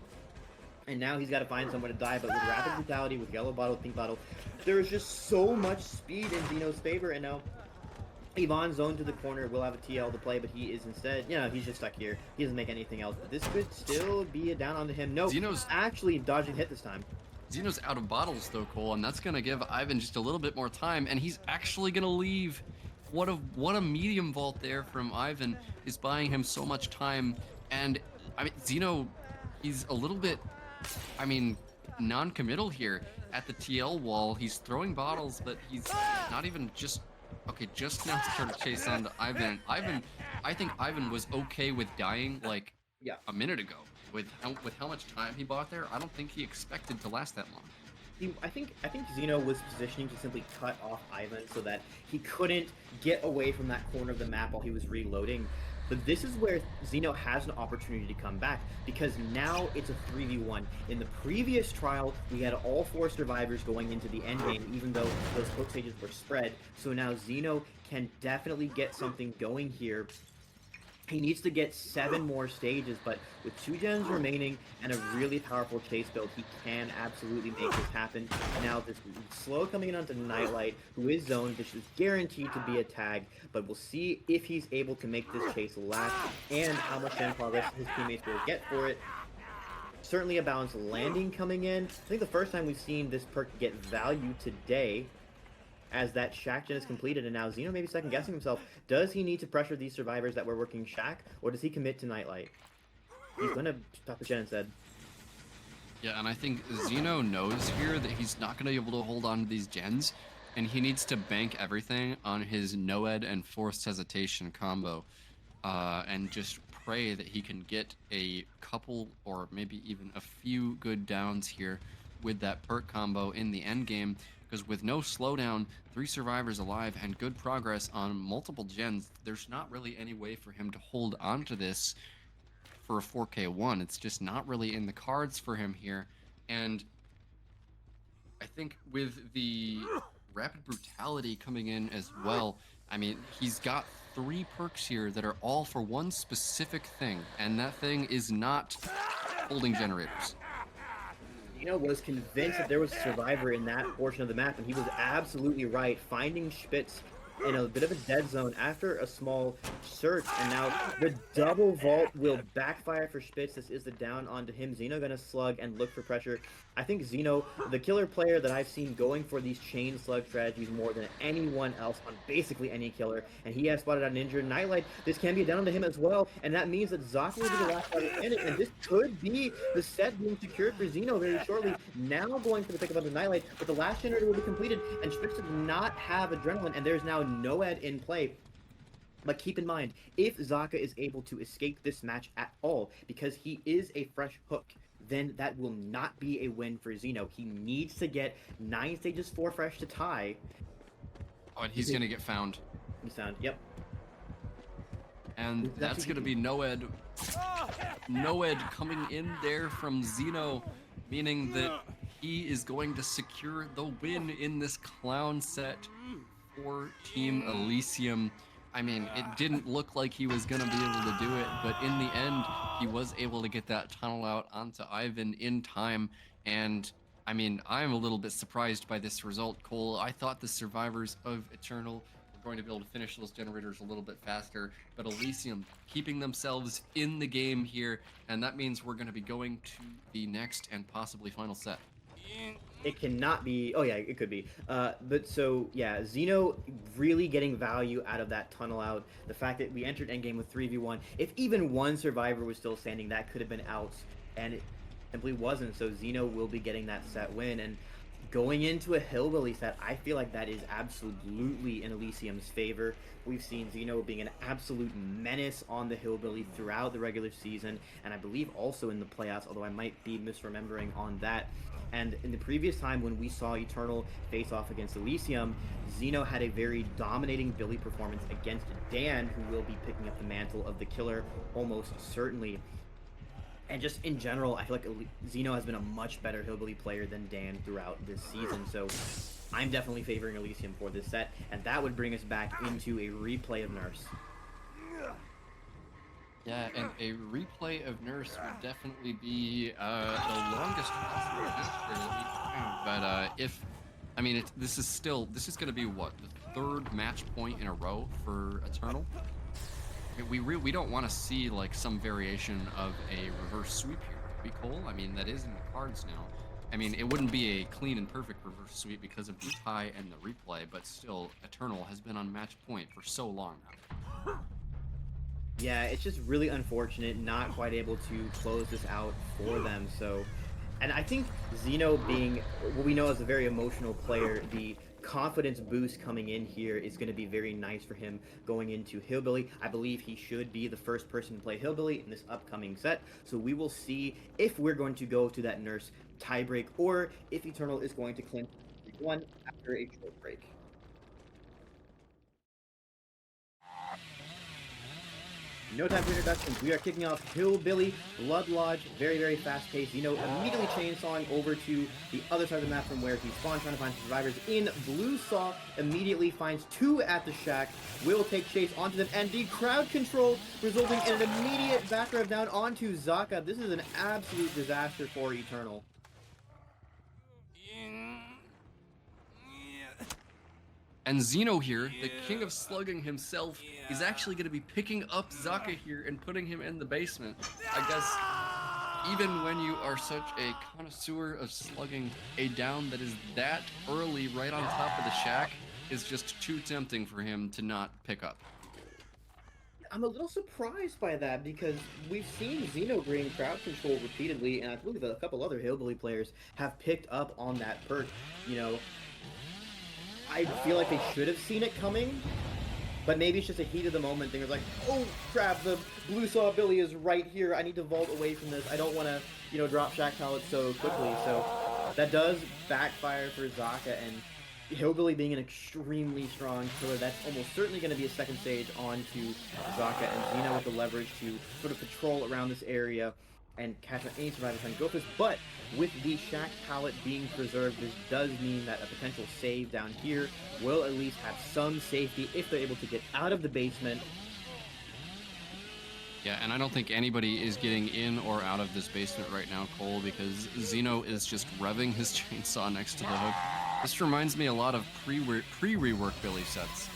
and now he's got to find somewhere to die, but with rapid brutality, with yellow bottle, pink bottle, there is just so much speed in Xeno's favor, and now Yvonne zoned to the corner, will have a TL to play, but he is instead, you know, he's just stuck here. He doesn't make anything else, but this could still be a down onto him. No, Xeno's actually dodging hit this time. Xeno's out of bottles though, Cole, and that's going to give Ivan just a little bit more time, and he's actually going to leave. What a medium vault there from Ivan is buying him so much time, and I mean, Xeno, he's a little bit, I mean, non-committal here at the TL wall. He's throwing bottles, but he's not even just... Okay, just now started to chase on to Ivan. I think Ivan was okay with dying like a minute ago. With how much time he bought there, I don't think he expected to last that long. I think Xeno was positioning to simply cut off Ivan so that he couldn't get away from that corner of the map while he was reloading. But this is where Xeno has an opportunity to come back, because now it's a 3v1. In the previous trial, we had all 4 survivors going into the endgame, even though those hook stages were spread. So now Xeno can definitely get something going here. He needs to get 7 more stages, but with 2 gens remaining and a really powerful chase build, he can absolutely make this happen. Now, this slow coming in onto Nightlight, who is zoned, which is guaranteed to be a tag, but we'll see if he's able to make this chase last and how much gen progress his teammates will get for it. Certainly a balanced landing coming in. I think the first time we've seen this perk get value today, as that Shack gen is completed, and now Xeno may be second guessing himself. Does he need to pressure these survivors that were working Shack, or does he commit to Nightlight? He's gonna stop the gen instead. Yeah, and I think Xeno knows here that he's not gonna be able to hold on to these gens, and he needs to bank everything on his Noed and forced hesitation combo, and just pray that he can get a couple or maybe even a few good downs here with that perk combo in the end game. Because with no slowdown, 3 survivors alive, and good progress on multiple gens, there's not really any way for him to hold on to this for a 4K1. It's just not really in the cards for him here. And I think with the rapid brutality coming in as well, I mean, he's got 3 perks here that are all for one specific thing, and that thing is not holding generators. Was convinced that there was a survivor in that portion of the map, and he was absolutely right, finding Spitz in a bit of a dead zone after a small search, and now the double vault will backfire for Spitz. This is the down onto him. Xeno gonna slug and look for pressure. I think Xeno, the killer player that I've seen going for these chain slug strategies more than anyone else on basically any killer, and he has spotted out an injured Nightlight. This can be a down onto him as well, and that means that Zaka will be the last player in it, and this could be the set being secured for Xeno very shortly. Now going for the pickup of the Nightlight, but the last generator will be completed, and Spitz does not have adrenaline, and there's now no ed in play. But keep in mind, if Zaka is able to escape this match at all, because he is a fresh hook, then that will not be a win for Xeno. He needs to get 9 stages 4 fresh to tie. Oh, and he's gonna get found. He's found, yep. And that's gonna be Noed. Noed coming in there from Xeno, meaning that he is going to secure the win in this clown set for Team Elysium. I mean, it didn't look like he was going to be able to do it, but in the end, he was able to get that tunnel out onto Ivan in time, And I mean, I'm a little bit surprised by this result, Cole. I thought the survivors of Eternal were going to be able to finish those generators a little bit faster, but Elysium keeping themselves in the game here, and that means we're going to be going to the next and possibly final set. It cannot be. Oh yeah, it could be. But so yeah, Xeno really getting value out of that tunnel out. The fact that we entered endgame with 3v1. If even one survivor was still standing, that could have been outs, and it simply wasn't. So Xeno will be getting that set win. And going into a Hillbilly set, I feel like that is absolutely in Elysium's favor. We've seen Xeno being an absolute menace on the Hillbilly throughout the regular season, and I believe also in the playoffs, although I might be misremembering on that. And in the previous time when we saw Eternal face off against Elysium, Xeno had a very dominating Billy performance against Dan, who will be picking up the mantle of the killer almost certainly. And just in general, I feel like Xeno has been a much better Hillbilly player than Dan throughout this season. So I'm definitely favoring Elysium for this set, and that would bring us back into a replay of Nurse. Yeah, and a replay of Nurse would definitely be the longest possible match that we have. But I mean, this is going to be what, the third match point in a row for Eternal. We don't want to see like some variation of a reverse sweep here, do we, Cole? I mean, that is in the cards now. I mean, it wouldn't be a clean and perfect reverse sweep because of the tie and the replay, but still, Eternal has been on match point for so long now. Yeah, it's just really unfortunate not quite able to close this out for them. So, and I think Xeno being what we know as a very emotional player, the confidence boost coming in here is going to be very nice for him going into Hillbilly. I believe he should be the first person to play Hillbilly in this upcoming set. So we will see if we're going to go to that Nurse tiebreak or if Eternal is going to clinch 3-1 after a short break. No time for introductions. We are kicking off Hillbilly Blood Lodge. Very, very fast paced. Immediately chainsawing over to the other side of the map from where he spawned, trying to find survivors in Blue Saw. Immediately finds two at the shack. Will take chase onto them, and the crowd control resulting in an immediate back rev down onto Zaka. This is an absolute disaster for Eternal. And Xeno here, the king of slugging himself, is actually going to be picking up Zaka here and putting him in the basement. I guess even when you are such a connoisseur of slugging, a down that is that early right on top of the shack is just too tempting for him to not pick up. I'm a little surprised by that because we've seen Xeno bring crowd control repeatedly, and I believe a couple other Hillbilly players have picked up on that perk. I feel like they should have seen it coming, but maybe it's just a heat of the moment thing. It's like, oh crap, the Blue Saw Billy is right here. I need to vault away from this. I don't want to, drop shack pallets so quickly. So that does backfire for Zaka, and Hillbilly being an extremely strong killer, that's almost certainly going to be a second stage onto Zaka, and Xeno with the leverage to sort of patrol around this area and catch on any survivor trying to go for this. But with the shack pallet being preserved, this does mean that a potential save down here will at least have some safety if they're able to get out of the basement. Yeah, and I don't think anybody is getting in or out of this basement right now, Cole, because Xeno is just revving his chainsaw next to the hook. This reminds me a lot of pre-rework Billy sets,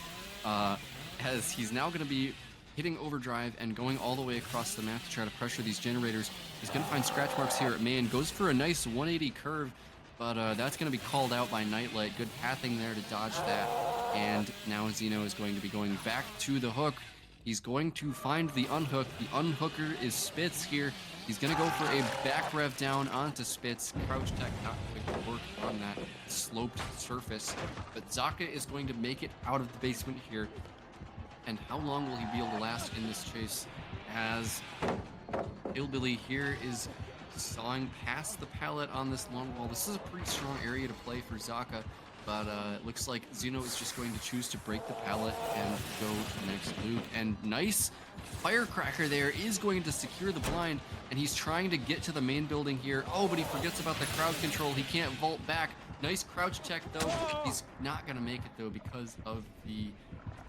as he's now going to be hitting overdrive and going all the way across the map to try to pressure these generators. He's going to find scratch marks here at main, goes for a nice 180 curve, but that's going to be called out by Nightlight. Good pathing there to dodge that, and now Xeno is going to be going back to the hook. He's going to find the unhook. The unhooker is Spitz here. He's going to go for a back rev down onto Spitz. Crouch tech not going to work on that sloped surface, but Zaka is going to make it out of the basement here. And how long will he be able to last in this chase, as Hillbilly here is sawing past the pallet on this long wall. This is a pretty strong area to play for Zaka, but it looks like Xeno is just going to choose to break the pallet and go to the next loop. And nice firecracker there is going to secure the blind, and he's trying to get to the main building here. Oh, but he forgets about the crowd control. He can't vault back. Nice crouch check though. He's not going to make it though because of the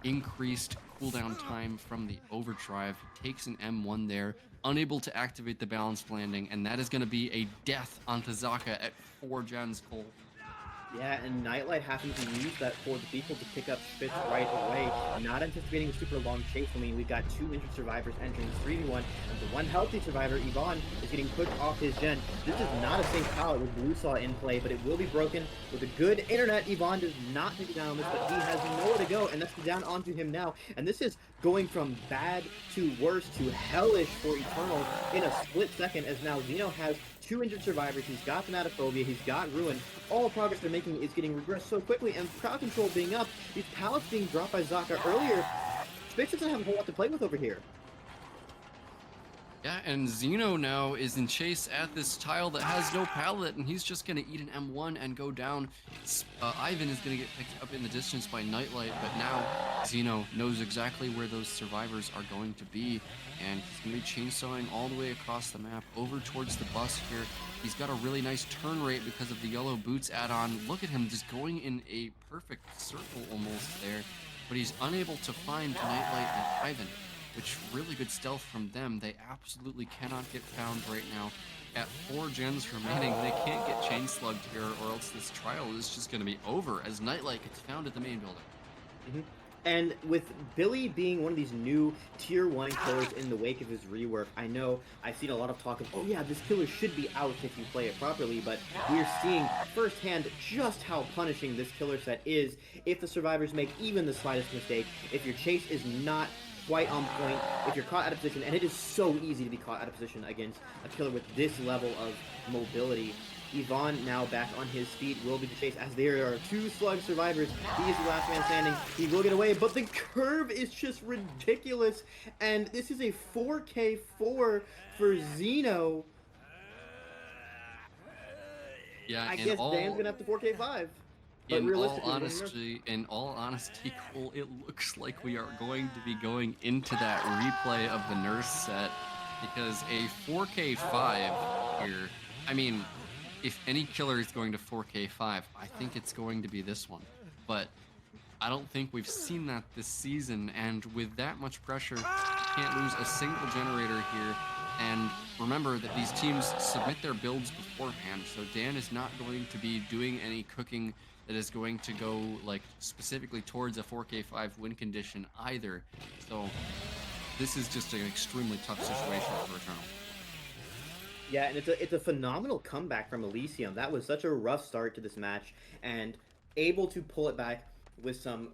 increased cooldown time from the overdrive. He takes an M1 there, unable to activate the balanced landing, and that is going to be a death onto Zaka at 4 gens, Cole. Yeah, and Nightlight having to use that for the people to pick up Spitz right away, not anticipating a super long chase. I mean, we've got 2 injured survivors entering this 3v1, and the one healthy survivor, Yvonne, is getting pushed off his gen. This is not a safe pallet with Blue Saw in play, but it will be broken with a good internet. Yvonne does not take it down on this, but he has nowhere to go, and that's down onto him now. And this is going from bad to worse to hellish for Eternal in a split second, as now Zeno has 2 injured survivors. He's got Thanatophobia, he's got Ruin. All the progress they're making is getting regressed so quickly, and crowd control being up, these pallets being dropped by Zaka earlier. Spitz doesn't have a whole lot to play with over here. Yeah, and Zeno now is in chase at this tile that has no pallet, and he's just going to eat an M1 and go down. Ivan is going to get picked up in the distance by Nightlight, but now Zeno knows exactly where those survivors are going to be, and he's going to be chainsawing all the way across the map over towards the bus here. He's got a really nice turn rate because of the yellow boots add-on. Look at him just going in a perfect circle almost there, but he's unable to find Nightlight and Ivan, which really good stealth from them. They absolutely cannot get found right now. At 4 gens remaining, they can't get chain slugged here, or else this trial is just going to be over as Nightlight gets found at the main building. Mm-hmm. And with Billy being one of these new tier 1 killers in the wake of his rework, I know I've seen a lot of talk of, oh yeah, this killer should be out if you play it properly, but we're seeing firsthand just how punishing this killer set is if the survivors make even the slightest mistake, if your chase is not quite on point, if you're caught out of position, and it is so easy to be caught out of position against a killer with this level of mobility. Yvonne now back on his feet will be the chase as there are 2 slug survivors. He is the last man standing. He will get away, but the curve is just ridiculous, and this is a 4k4 for Zeno. Yeah, I guess Dan's gonna have to 4k5. In all honesty, Cole, it looks like we are going to be going into that replay of the Nurse set, because a 4k5 here, I mean, if any killer is going to 4k5, I think it's going to be this one. But I don't think we've seen that this season, and with that much pressure, you can't lose a single generator here. And remember that these teams submit their builds beforehand, so Dan is not going to be doing any cooking that is going to go like specifically towards a 4k5 win condition either. So this is just an extremely tough situation for Eternal. Yeah, and it's a phenomenal comeback from Elysium. That was such a rough start to this match, and able to pull it back with some,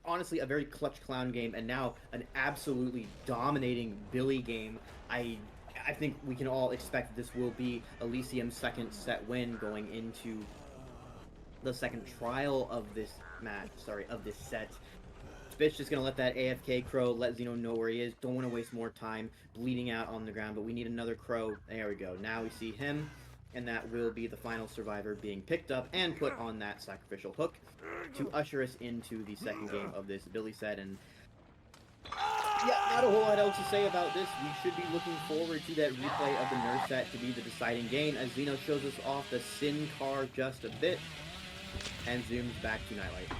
honestly, a very clutch Clown game, and now an absolutely dominating Billy game. I think we can all expect this will be Elysium's second set win going into the second trial of this match, of this set. Spitz just gonna let that AFK crow let Zeno know where he is. Don't want to waste more time bleeding out on the ground, but we need another crow. There we go. Now we see him, and that will be the final survivor being picked up and put on that sacrificial hook to usher us into the second game of this Billy set. And yeah, not a whole lot else to say about this. We should be looking forward to that replay of the Nurse set to be the deciding game, as Zeno shows us off the Sin car just a bit and zooms back to Nightlight.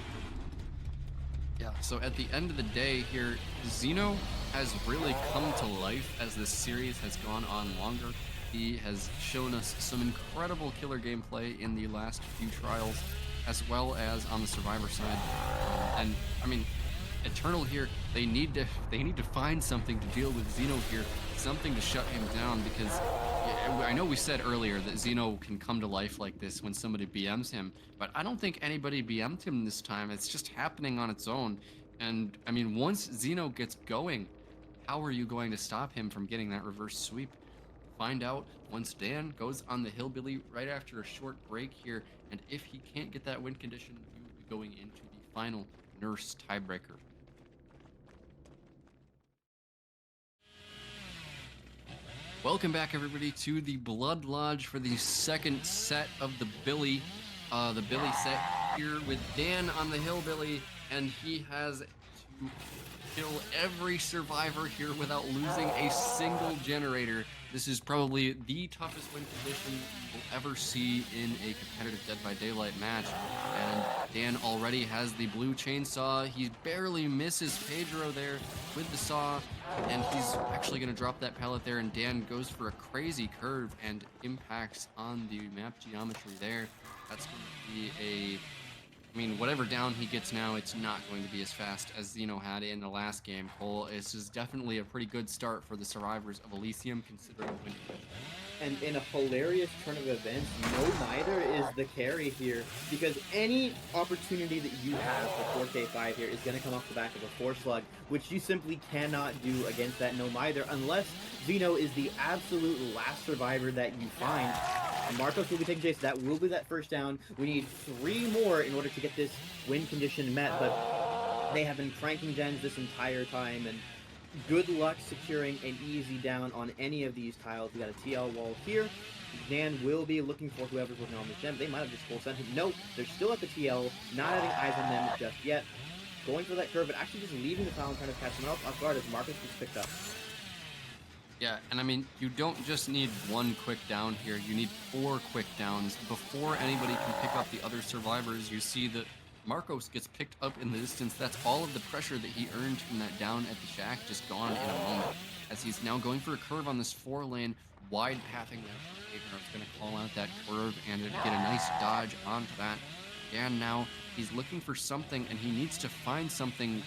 Yeah, so at the end of the day here, Zeno has really come to life as this series has gone on longer. He has shown us some incredible killer gameplay in the last few trials, as well as on the survivor side. And I mean, Eternal here, they need to find something to deal with Zeno here, something to shut him down, because I know we said earlier that Zeno can come to life like this when somebody BMs him, but I don't think anybody BM'd him this time. It's just happening on its own. And I mean, once Zeno gets going, how are you going to stop him from getting that reverse sweep? Find out once Dan goes on the Hillbilly right after a short break here, and if he can't get that win condition, he will be going into the final Nurse tiebreaker. Welcome back, everybody, to the Blood Lodge for the second set of the Billy set here with Dan on the Hillbilly, and he has to kill every survivor here without losing a single generator. This is probably the toughest win condition you will ever see in a competitive Dead by Daylight match. And Dan already has the blue chainsaw. He barely misses Pedro there with the saw, and he's actually going to drop that pallet there, and Dan goes for a crazy curve and impacts on the map geometry there. That's going to be a... I mean, whatever down he gets now, it's not going to be as fast as Zeno had in the last game, Cole. This is definitely a pretty good start for the survivors of Elysium, considering the win condition. And in a hilarious turn of events, No Mither is the carry here, because any opportunity that you have for 4K5 here is going to come off the back of a 4-slug, which you simply cannot do against that No Mither, unless Zeno is the absolute last survivor that you find. And Marcos will be taking chase. That will be that first down. We need 3 more in order to get this win condition met, but they have been cranking gens this entire time, and good luck securing an easy down on any of these tiles. We got a TL wall here. Dan will be looking for whoever's working on this gem. They might have just full sent him. Nope, they're still at the TL, not having eyes on them just yet. Going for that curve, but actually just leaving the tile and trying to catch them off guard as Marcus gets picked up. Yeah, and I mean, you don't just need 1 quick down here. You need 4 quick downs. Before anybody can pick up the other survivors, you see that Marcos gets picked up in the distance. That's all of the pressure that he earned from that down at the shack just gone in a moment. As he's now going for a curve on this 4-lane, wide pathing there from Pedro. It's going to call out that curve and get a nice dodge onto that. And now he's looking for something, and he needs to find something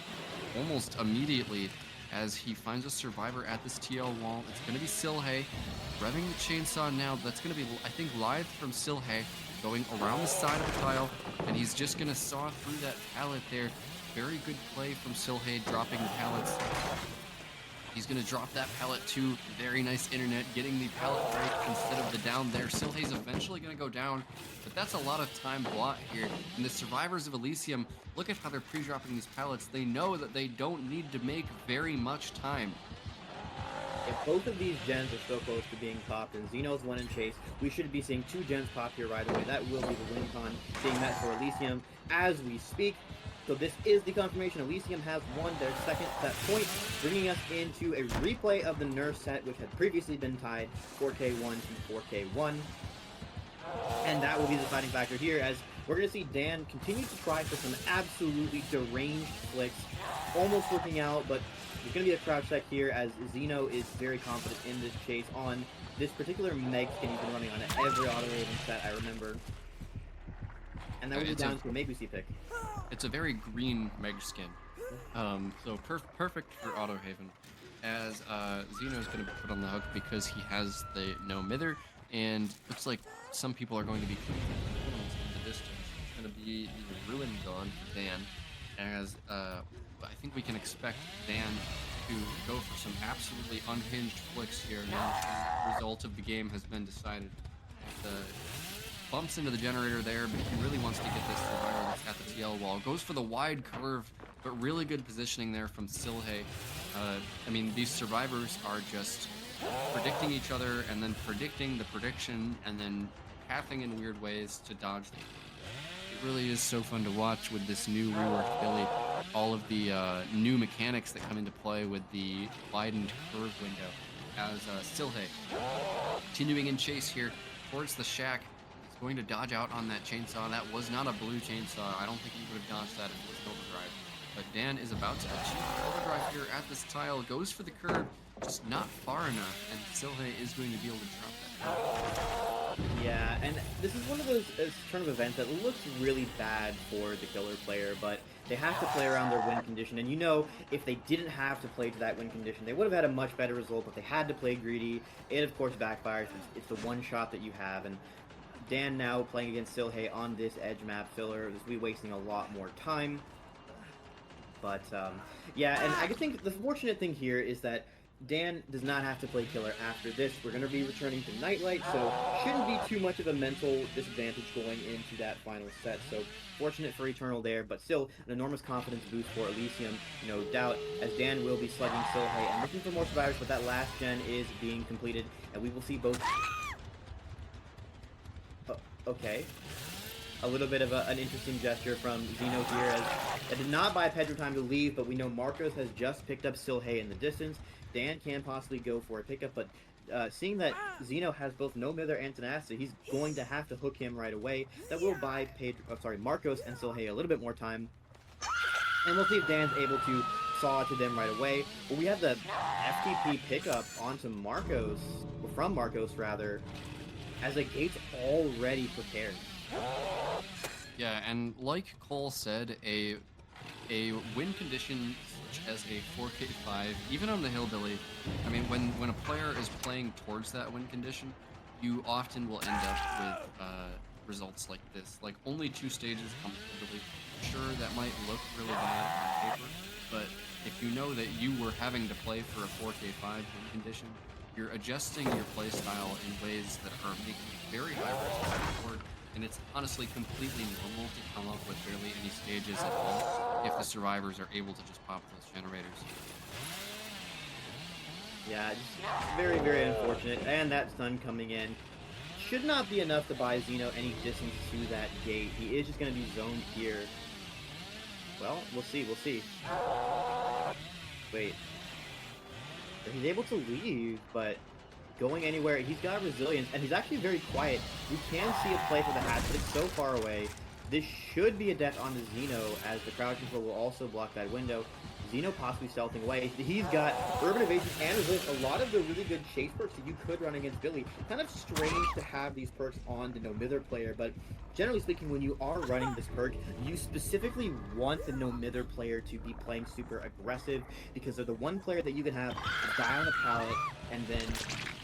almost immediately as he finds a survivor at this TL wall. It's going to be Silhe revving the chainsaw now. That's going to be, I think, live from Silhe, going around the side of the tile, and he's just going to saw through that pallet there. Very good play from Silhe, dropping the pallets. He's going to drop that pallet too. Very nice internet, getting the pallet break instead of the down there. Silhe's eventually going to go down, but that's a lot of time bought here. And the survivors of Elysium, look at how they're pre-dropping these pallets. They know that they don't need to make very much time. If both of these gens are so close to being popped, and Zeno's one in chase, we should be seeing 2 gens pop here right away. That will be the win con being met for Elysium as we speak. So this is the confirmation. Elysium has won their second set point, bringing us into a replay of the Nurse set, which had previously been tied 4K1 to 4K1. And that will be the deciding factor here, as we're going to see Dan continue to try for some absolutely deranged flicks. Almost working out, but there's going to be a crouch check here, as Zeno is very confident in this chase on this particular Meg skin he's been running on every auto raven set, I remember. And that will be down to a Magusi pick. It's a very green Meg skin. So perfect for Auto Haven. As Zeno's going to be put on the hook because he has the no mither, and looks like some people are going to be in the distance. It's going to be the Ruin Dawn for Dan, as I think we can expect Dan to go for some absolutely unhinged flicks here now the result of the game has been decided. Bumps into the generator there, but he really wants to get this survivor that's at the TL wall. Goes for the wide curve, but really good positioning there from Silhe. I mean, these survivors are just predicting each other and then predicting the prediction and then pathing in weird ways to dodge them. It really is so fun to watch with this new reworked Billy. All of the new mechanics that come into play with the widened curve window. As Silhe continuing in chase here towards the shack. Going to dodge out on that chainsaw. That was not a blue chainsaw. I don't think he would have dodged that if it was an overdrive. But Dan is about to achieve overdrive here at this tile. Goes for the curb, just not far enough. And Silhe is going to be able to drop that curb. Yeah, and this is one of those turn of events that looks really bad for the killer player, but they have to play around their win condition. And you know, if they didn't have to play to that win condition, they would have had a much better result, but they had to play greedy. It, of course, backfires. It's the one shot that you have. And Dan now playing against Silhe on this edge map filler is we wasting a lot more time. But yeah, and I think the fortunate thing here is that Dan does not have to play killer after this. We're going to be returning to Nightlight, so shouldn't be too much of a mental disadvantage going into that final set. So fortunate for Eternal there, but still an enormous confidence boost for Elysium, no doubt, as Dan will be slugging Silhe and looking for more survivors, but that last gen is being completed, and we will see both... okay. a little bit of an interesting gesture from Zeno here, as it did not buy Pedro time to leave, but we know Marcos has just picked up Silhei in the distance. Dan can possibly go for a pickup, but seeing that Zeno has both No Mither and Tenacity, he's going to have to hook him right away. That will buy Marcos and Silhei a little bit more time. And we'll see if Dan's able to saw to them right away. But we have the FTP pickup onto Marcos, or from Marcos rather, as a gate's already prepared. Yeah, and like Cole said, a win condition such as a 4K5, even on the Hillbilly, I mean, when a player is playing towards that win condition, you often will end up with results like this. Like, only 2 stages come Hillbilly. Sure, that might look really bad on paper, but if you know that you were having to play for a 4K5 win condition, you're adjusting your play style in ways that are making very high risk forward, and it's honestly completely normal to come up with barely any stages at all if the survivors are able to just pop those generators. Yeah, just very, very unfortunate. And that stun coming in should not be enough to buy Zeno any distance to that gate. He is just going to be zoned here. Well, we'll see, we'll see. Wait. He's able to leave, but going anywhere, he's got resilience, and he's actually very quiet. We can see a play for the hatch, but it's so far away. This should be a death on the Zeno, as the crowd control will also block that window. Zeno possibly stealthing away. He's got Urban Evasion and Resilience, a lot of the really good chase perks that you could run against Billy. Kind of strange to have these perks on the No Mither player, but generally speaking, when you are running this perk, you specifically want the No Mither player to be playing super aggressive, because they're the one player that you can have die on the pallet, and then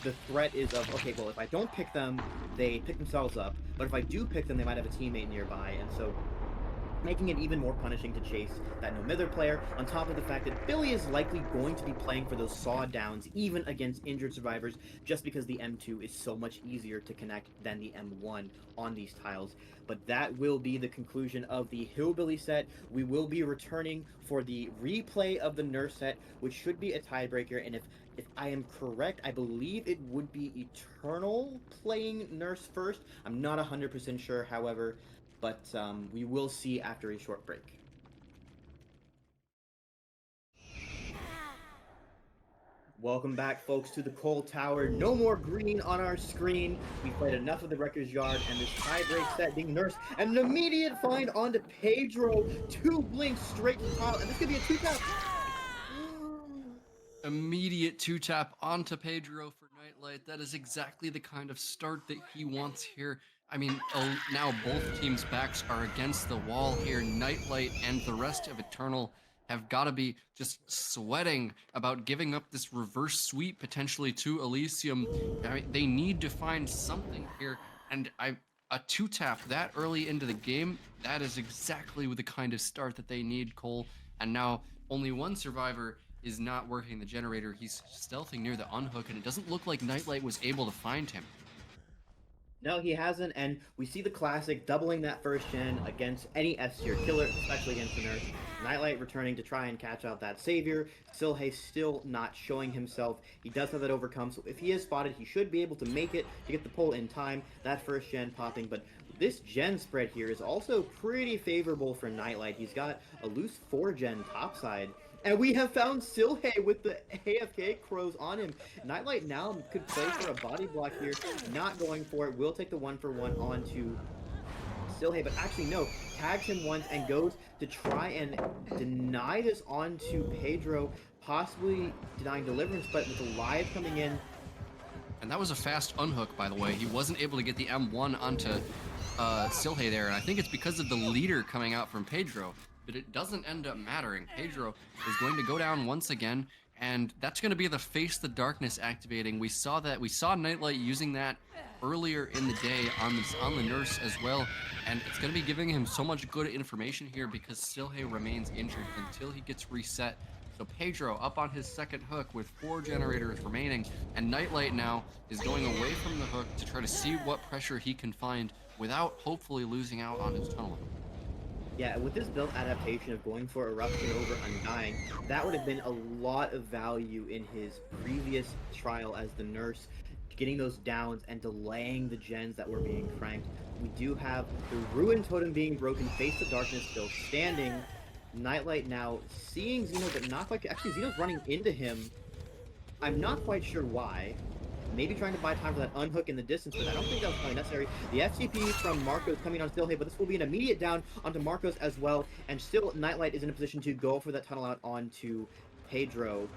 the threat is of, okay, well, if I don't pick them, they pick themselves up, but if I do pick them, they might have a teammate nearby, and so making it even more punishing to chase that No Mither player, on top of the fact that Billy is likely going to be playing for those saw downs, even against injured survivors, just because the M2 is so much easier to connect than the M1 on these tiles. But that will be the conclusion of the Hillbilly set. We will be returning for the replay of the Nurse set, which should be a tiebreaker, and if I am correct, I believe it would be Eternal playing Nurse first. I'm not 100% sure, however, but we will see after a short break. Welcome back, folks, to the Cole Tower. No more green on our screen. We played enough of the Wrecker's Yard, and this tie-break set being Nurse, and an immediate find onto Pedro. 2 blinks straight to the tile, and this could be a 2-tap. Immediate 2-tap onto Pedro for Nightlight. That is exactly the kind of start that he wants here. I mean, now both teams' backs are against the wall here. Nightlight and the rest of Eternal have got to be just sweating about giving up this reverse sweep potentially to Elysium. I mean, they need to find something here, and a 2-tap that early into the game, that is exactly the kind of start that they need, Cole. And now only one survivor is not working the generator. He's stealthing near the unhook, and it doesn't look like Nightlight was able to find him. No, he hasn't, and we see the classic doubling that first gen against any S-tier killer, especially against the Nurse. Nightlight returning to try and catch out that Savior. Silhei still not showing himself. He does have that overcome, so if he is spotted, he should be able to make it to get the pull in time. That first gen popping, but this gen spread here is also pretty favorable for Nightlight. He's got a loose 4-gen topside. And we have found Silhei with the AFK crows on him. Nightlight now could play for a body block here. Not going for it. Will take the 1-for-1 onto Silhei, but actually no. Tags him once and goes to try and deny this onto Pedro, possibly denying deliverance, but with the live coming in. And that was a fast unhook, by the way. He wasn't able to get the M1 onto Silhei there, and I think it's because of the leader coming out from Pedro. But it doesn't end up mattering. Pedro is going to go down once again, and that's going to be the Face the Darkness activating. We saw Nightlight using that earlier in the day on the Nurse as well, and it's going to be giving him so much good information here because Silhei remains injured until he gets reset. So Pedro up on his second hook with 4 generators remaining, and Nightlight now is going away from the hook to try to see what pressure he can find without hopefully losing out on his tunnel. Yeah, with this build adaptation of going for Eruption over Undying, that would have been a lot of value in his previous trial as the Nurse. getting those downs and delaying the gens that were being cranked. We do have the Ruin Totem being broken, Face of Darkness still standing. Nightlight now seeing Xeno, but not quite. Actually, Xeno's running into him. I'm not quite sure why. Maybe trying to buy time for that unhook in the distance, but I don't think that was probably necessary. The FCP from Marcos coming on Stillhay, but this will be an immediate down onto Marcos as well. And still, Nightlight is in a position to go for that tunnel out onto Pedro.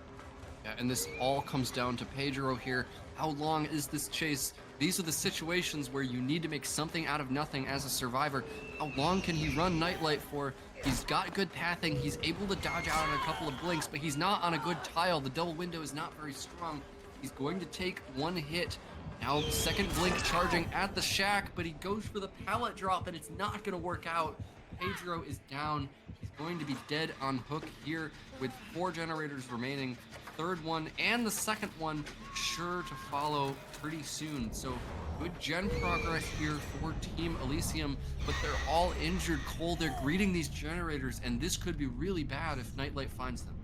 Yeah, and this all comes down to Pedro here. How long is this chase? These are the situations where you need to make something out of nothing as a survivor. How long can he run Nightlight for? He's got good pathing. He's able to dodge out on a couple of blinks, but he's not on a good tile. The double window is not very strong. He's going to take one hit. Now, second blink charging at the shack, but he goes for the pallet drop, and it's not going to work out. Pedro is down. He's going to be dead on hook here with 4 generators remaining. Third one and the second one sure to follow pretty soon. So good gen progress here for Team Elysium, but they're all injured. Cole, they're greeting these generators, and this could be really bad if Nightlight finds them.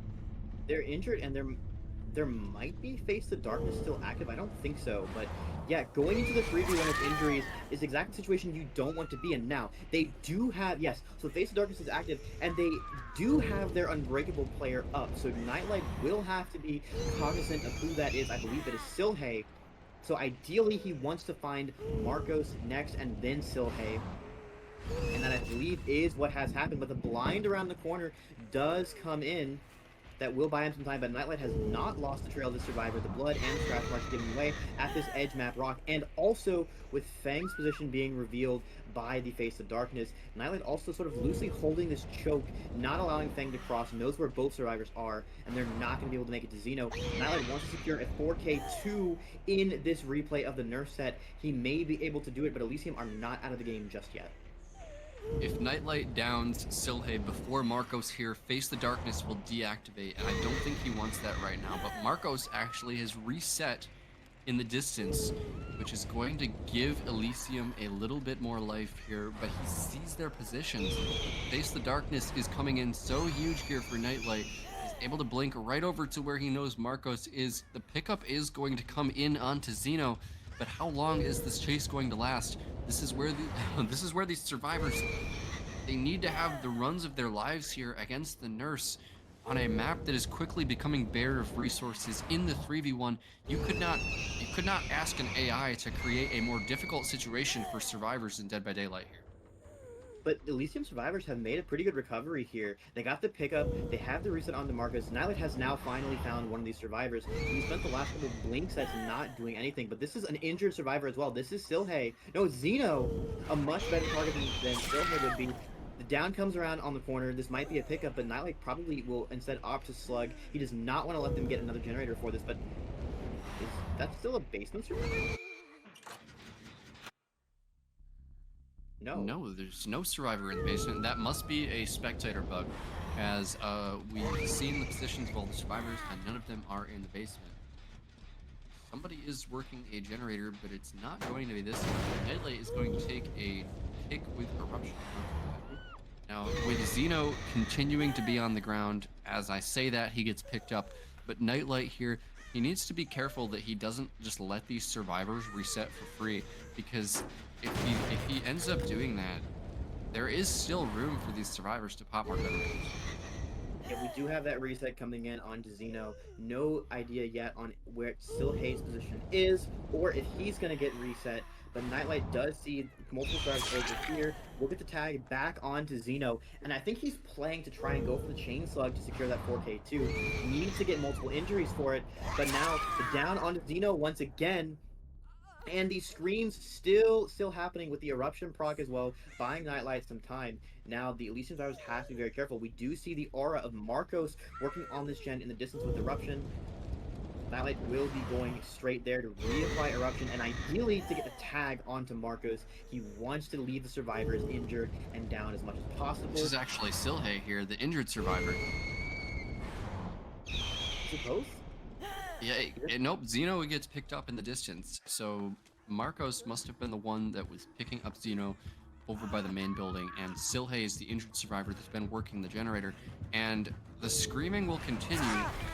They're injured, and there might be Face the Darkness still active. I don't think so, but yeah, going into the 3v1 with injuries is exactly the situation you don't want to be in. Now, they do have, yes, so Face the Darkness is active, and they do have their Unbreakable player up, so Nightlight will have to be cognizant of who that is. I believe it is Stillhay. So ideally, he wants to find Marcos next and then Stillhay. And that, I believe, is what has happened, but the blind around the corner does come in. That will buy him some time, but Nightlight has not lost the trail of the survivor. The blood and scratch marks giving way at this edge map rock, and also with Fang's position being revealed by the Face of Darkness. Nightlight also sort of loosely holding this choke, not allowing Fang to cross, knows where both survivors are, and they're not going to be able to make it to Xeno. Nightlight wants to secure a 4K2 in this replay of the Nurse set. He may be able to do it, but Elysium are not out of the game just yet. If Nightlight downs Stillhay before Marcos here, Face the Darkness will deactivate, and I don't think he wants that right now, but Marcos actually has reset in the distance, which is going to give Elysium a little bit more life here, but he sees their positions. Face the Darkness is coming in so huge here for Nightlight. He's able to blink right over to where he knows Marcos is. The pickup is going to come in onto Xeno, but how long is this chase going to last? This is where these survivors, they need to have the runs of their lives here against the Nurse on a map that is quickly becoming bare of resources. In the 3v1, you could not ask an AI to create a more difficult situation for survivors in Dead by Daylight here. But Elysium survivors have made a pretty good recovery here. They got the pickup, they have the reset on the Marcus. Nightlight has now finally found one of these survivors. He spent the last couple of blink sets not doing anything, but this is an injured survivor as well. This is Stillhay. No, Xeno, a much better target than Stillhay would be. The down comes around on the corner. This might be a pickup, but Nightlight probably will instead opt to slug. He does not want to let them get another generator for this, but is that still a basement survivor? No, there's no survivor in the basement. That must be a spectator bug, as we've seen the positions of all the survivors, and none of them are in the basement. Somebody is working a generator, but it's not going to be this one. Nightlight is going to take a pick with Eruption. Now, with Xeno continuing to be on the ground, as I say that, he gets picked up, but Nightlight here, he needs to be careful that he doesn't just let these survivors reset for free, because if he ends up doing that, there is still room for these survivors to pop more generators. Yeah, we do have that reset coming in onto Xeno. No idea yet on where Stillhay's position is, or if he's going to get reset. But Nightlight does see multiple survivors over here. We'll get the tag back onto Xeno, and I think he's playing to try and go for the chain slug to secure that 4K2. Needs to get multiple injuries for it, but now the down onto Xeno once again. And these screams still happening with the Eruption proc as well, buying Nightlight some time. Now, the Elysium survivors have to be very careful. We do see the aura of Marcos working on this gen in the distance with Eruption. Nightlight will be going straight there to reapply Eruption, and ideally to get the tag onto Marcos. He wants to leave the survivors injured and down as much as possible. This is actually Stillhay here, the injured survivor. Is it both? Yeah, nope, Xeno gets picked up in the distance, so Marcos must have been the one that was picking up Xeno over by the main building, and Stillhay is the injured survivor that's been working the generator, and the screaming will continue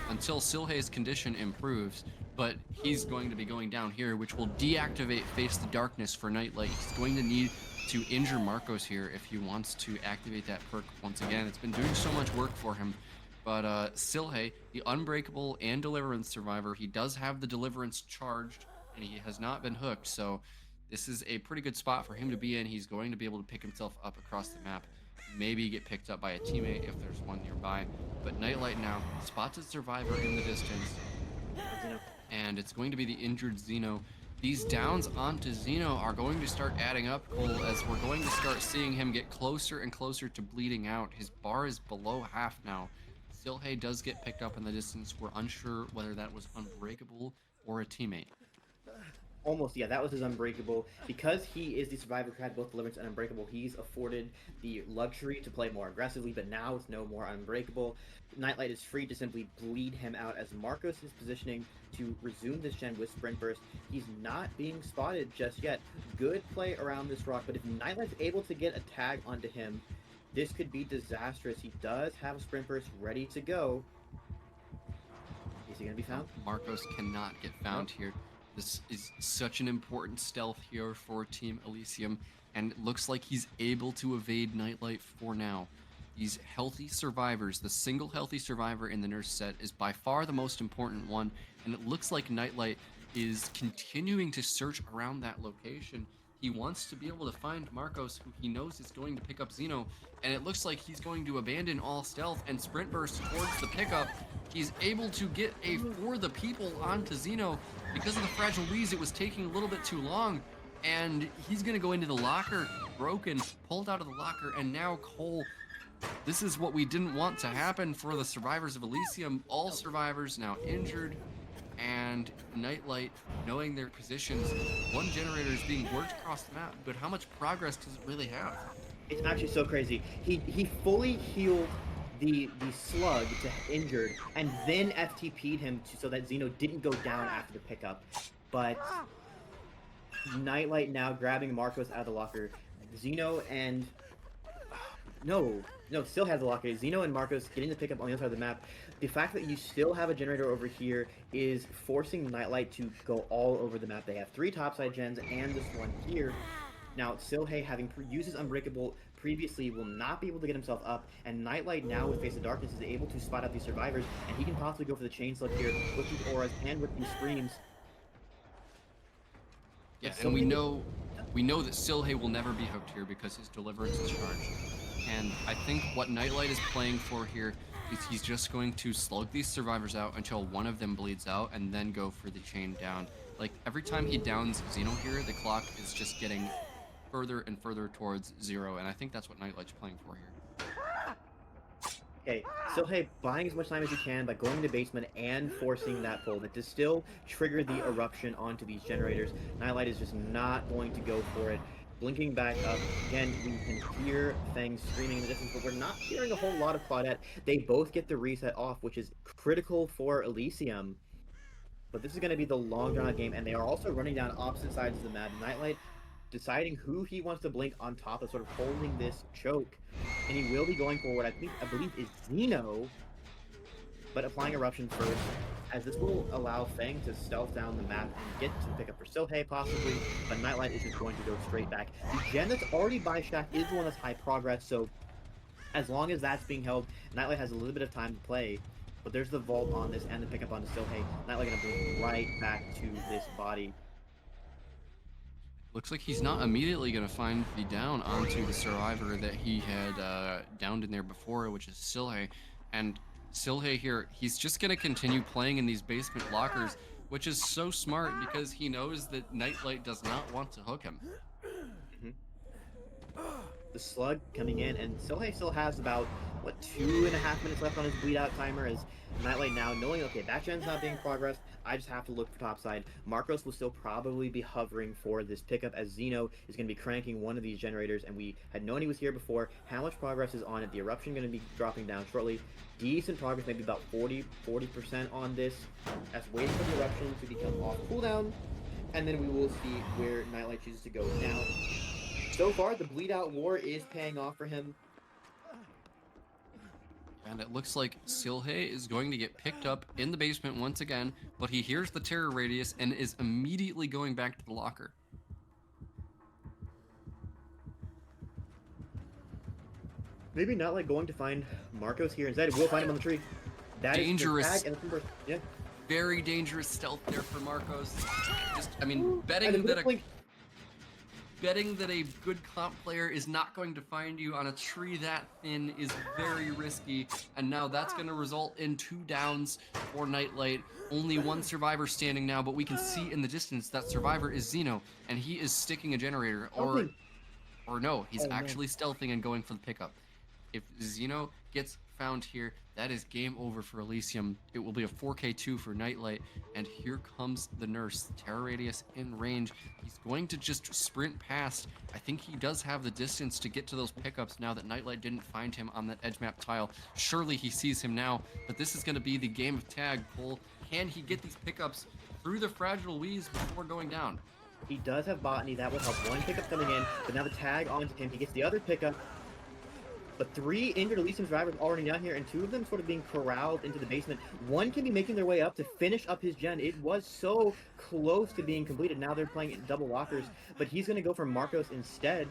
until Stillhay's condition improves, but he's going to be going down here, which will deactivate Face the Darkness for Nightlight. He's going to need to injure Marcos here if he wants to activate that perk once again. It's been doing so much work for him. But Silhe, the Unbreakable and Deliverance survivor, he does have the Deliverance charged, and he has not been hooked, so this is a pretty good spot for him to be in. He's going to be able to pick himself up across the map, maybe get picked up by a teammate if there's one nearby. But Nightlight now spots a survivor in the distance, and it's going to be the injured Xeno. These downs onto Xeno are going to start adding up, Cole, as we're going to start seeing him get closer and closer to bleeding out. His bar is below half now. Silhe does get picked up in the distance. We're unsure whether that was Unbreakable or a teammate. Almost, yeah, that was his Unbreakable. Because he is the survivor who had both Deliverance and Unbreakable, he's afforded the luxury to play more aggressively, but now it's no more Unbreakable. Nightlight is free to simply bleed him out as Marcos is positioning to resume this gen with Sprint Burst. He's not being spotted just yet. Good play around this rock, but if Nightlight's able to get a tag onto him, this could be disastrous. He does have a Sprint Burst ready to go. Is he going to be found? Marcos cannot get found here. This is such an important stealth here for Team Elysium, and it looks like he's able to evade Nightlight for now. These healthy survivors, the single healthy survivor in the Nurse set is by far the most important one, and it looks like Nightlight is continuing to search around that location. He wants to be able to find Marcos, who he knows is going to pick up Xeno, and it looks like he's going to abandon all stealth and sprint burst towards the pickup. He's able to get a For the People onto Xeno. Because of the Fragile Wheeze, it was taking a little bit too long, and he's going to go into the locker, broken, pulled out of the locker, and now Cole, this is what we didn't want to happen for the survivors of Elysium. All survivors now injured, and Nightlight knowing their positions. One generator is being worked across the map, but how much progress does it really have? It's actually so crazy. He fully healed the slug to injured, and then FTP'd him so that Xeno didn't go down after the pickup. But Nightlight now grabbing Marcos out of the locker. Xeno and no, still has the locker. Xeno and Marcos getting the pickup on the other side of the map. The fact that you still have a generator over here is forcing Nightlight to go all over the map. They have 3 topside gens and this one here. Now, Silhe, having used his Unbreakable previously, will not be able to get himself up, and Nightlight now with Face of Darkness is able to spot out these survivors, and he can possibly go for the chain slug here with these auras and with these screams. Yeah, and we know that Silhe will never be hooked here because his Deliverance is charged. And I think what Nightlight is playing for here is he's just going to slug these survivors out until one of them bleeds out and then go for the chain down. Like, every time he downs Xeno here, the clock is just getting further and further towards 0, and I think that's what Nightlight's playing for here. Okay, Silhe buying as much time as he can by going to the basement and forcing that pull. That does still trigger the eruption onto these generators. Nightlight is just not going to go for it. Blinking back up. Again, we can hear Fang screaming in the distance, but we're not hearing a whole lot of Claudette. They both get the reset off, which is critical for Elysium. But this is going to be the long drawn game, and they are also running down opposite sides of the map. Nightlight deciding who he wants to blink on top of sort of holding this choke, and he will be going for what I believe is Xeno, but applying Eruption first, as this will allow Fang to stealth down the map and get to pick up for Silhe possibly, but Nightlight is just going to go straight back. The gen that's already by Shack is the one that's high progress, so as long as that's being held, Nightlight has a little bit of time to play, but there's the vault on this and the pickup onto Silhe. Nightlight gonna bring right back to this body. Looks like he's not immediately going to find the down onto the survivor that he had downed in there before, which is Silhe. And Silhe here, he's just going to continue playing in these basement lockers, which is so smart because he knows that Nightlight does not want to hook him. The slug coming in, and Silhe still has about, what, 2.5 minutes left on his bleed out timer, as Nightlight now knowing, okay, that gen's not being progressed, I just have to look for topside. Marcos will still probably be hovering for this pickup, as Xeno is going to be cranking one of these generators, and we had known he was here before. How much progress is on it? The eruption going to be dropping down shortly. Decent progress, maybe about 40% on this, as waiting for the eruption to become off cooldown, and then we will see where Nightlight chooses to go now. So far, the bleed out war is paying off for him. And it looks like Silhe is going to get picked up in the basement once again, but he hears the terror radius and is immediately going back to the locker. Maybe not like going to find Marcos here. Instead, we'll find him on the tree. That Dangerous. is the tag and the yeah. Very dangerous stealth there for Marcos. Just, I mean, And betting then that a good comp player is not going to find you on a tree that thin is very risky. And now that's going to result in 2 downs for Nightlight. Only 1 survivor standing now, but we can see in the distance that survivor is Zeno, and he is sticking a generator. Or no, he's actually stealthing and going for the pickup. If Zeno gets found here, that is game over for Elysium. It will be a 4K2 for Nightlight, and here comes the Nurse. Terror radius in range. He's going to just sprint past. I think he does have the distance to get to those pickups now that Nightlight didn't find him on that edge map tile. Surely he sees him now, but this is going to be the game of tag. Cole, can he get these pickups through the fragile weaves before going down? He does have botany. That will help. 1 pickup coming in, but now the tag onto him. He gets the other pickup. But 3 injured Elysium survivors already down here, and 2 of them sort of being corralled into the basement. 1 can be making their way up to finish up his gen. It was so close to being completed. Now they're playing double lockers, but he's going to go for Marcos instead.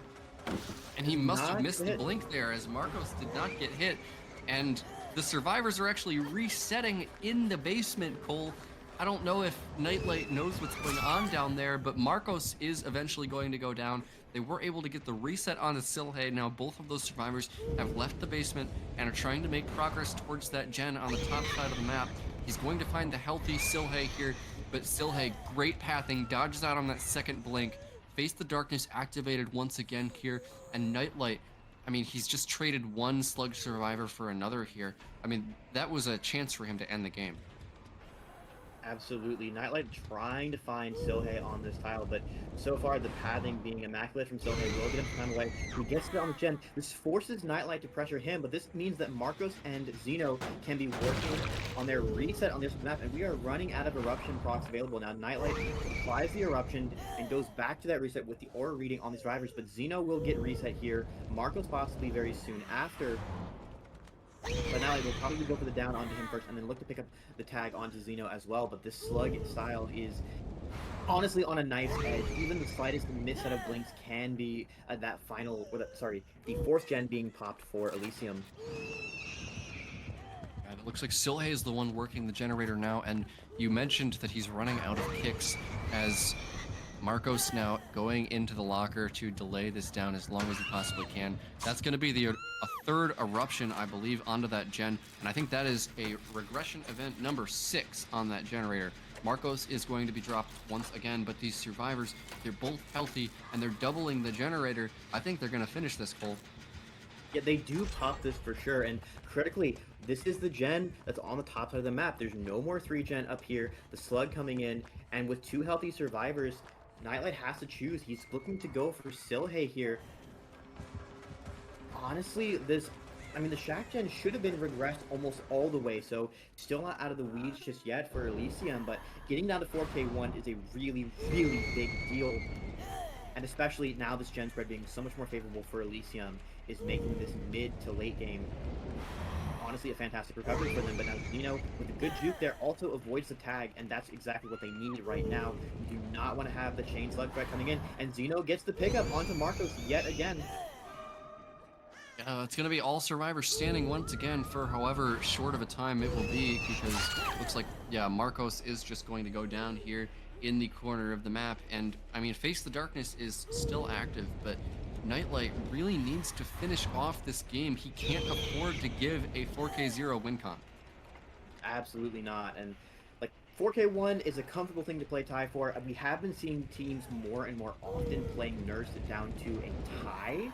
And he must have missed the blink there, as Marcos did not get hit. And the survivors are actually resetting in the basement, Cole. I don't know if Nightlight knows what's going on down there, but Marcos is eventually going to go down. They were able to get the reset onto Silhe. Now both of those survivors have left the basement and are trying to make progress towards that gen on the top side of the map. He's going to find the healthy Silhe here, but Silhe, great pathing, dodges out on that second blink. Face the Darkness activated once again here, and Nightlight, I mean, he's just traded 1 slug survivor for another here. I mean, that was a chance for him to end the game. Absolutely. Nightlight trying to find Silhe on this tile, but so far the pathing being immaculate from Silhe will get him time away. He gets it on the gen. This forces Nightlight to pressure him, but this means that Marcos and Zeno can be working on their reset on this map, and we are running out of eruption procs available now. Nightlight applies the eruption and goes back to that reset with the aura reading on these drivers, but Zeno will get reset here. Marcos possibly very soon after. But now will probably go for the down onto him first and then look to pick up the tag onto Zeno as well. But this slug style is honestly on a knife's edge. Even the slightest miss set of blinks can be that final, or that, sorry, the 4th gen being popped for Elysium. And it looks like Silhe is the one working the generator now, and you mentioned that he's running out of kicks as Marcos now going into the locker to delay this down as long as he possibly can. That's going to be a 3rd eruption, I believe, onto that gen, and I think that is a regression event number 6 on that generator. Marcos is going to be dropped once again, but these survivors, they're both healthy, and they're doubling the generator. I think they're going to finish this, Cole. Yeah, they do pop this for sure, and critically, this is the gen that's on the top side of the map. There's no more 3 gen up here, the slug coming in, and with 2 healthy survivors, Nightlight has to choose. He's looking to go for Silhe here. Honestly, the Shack gen should have been regressed almost all the way, so still not out of the weeds just yet for Elysium, but getting down to 4K1 is a really, really big deal. And especially now this gen spread being so much more favorable for Elysium is making this mid to late game honestly a fantastic recovery for them. But now Zeno, with a good juke there, also avoids the tag, and that's exactly what they need right now. You do not want to have the chain slug threat coming in, and Zeno gets the pickup onto Marcos yet again. Yeah, it's going to be all survivors standing once again for however short of a time it will be, because it looks like, yeah, Marcos is just going to go down here in the corner of the map. And, I mean, Face the Darkness is still active, but Nightlight really needs to finish off this game. He can't afford to give a 4K0 win con. Absolutely not. And, like, 4K1 is a comfortable thing to play tie for. We have been seeing teams more and more often playing Nurse down to a tie.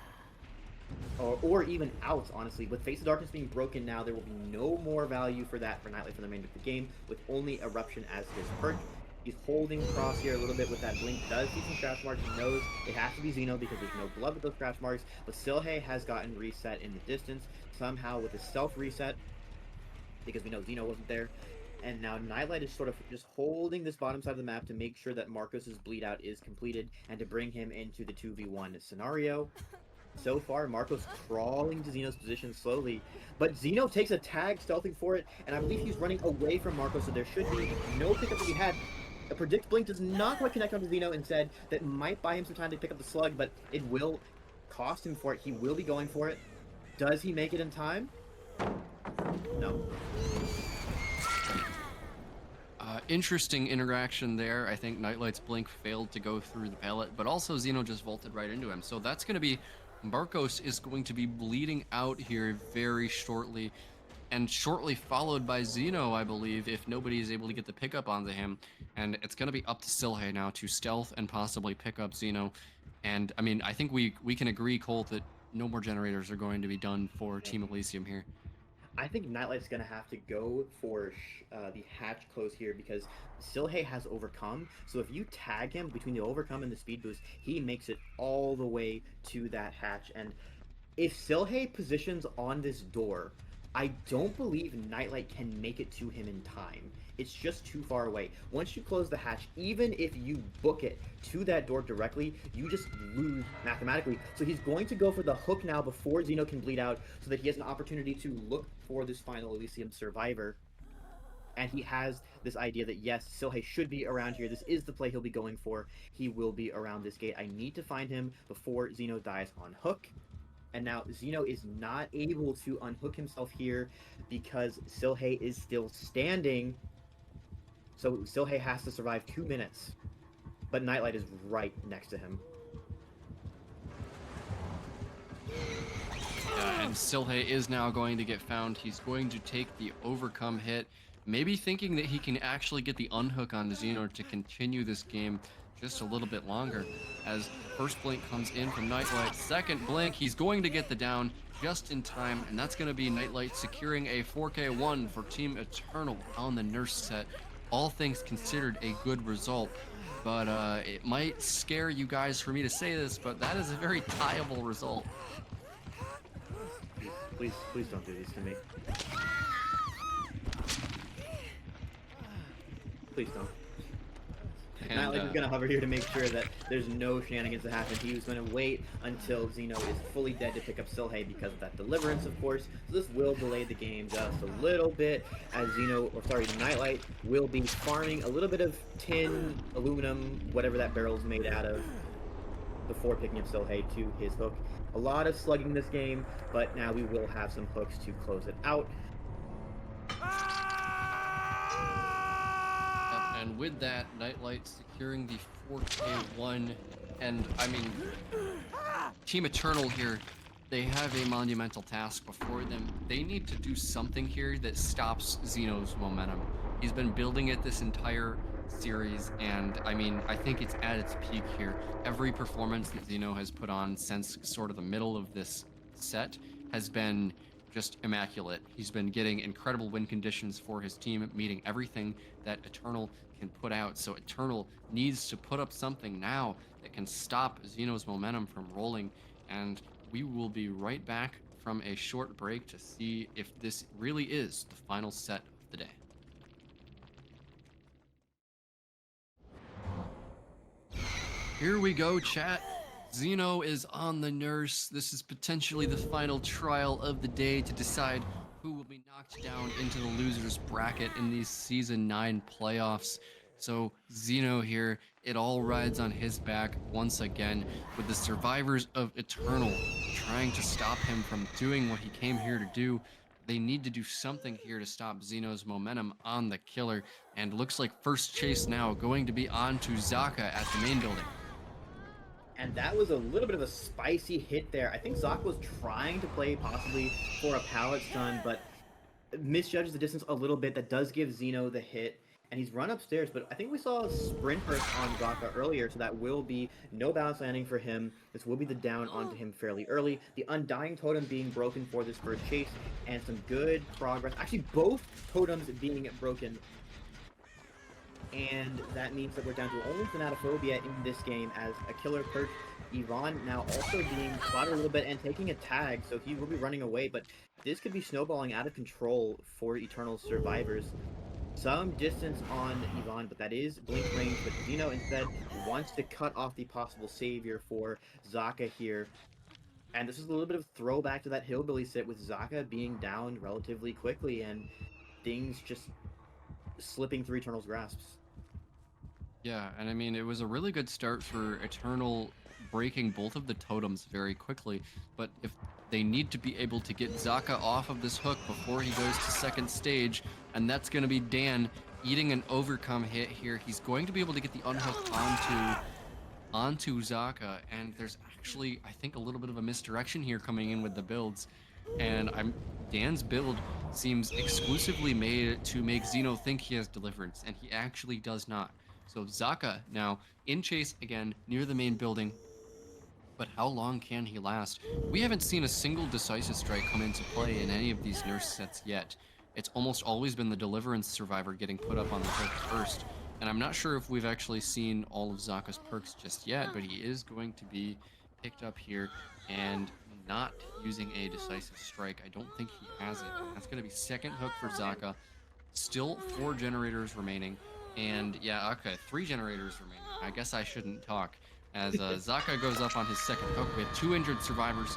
Or even outs, honestly. With Face of Darkness being broken now, there will be no more value for that for Nightlight for the remainder of the game, with only Eruption as his perk. He's holding cross here a little bit with that blink. Does see some scratch marks. He knows it has to be Zeno because there's no blood with those scratch marks. But Silhe has gotten reset in the distance, somehow with a self-reset, because we know Zeno wasn't there. And now Nightlight is sort of just holding this bottom side of the map to make sure that Marcos's bleed out is completed and to bring him into the 2v1 scenario. So far, Marco's crawling to Xeno's position slowly, but Xeno takes a tag, stealthing for it, and I believe he's running away from Marco, so there should be no pickup to be had. A Predict Blink does not quite connect onto Xeno instead. That might buy him some time to pick up the slug, but it will cost him for it. He will be going for it. Does he make it in time? No. Interesting interaction there. I think Nightlight's blink failed to go through the pellet, but also Xeno just vaulted right into him. So that's going to be, Marcos is going to be bleeding out here very shortly, and shortly followed by Xeno, I believe, if nobody is able to get the pickup onto him. And it's going to be up to Silhe now to stealth and possibly pick up Xeno. And I mean, I think we can agree, Colt, that no more generators are going to be done for Team Elysium here. I think Nightlight's going to have to go for the hatch close here because Silhe has overcome. So if you tag him between the overcome and the speed boost, he makes it all the way to that hatch. And if Silhe positions on this door, I don't believe Nightlight can make it to him in time. It's just too far away. Once you close the hatch, even if you book it to that door directly, you just lose mathematically. So he's going to go for the hook now before Xeno can bleed out so that he has an opportunity to look for this final Elysium survivor. And he has this idea that, yes, Silhe should be around here. This is the play he'll be going for. He will be around this gate. I need to find him before Xeno dies on hook. And now Xeno is not able to unhook himself here because Silhe is still standing. So Silhe has to survive 2 minutes. But Nightlight is right next to him. And Silhe is now going to get found. He's going to take the overcome hit, maybe thinking that he can actually get the unhook on Xeno to continue this game just a little bit longer. As first blink comes in from Nightlight, second blink, he's going to get the down just in time, and that's going to be Nightlight securing a 4K1 for Team Eternal on the Nurse set. All things considered, a good result, but it might scare you guys for me to say this, but that is a very tieable result. Please don't do this to me. Please don't. Nightlight is going to hover here to make sure that there's no shenanigans that happen. He was going to wait until Xeno is fully dead to pick up Silhe because of that deliverance, of course. So this will delay the game just a little bit as Nightlight will be farming a little bit of tin, aluminum, whatever that barrel is made out of before picking up Silhe to his hook. A lot of slugging this game, but now we will have some hooks to close it out. And with that, Nightlight securing the 4K1, and I mean, Team Eternal here, they have a monumental task before them. They need to do something here that stops Xeno's momentum. He's been building it this entire series, and I mean, I think it's at its peak here. Every performance that Xeno has put on since sort of the middle of this set has been just immaculate. He's been getting incredible win conditions for his team, meeting everything that Eternal can put out. So Eternal needs to put up something now that can stop Xeno's momentum from rolling. And we will be right back from a short break to see if this really is the final set of the day. Here we go, chat. Xeno is on the Nurse. This is potentially the final trial of the day to decide who will be knocked down into the losers bracket in these Season 9 playoffs. So Xeno here, it all rides on his back once again, with the survivors of Eternal trying to stop him from doing what he came here to do. They need to do something here to stop Xeno's momentum on the killer, and looks like first chase now going to be on to Zaka at the main building. And that was a little bit of a spicy hit there. I think Zaka was trying to play possibly for a pallet stun, but misjudges the distance a little bit. That does give Xeno the hit, and he's run upstairs, but I think we saw a sprint burst on Zaka earlier, so that will be no balance landing for him. This will be the down onto him fairly early. The Undying Totem being broken for this first chase, and some good progress. Actually, both totems being broken. And that means that we're down to only Thanatophobia in this game as a killer perch. Yvonne now also being spotted a little bit and taking a tag, so he will be running away, but this could be snowballing out of control for Eternal survivors. Some distance on Yvonne, but that is blink range, but Xeno instead wants to cut off the possible savior for Zaka here. And this is a little bit of throwback to that Hillbilly sit with Zaka being down relatively quickly and things just slipping through Eternal's grasps. Yeah, and I mean, it was a really good start for Eternal breaking both of the totems very quickly, but if they need to be able to get Zaka off of this hook before he goes to second stage, and that's going to be Dan eating an overcome hit here. He's going to be able to get the unhook onto Zaka, and there's actually, I think, a little bit of a misdirection here coming in with the builds. And Dan's build seems exclusively made to make Xeno think he has Deliverance, and he actually does not. So Zaka now in chase again near the main building, but how long can he last? We haven't seen a single decisive strike come into play in any of these nurse sets yet. It's almost always been the Deliverance survivor getting put up on the hook first. And I'm not sure if we've actually seen all of Zaka's perks just yet, but he is going to be picked up here and not using a decisive strike. I don't think he has it. That's going to be second hook for Zaka. Still 4 generators remaining. And yeah, okay, 3 generators remaining. I guess I shouldn't talk. As Zaka goes up on his second hook with 2 injured survivors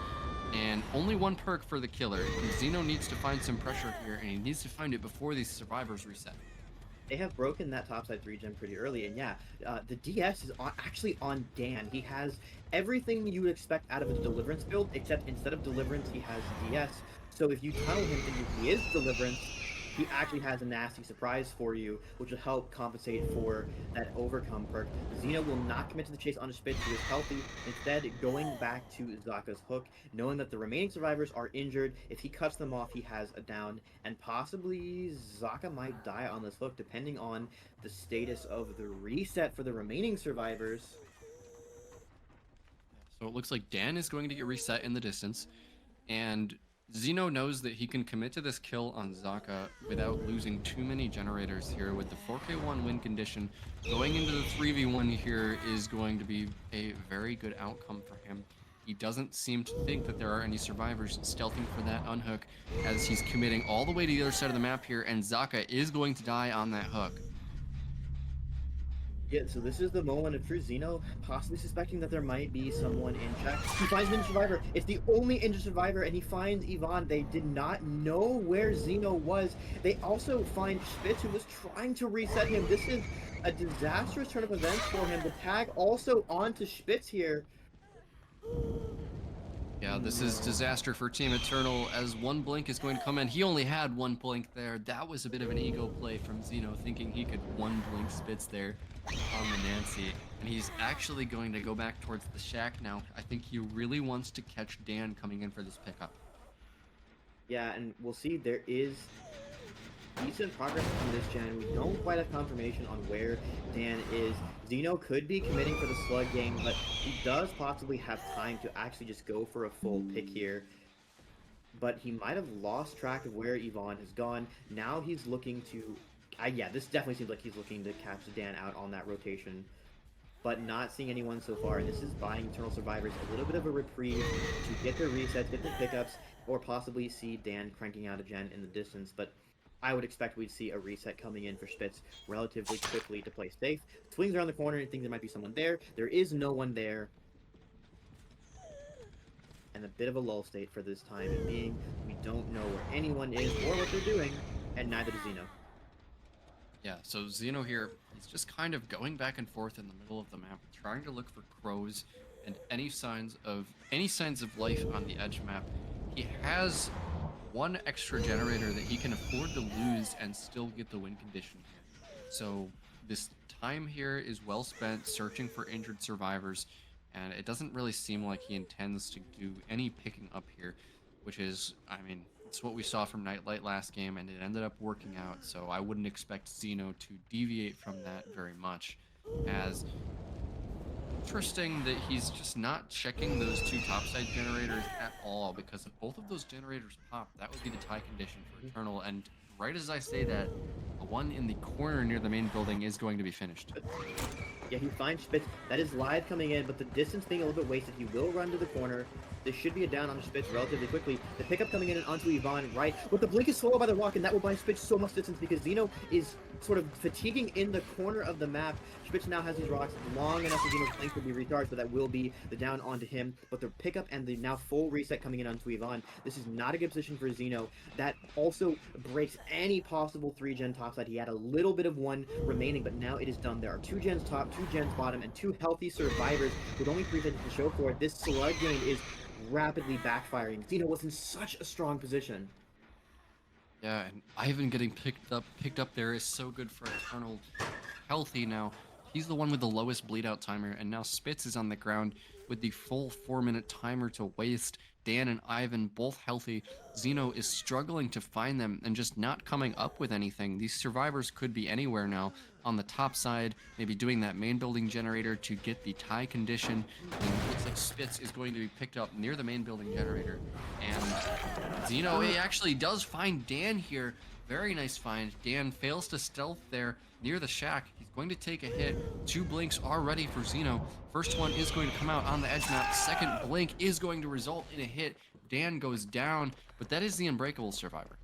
and only 1 perk for the killer. Xeno needs to find some pressure here, and he needs to find it before these survivors reset. They have broken that topside 3 gem pretty early, and yeah, the DS is actually on Dan. He has everything you would expect out of a Deliverance build, except instead of Deliverance, he has DS. So if you tunnel him thinking he is Deliverance, he actually has a nasty surprise for you, which will help compensate for that overcome perk. Xeno will not commit to the chase on a Spitz who is healthy, instead going back to Zaka's hook, knowing that the remaining survivors are injured. If he cuts them off, he has a down, and possibly Zaka might die on this hook, depending on the status of the reset for the remaining survivors. So it looks like Dan is going to get reset in the distance, and Xeno knows that he can commit to this kill on Zaka without losing too many generators here. With the 4K1 win condition, going into the 3v1 here is going to be a very good outcome for him. He doesn't seem to think that there are any survivors stealthing for that unhook, as he's committing all the way to the other side of the map here, and Zaka is going to die on that hook. Yeah, so this is the moment of true Xeno possibly suspecting that there might be someone in check. He finds an injured survivor. It's the only injured survivor, and he finds Yvonne. They did not know where Xeno was. They also find Spitz, who was trying to reset him. This is a disastrous turn of events for him. The tag also onto Spitz here. Yeah, this is disaster for Team Eternal, as 1 blink is going to come in. He only had 1 blink there. That was a bit of an ego play from Xeno, thinking he could 1 blink Spitz there on the Nancy. And he's actually going to go back towards the shack now. I think he really wants to catch Dan coming in for this pickup. Yeah, and we'll see there is decent progress on this gen. We don't quite have confirmation on where Dan is. Xeno could be committing for the slug game, but he does possibly have time to actually just go for a full pick here. But he might have lost track of where Yvonne has gone. Now he's looking to... yeah, this definitely seems like he's looking to catch Dan out on that rotation, but not seeing anyone so far. And this is buying Eternal Survivors a little bit of a reprieve to get their resets, get their pickups, or possibly see Dan cranking out a gen in the distance. But I would expect we'd see a reset coming in for Spitz relatively quickly to play safe. Swings around the corner and thinks there might be someone there. There is no one there. And a bit of a lull state for this time being. We don't know where anyone is or what they're doing, and neither does Xeno. Yeah, so Xeno here, he's just kind of going back and forth in the middle of the map, trying to look for crows and any signs of life on the edge map. He has 1 extra generator that he can afford to lose and still get the win condition here. So this time here is well spent searching for injured survivors, and it doesn't really seem like he intends to do any picking up here, which is, I mean, it's what we saw from Nightlight last game, and it ended up working out, so I wouldn't expect Xeno to deviate from that very much. As interesting that he's just not checking those 2 topside generators at all, because if both of those generators pop, that would be the tie condition for Eternal, and right as I say that, the one in the corner near the main building is going to be finished. Yeah, he finds Spitz. That is live coming in, but the distance being a little bit wasted, he will run to the corner. This should be a down on Spitz relatively quickly. The pickup coming in onto Yvonne, right? But the blink is solo by the rock, and that will buy Spitz so much distance because Zeno is sort of fatiguing in the corner of the map. Spitz now has these rocks long enough for Zeno's blink to be recharged, so that will be the down onto him. But the pickup and the now full reset coming in onto Yvonne. This is not a good position for Zeno. That also breaks any possible 3-gen topside. He had a little bit of one remaining, but now it is done. There are 2 gens top, 2 gens bottom, and 2 healthy survivors with only 3 gens to show for it. This slug game is rapidly backfiring. Zeno was in such a strong position. Yeah, and Ivan getting picked up there is so good for Eternal. Healthy now. He's the one with the lowest bleed out timer, and now Spitz is on the ground with the full 4-minute timer to waste. Dan and Ivan both healthy. Zeno is struggling to find them and just not coming up with anything. These survivors could be anywhere now. On the top side, maybe doing that main building generator to get the tie condition. And it looks like Spitz is going to be picked up near the main building generator. And Zeno, he actually does find Dan here. Very nice find. Dan fails to stealth there near the shack. He's going to take a hit. 2 blinks are ready for Zeno. First one is going to come out on the edge map. Second blink is going to result in a hit. Dan goes down, but that is the unbreakable survivor.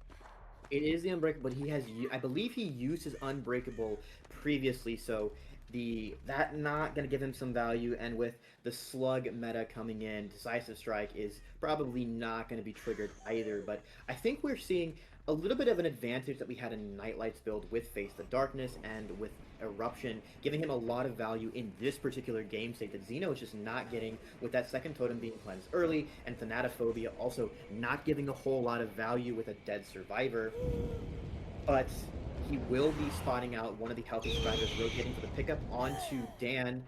It is the unbreakable, but he has, I believe he used his unbreakable previously, so that not going to give him some value, and with the slug meta coming in, decisive strike is probably not going to be triggered either. But I think we're seeing a little bit of an advantage that we had in Nightlight's build with Face the Darkness and with Eruption, giving him a lot of value in this particular game state that Zeno is just not getting, with that second totem being cleansed early, and Thanatophobia also not giving a whole lot of value with a dead survivor. But he will be spotting out one of the healthy survivors, rotating for the pickup onto Dan.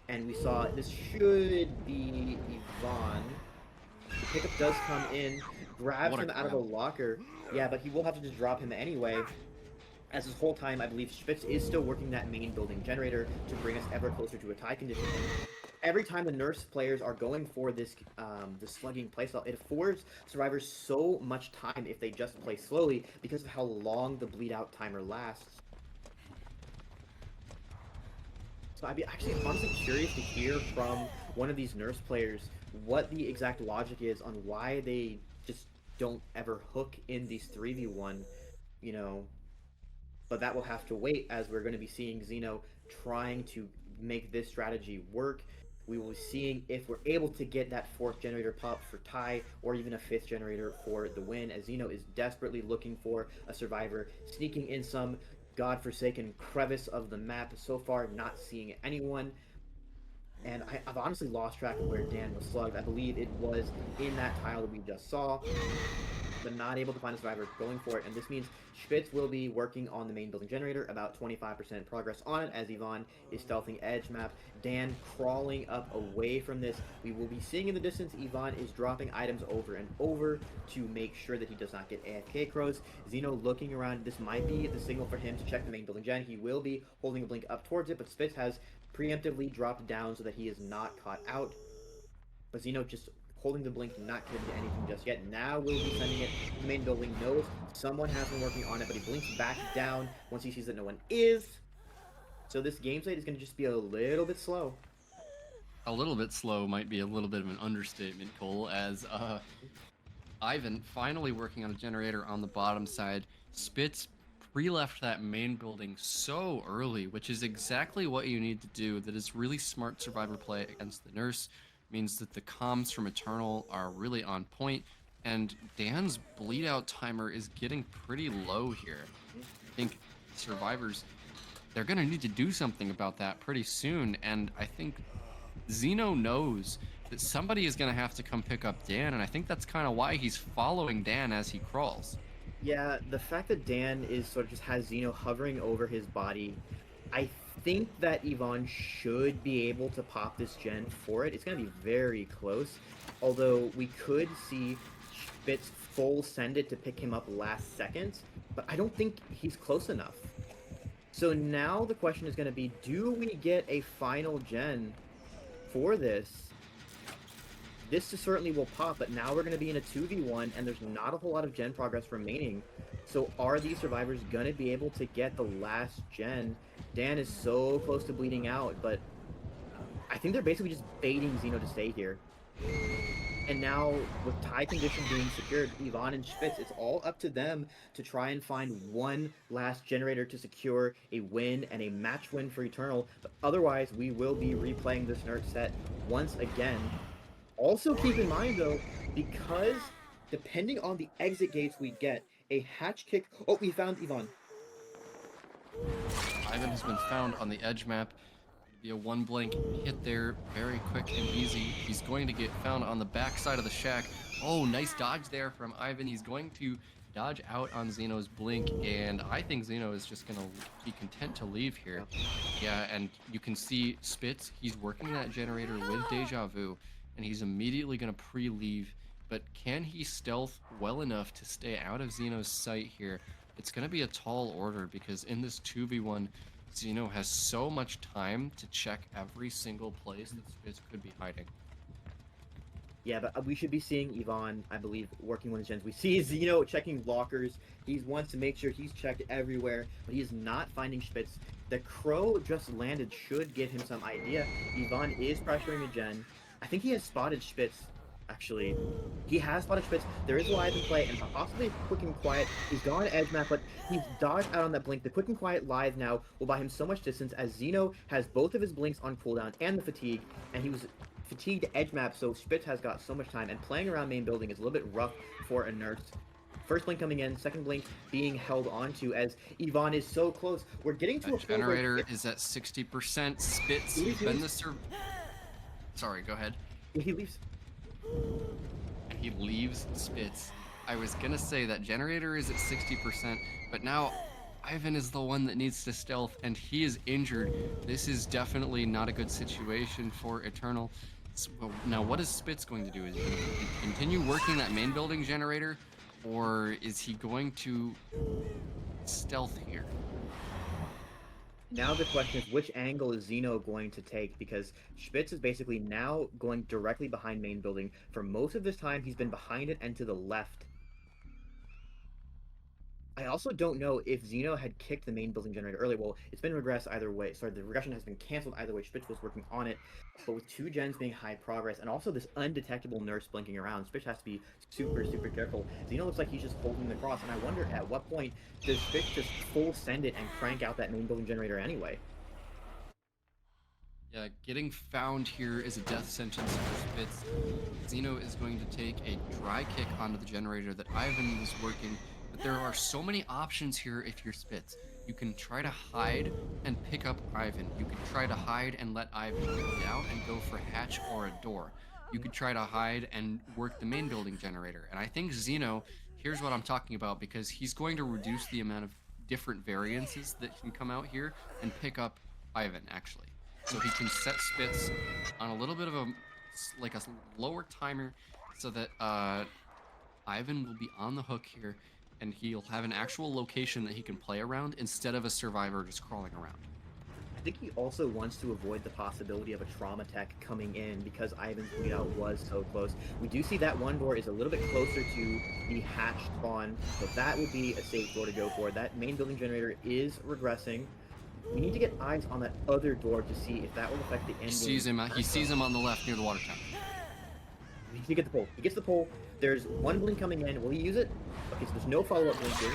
And we saw this should be Yvonne. The pickup does come in, grabs him out of the locker. Yeah, but he will have to just drop him anyway. As this whole time, I believe Spitz is still working that main building generator to bring us ever closer to a tie condition. Every time the Nurse players are going for this slugging playstyle, it affords survivors so much time if they just play slowly because of how long the bleed out timer lasts. So I'd be actually honestly curious to hear from one of these Nurse players what the exact logic is on why they just don't ever hook in these 3v1, you know. But that will have to wait, as we're going to be seeing Zeno trying to make this strategy work. We will be seeing if we're able to get that 4th generator pop for tie, or even a 5th generator for the win, as Zeno is desperately looking for a survivor, sneaking in some godforsaken crevice of the map. So far, not seeing anyone. And I've honestly lost track of where Dan was slugged. I believe it was in that tile that we just saw, but not able to find a survivor, going for it. And this means Spitz will be working on the main building generator, about 25% progress on it, as Yvonne is stealthing edge map. Dan crawling up away from this. We will be seeing in the distance Yvonne is dropping items over and over to make sure that he does not get AFK crows. Zeno looking around. This might be the signal for him to check the main building gen. He will be holding a blink up towards it, but Spitz has preemptively dropped down so that he is not caught out. But Zeno just holding the blink, not committing to anything just yet. Now we'll be sending it to the main building. Knows someone has been working on it, but he blinks back down once he sees that no one is. So this game state is going to just be a little bit slow. A little bit slow might be a little bit of an understatement, Cole, as Ivan finally working on a generator on the bottom side. Spitz pre-left that main building so early, which is exactly what you need to do. That is really smart survivor play against the Nurse. Means that the comms from Eternal are really on point, and Dan's bleed out timer is getting pretty low here. I think survivors, they're gonna need to do something about that pretty soon, and I think Zeno knows that somebody is gonna have to come pick up Dan, and I think that's kind of why he's following Dan as he crawls. Yeah, the fact that Dan is sort of just has Zeno hovering over his body, I think that Yvonne should be able to pop this gen for it. It's going to be very close, although we could see Spitz full send it to pick him up last second, but I don't think he's close enough. So now the question is going to be, do we get a final gen for this? This certainly will pop, but now we're going to be in a 2v1, and there's not a whole lot of gen progress remaining. So are these survivors going to be able to get the last gen? Dan is so close to bleeding out, but I think they're basically just baiting Zeno to stay here. And now, with tie condition being secured, Yvonne and Spitz, it's all up to them to try and find one last generator to secure a win and a match win for Eternal. But otherwise, we will be replaying this nerd set once again. Also keep in mind, though, because depending on the exit gates we get, a hatch kick... Oh, we found Yvonne. Ivan has been found on the edge map. Be a one blink hit there, very quick and easy. He's going to get found on the back side of the shack. Oh, nice dodge there from Ivan. He's going to dodge out on Xeno's blink, and I think Xeno is just going to be content to leave here. Yeah, and you can see Spitz, he's working that generator with Deja Vu, and he's immediately going to pre-leave. But can he stealth well enough to stay out of Xeno's sight here? It's going to be a tall order, because in this 2v1, Xeno has so much time to check every single place that Spitz could be hiding. Yeah, but we should be seeing Yvonne, I believe, working with his gens. We see Xeno checking lockers. He wants to make sure he's checked everywhere, but he is not finding Spitz. The crow just landed should give him some idea. Yvonne is pressuring a gen. I think he has spotted Spitz, actually. He has spotted Spitz. There is a live in play, and possibly quick and quiet. He's gone to edge map, but he's dodged out on that blink. The quick and quiet live now will buy him so much distance, as Xeno has both of his blinks on cooldown and the fatigue, and he was fatigued edge map, so Spitz has got so much time, and playing around main building is a little bit rough for a nurse. First blink coming in, second blink being held onto as Yvonne is so close. We're getting to a point generator where is at 60%. Spitz, you've been the Sorry, go ahead. he leaves. And he leaves Spitz. I was gonna say that generator is at 60%, but now Ivan is the one that needs to stealth, and he is injured. This is definitely not a good situation for Eternal. Now, what is Spitz going to do? Is he going to continue working that main building generator, or is he going to stealth here? Now the question is, which angle is Xeno going to take? Because Spitz is basically now going directly behind main building. For most of this time, he's been behind it and to the left. I also don't know if Xeno had kicked the main building generator earlier. Well, it's been regressed either way. Sorry, the regression has been canceled either way. Spitz was working on it. But with two gens being high progress, and also this undetectable nurse blinking around, Spitz has to be super, super careful. Xeno looks like he's just holding the cross, and I wonder at what point does Spitz just full send it and crank out that main building generator anyway? Yeah, getting found here is a death sentence for Spitz. Xeno is going to take a dry kick onto the generator that Ivan was working. But there are so many options here if you're Spitz. You can try to hide and pick up Ivan. You can try to hide and let Ivan get out and go for hatch or a door. You could try to hide and work the main building generator. And I think Xeno, here's what I'm talking about, because he's going to reduce the amount of different variances that can come out here and pick up Ivan, actually. So he can set Spitz on a little bit of a lower timer so that Ivan will be on the hook here, and he'll have an actual location that he can play around instead of a survivor just crawling around. I think he also wants to avoid the possibility of a trauma tech coming in because Ivan's bleed out was so close. We do see that one door is a little bit closer to the hatch spawn, so that would be a safe door to go for. That main building generator is regressing. We need to get eyes on that other door to see if that will affect the end game. He sees him on the left near the water tower. He can get the pole. He gets the pole. There's one blink coming in. Will he use it? Okay, so there's no follow-up blink here.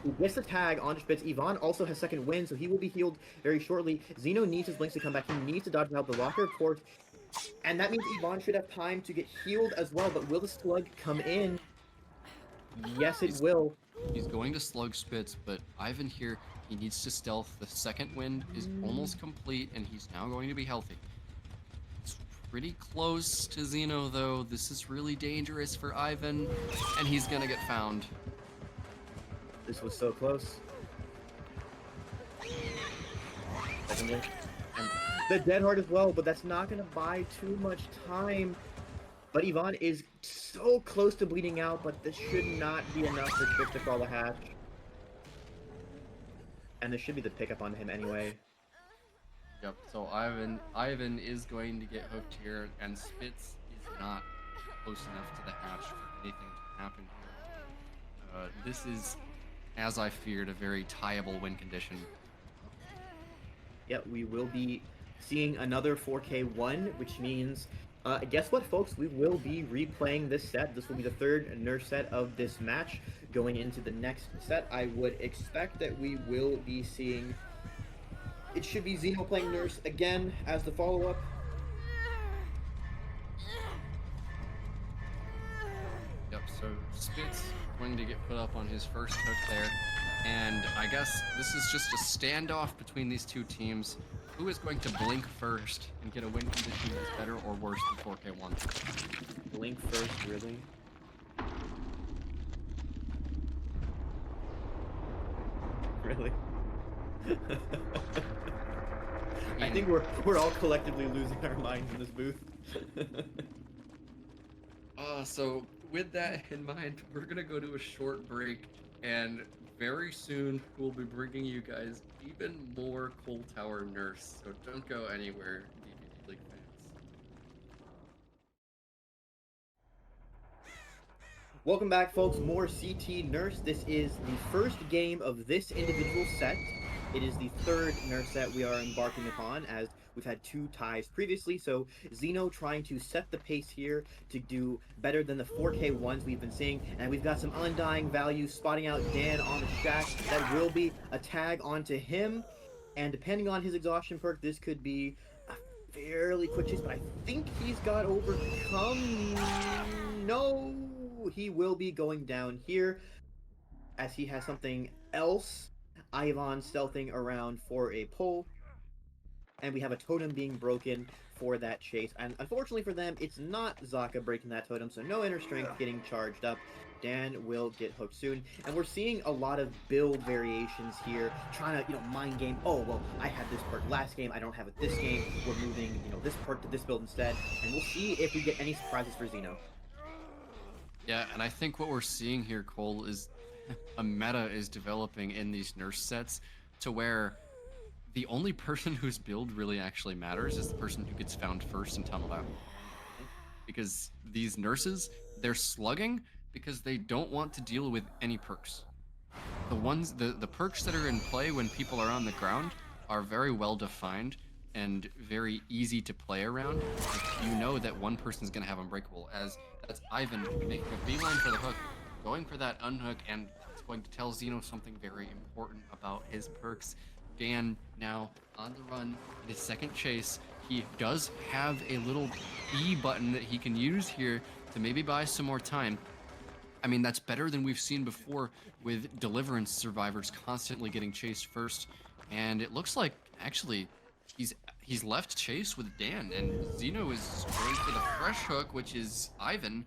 He gets the tag on Spitz. Yvonne also has second wind, so he will be healed very shortly. Xeno needs his blinks to come back. He needs to dodge out the locker, of course. And that means Yvonne should have time to get healed as well, but will the slug come in? Yes, it will. He's going to slug Spitz, but Ivan here, he needs to stealth. The second wind is almost complete, and he's now going to be healthy. It's pretty close to Xeno, though. This is really dangerous for Ivan, and he's gonna get found. This was so close. Second blink. And the dead heart as well, but that's not going to buy too much time. But Yvonne is so close to bleeding out, but this should not be enough for Spitz to crawl the hatch. And this should be the pickup on him anyway. Yep, so Ivan is going to get hooked here, and Spitz is not close enough to the hatch for anything to happen here. This is, as I feared, a very tieable win condition. Yeah, we will be seeing another 4K1, which means Guess what, folks? We will be replaying this set. This will be the third nurse set of this match. Going into the next set, I would expect that we will be seeing... It should be Zeno playing nurse again as the follow-up. Yep, so Spitz going to get put up on his first hook there. And I guess this is just a standoff between these two teams. Who is going to blink first and get a win condition that's better or worse than 4K1? Blink first, really? Really? I think we're all collectively losing our minds in this booth. So with that in mind, we're gonna go to a short break, and very soon we'll be bringing you guys even more Cold Tower Nurse. So don't go anywhere, DBDLeague fans. Welcome back, folks. More CT Nurse. This is the first game of this individual set. It is the third nurse set we are embarking upon, as we've had 2 ties previously. So Zeno trying to set the pace here to do better than the 4K ones we've been seeing. And we've got some undying value spotting out Dan on the shack. That will be a tag onto him. And depending on his exhaustion perk, this could be a fairly quick chase. But I think he's got overcome. No, he will be going down here as he has something else. Ivan stealthing around for a pull, and we have a totem being broken for that chase. And unfortunately for them, it's not Zaka breaking that totem, so no inner strength getting charged up. Dan will get hooked soon, and we're seeing a lot of build variations here, trying to, mind game. Oh, well, I had this perk last game, I don't have it this game. We're moving, this perk to this build instead, and we'll see if we get any surprises for Zeno. Yeah, and I think what we're seeing here, Cole, is a meta is developing in these nurse sets to where the only person whose build really actually matters is the person who gets found first and tunneled out. Because these nurses, they're slugging because they don't want to deal with any perks. The perks that are in play when people are on the ground are very well defined and very easy to play around. If you know that one person's gonna have Unbreakable, as that's Ivan making a beeline for the hook, going for that unhook, and it's going to tell Zeno something very important about his perks. Dan now on the run in his second chase. He does have a little E button that he can use here to maybe buy some more time. I mean, that's better than we've seen before with Deliverance survivors constantly getting chased first. And it looks like, actually, he's left chase with Dan, and Zeno is going for the fresh hook, which is Ivan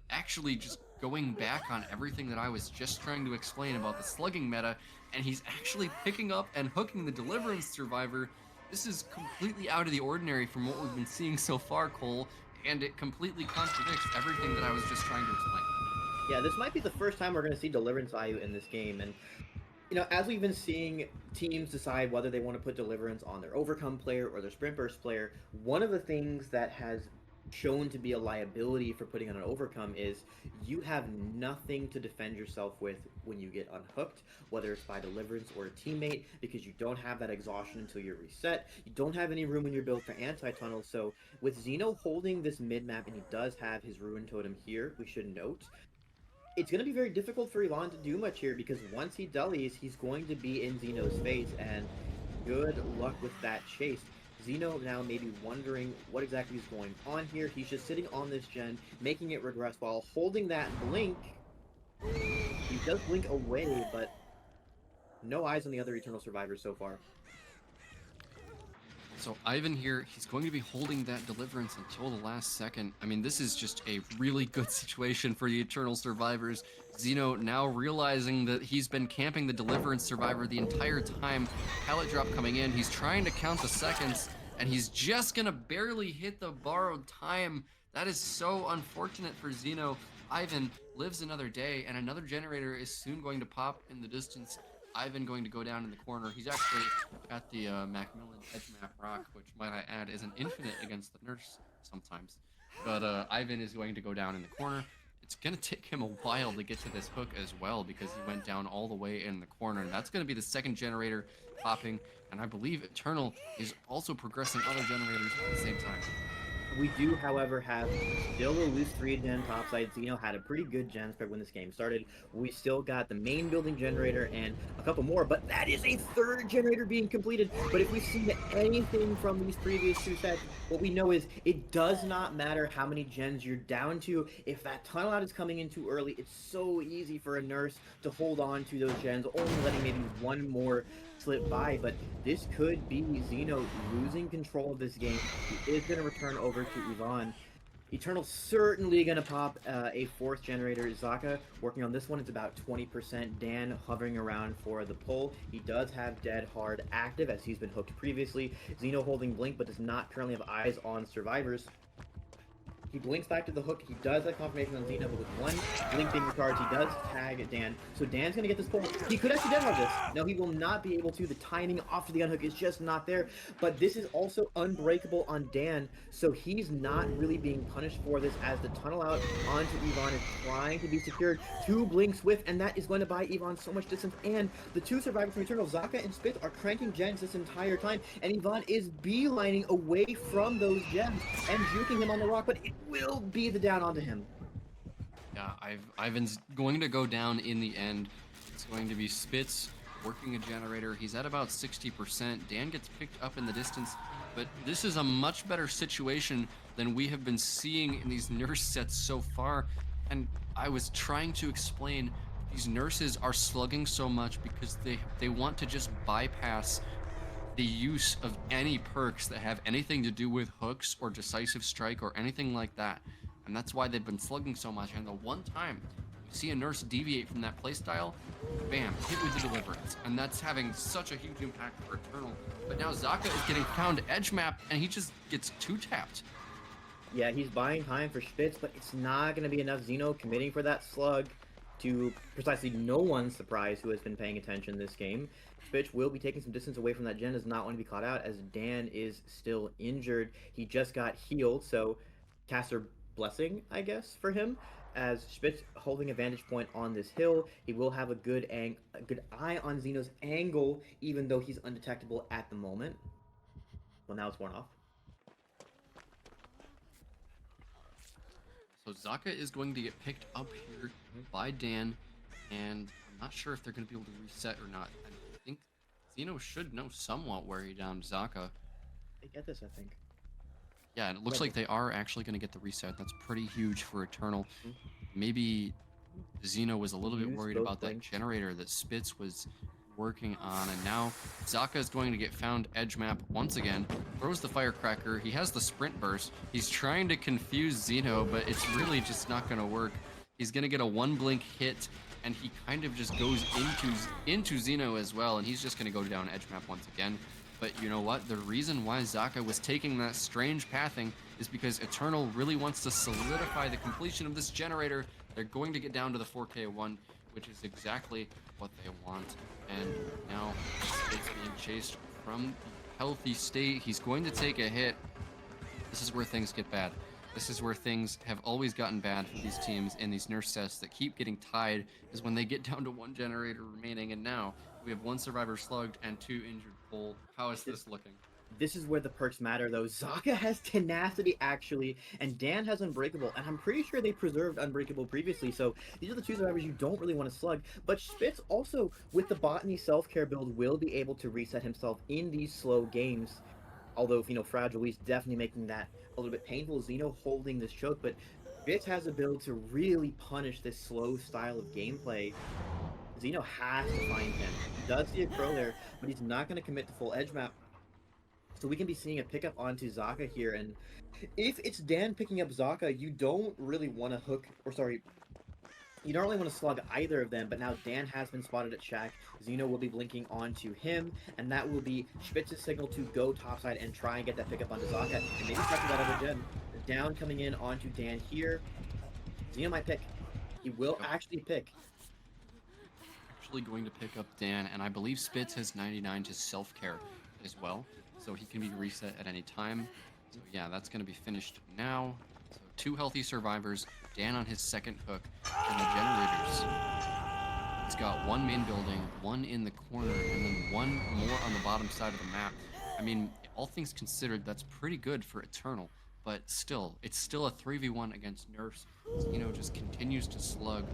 actually just going back on everything that I was just trying to explain about the slugging meta, and he's actually picking up and hooking the Deliverance survivor. This is completely out of the ordinary from what we've been seeing so far, Cole, and it completely contradicts everything that I was just trying to explain. Yeah, this might be the first time we're going to see Deliverance IU in this game, and as we've been seeing teams decide whether they want to put Deliverance on their Overcome player or their Sprint Burst player, one of the things that has shown to be a liability for putting on an Overcome is you have nothing to defend yourself with when you get unhooked, whether it's by Deliverance or a teammate, because you don't have that exhaustion until you're reset. You don't have any room in your build for anti-tunnel. So with Zeno holding this mid-map, and he does have his Ruin Totem here, we should note, it's going to be very difficult for Elon to do much here, because once he dullies, he's going to be in Zeno's face, and good luck with that chase. Zeno now may be wondering what exactly is going on here. He's just sitting on this gen, making it regress while holding that blink. He does blink away, but no eyes on the other Eternal survivors so far. So Ivan here, he's going to be holding that Deliverance until the last second. I mean, this is just a really good situation for the Eternal survivors. Zeno now realizing that he's been camping the Deliverance survivor the entire time. Pallet drop coming in, he's trying to count the seconds, and he's just gonna barely hit the borrowed time. That is so unfortunate for Zeno. Ivan lives another day, and another generator is soon going to pop in the distance. Ivan going to go down in the corner. He's actually at the Macmillan edge map rock, which, might I add, is an infinite against the nurse sometimes. But Ivan is going to go down in the corner. It's going to take him a while to get to this hook as well, because he went down all the way in the corner. And that's going to be the second generator popping. And I believe Eternal is also progressing other generators at the same time. We do, however, have still a loose 3-gen topside. Xeno had a pretty good gen spread when this game started. We still got the main building generator and a couple more, but that is a 3rd generator being completed. But if we see anything from these previous 2 sets, what we know is it does not matter how many gens you're down to. If that tunnel out is coming in too early, it's so easy for a nurse to hold on to those gens, only letting maybe one more slip by. But this could be Xeno losing control of this game. He is going to return over to Yvonne. Eternal's certainly going to pop a 4th generator. Zaka working on this one. It's about 20%. Dan hovering around for the pull. He does have Dead Hard active as he's been hooked previously. Xeno holding Blink but does not currently have eyes on survivors. He blinks back to the hook. He does have confirmation on Xeno, but with one blink being recharged, he does tag Dan. So Dan's going to get this pull. He could actually deadlock this. No, he will not be able to. The timing off to the unhook is just not there. But this is also unbreakable on Dan, so he's not really being punished for this as the tunnel out onto Yvonne is trying to be secured. 2 blinks with, and that is going to buy Yvonne so much distance. And the 2 survivors from Eternal, Zaka and Spitz, are cranking gens this entire time. And Yvonne is beelining away from those gens and juking him on the rock, but it will be the down onto him. Yeah, Ivan's going to go down in the end. It's going to be Spitz working a generator. He's at about 60%. Dan gets picked up in the distance, but this is a much better situation than we have been seeing in these nurse sets so far. And I was trying to explain these nurses are slugging so much because they want to just bypass the use of any perks that have anything to do with hooks or decisive strike or anything like that. And that's why they've been slugging so much. And the one time you see a nurse deviate from that playstyle, bam, hit with the deliverance. And that's having such a huge impact for Eternal. But now Zaka is getting found edge map and he just gets 2-tapped. Yeah, he's buying time for Spitz, but it's not going to be enough. Xeno committing for that slug to precisely no one's surprise who has been paying attention this game. Spitz will be taking some distance away from that gen, does not want to be caught out as Dan is still injured. He just got healed, so caster blessing, I guess, for him. As Spitz holding a vantage point on this hill, he will have a good eye on Xeno's angle, even though he's undetectable at the moment. Well, now it's worn off. So Zaka is going to get picked up here by Dan, and I'm not sure if they're going to be able to reset or not. I think Xeno should know somewhat where he downed Zaka. They get this, I think. Yeah, and it looks like they are actually going to get the reset. That's pretty huge for Eternal. Maybe Xeno was a little bit worried about that generator that Spitz was working on, and now Zaka is going to get found edge map once again. Throws the firecracker. He has the sprint burst. He's trying to confuse Xeno, but it's really just not going to work. He's going to get a 1 blink hit, and he kind of just goes into Xeno as well, and he's just going to go down edge map once again. But you know what? The reason why Zaka was taking that strange pathing is because Eternal really wants to solidify the completion of this generator. They're going to get down to the 4K1, which is exactly what they want. And now it's being chased from the healthy state. He's going to take a hit. This is where things get bad. This is where things have always gotten bad for these teams in these nurse sets that keep getting tied, is when they get down to 1 generator remaining. And now we have 1 survivor slugged and 2 injured full. How is this looking? This is where the perks matter, though. Zaka has tenacity, actually, and Dan has unbreakable, and I'm pretty sure they preserved unbreakable previously, so these are the 2 survivors you don't really want to slug. But Spitz also, with the botany self-care build, will be able to reset himself in these slow games. Although, you know, Fragile Lee's definitely making that a little bit painful. Xeno holding this choke, but Spitz has the build to really punish this slow style of gameplay. Xeno has to find him. He does see a crow there, but he's not going to commit to full edge map. So we can be seeing a pickup onto Zaka here, and if it's Dan picking up Zaka, you don't really want to hook, or sorry, you don't really want to slug either of them, but now Dan has been spotted at Shack. Xeno will be blinking onto him, and that will be Spitz's signal to go topside and try and get that pickup onto Zaka, and maybe touching that other gen. Down coming in onto Dan here. Xeno might pick. He will actually pick. Actually going to pick up Dan, and I believe Spitz has 99 to self-care as well, so he can be reset at any time. So yeah, that's going to be finished now. So 2 healthy survivors, Dan on his 2nd hook, and the generators. He's got 1 main building, 1 in the corner, and then 1 more on the bottom side of the map. I mean, all things considered, that's pretty good for Eternal. but still, it's still a 3v1 against Nurse. Zeno just continues to slug.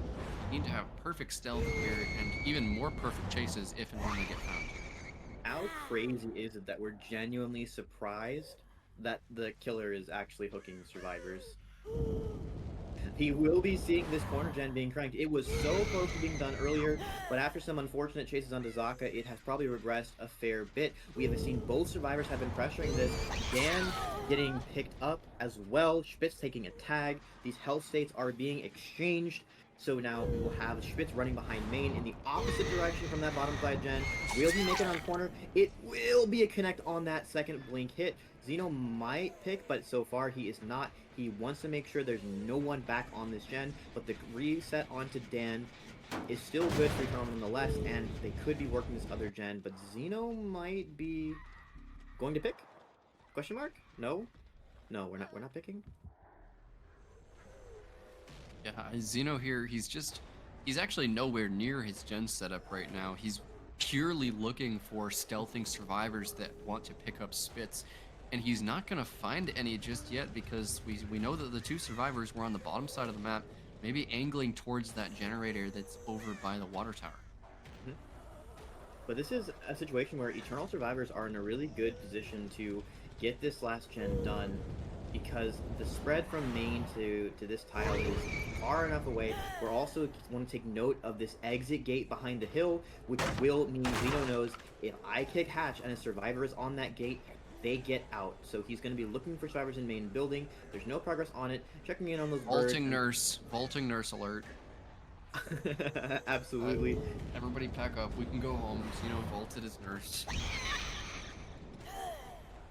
You need to have perfect stealth here and even more perfect chases if and when they get found. How crazy is it that we're genuinely surprised that the killer is actually hooking survivors? He will be seeing this corner gen being cranked. It was so close to being done earlier, but after some unfortunate chases onto Zaka, it has probably regressed a fair bit. We have seen both survivors have been pressuring this. Dan getting picked up as well. Spitz taking a tag. These health states are being exchanged. So now we will have Spitz running behind main in the opposite direction from that bottom side gen. Will he make it on corner? It will be a connect on that second blink hit. Zeno might pick, but so far he is not. He wants to make sure there's no one back on this gen, but the reset onto Dan is still good for Eternal nonetheless, and they could be working this other gen, but Zeno might be going to pick? Question mark? No? No, we're not picking? Yeah, Zeno here, he's actually nowhere near his gen setup right now. He's purely looking for stealthing survivors that want to pick up Spitz, and he's not going to find any just yet because we know that the two survivors were on the bottom side of the map, maybe angling towards that generator that's over by the water tower. Mhm. But this is a situation where Eternal survivors are in a really good position to get this last gen done because the spread from main to this tile is far enough away. We're also want to take note of this exit gate behind the hill, which will mean Zeno knows if I kick hatch and a survivor is on that gate, they get out. So he's going to be looking for survivors in main building. There's no progress on it. Checking in on those Vaulting nurse alert. Absolutely. Everybody pack up. We can go home. Zeno vaulted his Nurse.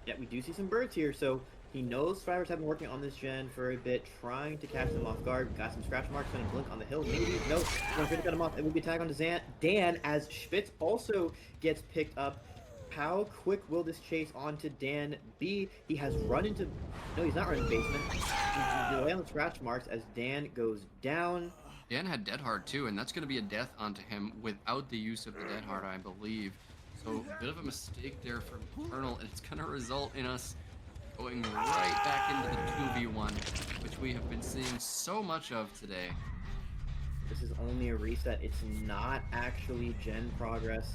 Yeah, we do see some birds here, so he knows survivors have been working on this gen for a bit, trying to catch them off guard. Got some scratch marks, gonna blink on the hill. Maybe, no, gonna try to cut him off. It will be tag onto Dan as Spitz also gets picked up. How quick will this chase onto Dan be? He has run into, no, he's not running basement. He's delay on the scratch marks as Dan goes down. Dan had Dead Hard too, and that's going to be a death onto him without the use of the Dead Hard, I believe. So a bit of a mistake there from Eternal, and it's going to result in us going right back into the 2v1, which we have been seeing so much of today. This is only a reset. It's not actually gen progress.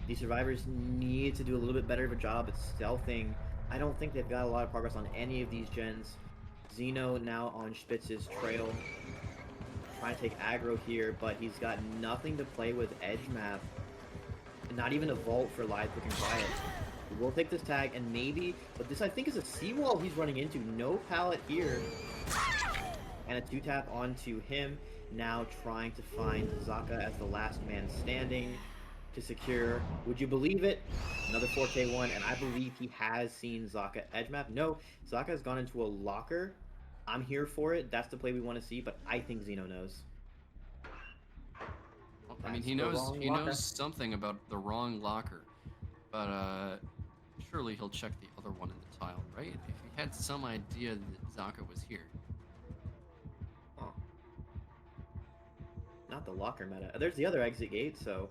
These survivors need to do a little bit better of a job at stealthing. I don't think they've got a lot of progress on any of these gens. Zeno now on Spitz's trail. Trying to take aggro here, but he's got nothing to play with edge map. Not even a vault for live quick and quiet. We'll take this tag and maybe, but this I think is a seawall he's running into. No pallet here. And a 2-tap onto him. Now trying to find Zaka as the last man standing to secure. Would you believe it? Another 4K1, and I believe he has seen Zaka edge map. No, Zaka has gone into a locker. I'm here for it. That's the play we want to see, but I think Zeno knows. I mean, he knows something about the wrong locker, but surely he'll check the other one in the tile, right? If he had some idea that Zaka was here. Huh. Not the locker meta. There's the other exit gate, so.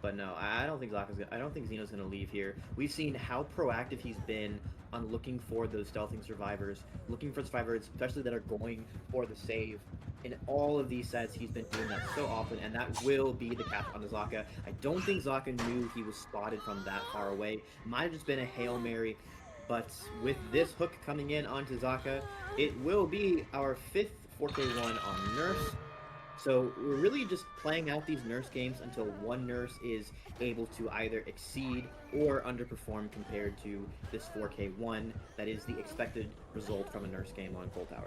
But no, I don't think I don't think Zeno's gonna leave here. We've seen how proactive he's been on looking for those stealthing survivors, looking for survivors, especially that are going for the save. In all of these sets, he's been doing that so often, and that will be the catch on the Zaka. I don't think Zaka knew he was spotted from that far away. Might have just been a Hail Mary, but with this hook coming in onto Zaka, it will be our 5th 4K1 on Nurse. So we're really just playing out these Nurse games until one Nurse is able to either exceed or underperform compared to this 4K1 that is the expected result from a Nurse game on Full Tower.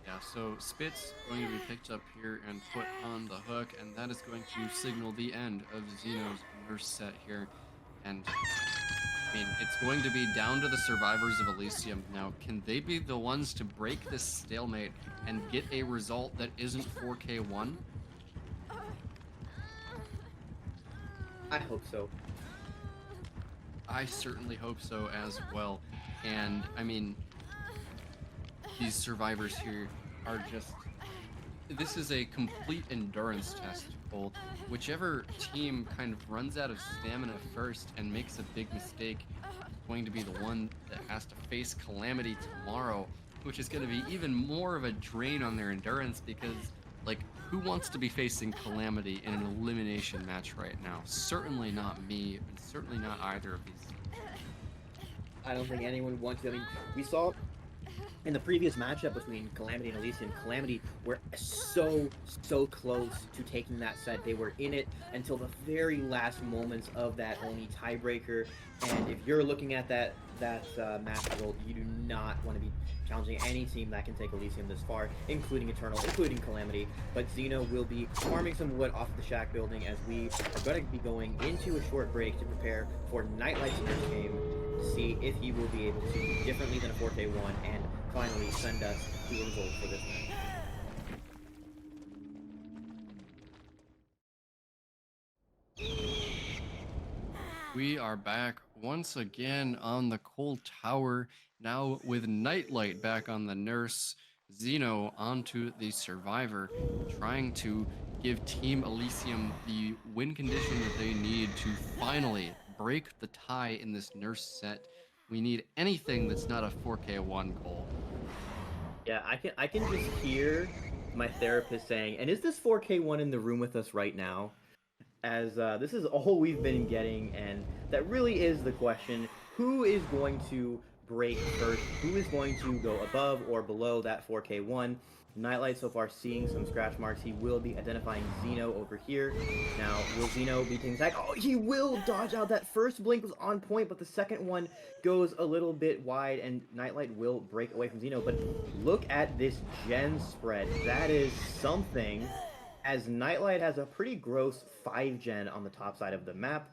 Yeah, so Spitz going to be picked up here and put on the hook, and that is going to signal the end of Zeno's Nurse set here. And I mean, it's going to be down to the survivors of Elysium. Now, can they be the ones to break this stalemate and get a result that isn't 4K1? I hope so. I certainly hope so as well. And, I mean, these survivors here are just this is a complete endurance test, Cole. Whichever team kind of runs out of stamina first and makes a big mistake is going to be the one that has to face Calamity tomorrow, which is going to be even more of a drain on their endurance because, like, who wants to be facing Calamity in an elimination match right now? Certainly not me, and certainly not either of these. I don't think anyone wants to. I mean, we saw in the previous matchup between Calamity and Elysium, Calamity were so close to taking that set. They were in it until the very last moments of that only tiebreaker. And if you're looking at that match result, you do not want to be challenging any team that can take Elysium this far, including Eternal, including Calamity. But Xeno will be farming some wood off of the shack building as we are going to be going into a short break to prepare for Nightlight's first game to see if he will be able to do differently than a 4K1 and finally send us to a result for this match. We are back once again on the Cold Tower, now with Nightlight back on the Nurse, Xeno onto the Survivor, trying to give Team Elysium the win condition that they need to finally break the tie in this Nurse set. We need anything that's not a 4K1, Cole. Yeah, I can just hear my therapist saying, and is this 4K1 in the room with us right now? As this is all we've been getting, and that really is the question. Who is going to break first? Who is going to go above or below that 4K1? Nightlight so far seeing some scratch marks. He will be identifying Xeno over here. Now, will Xeno be taking attack? Oh, he will dodge out. That first blink was on point, but the second one goes a little bit wide, and Nightlight will break away from Xeno. But look at this gen spread. That is something, as Nightlight has a pretty gross 5 gen on the top side of the map,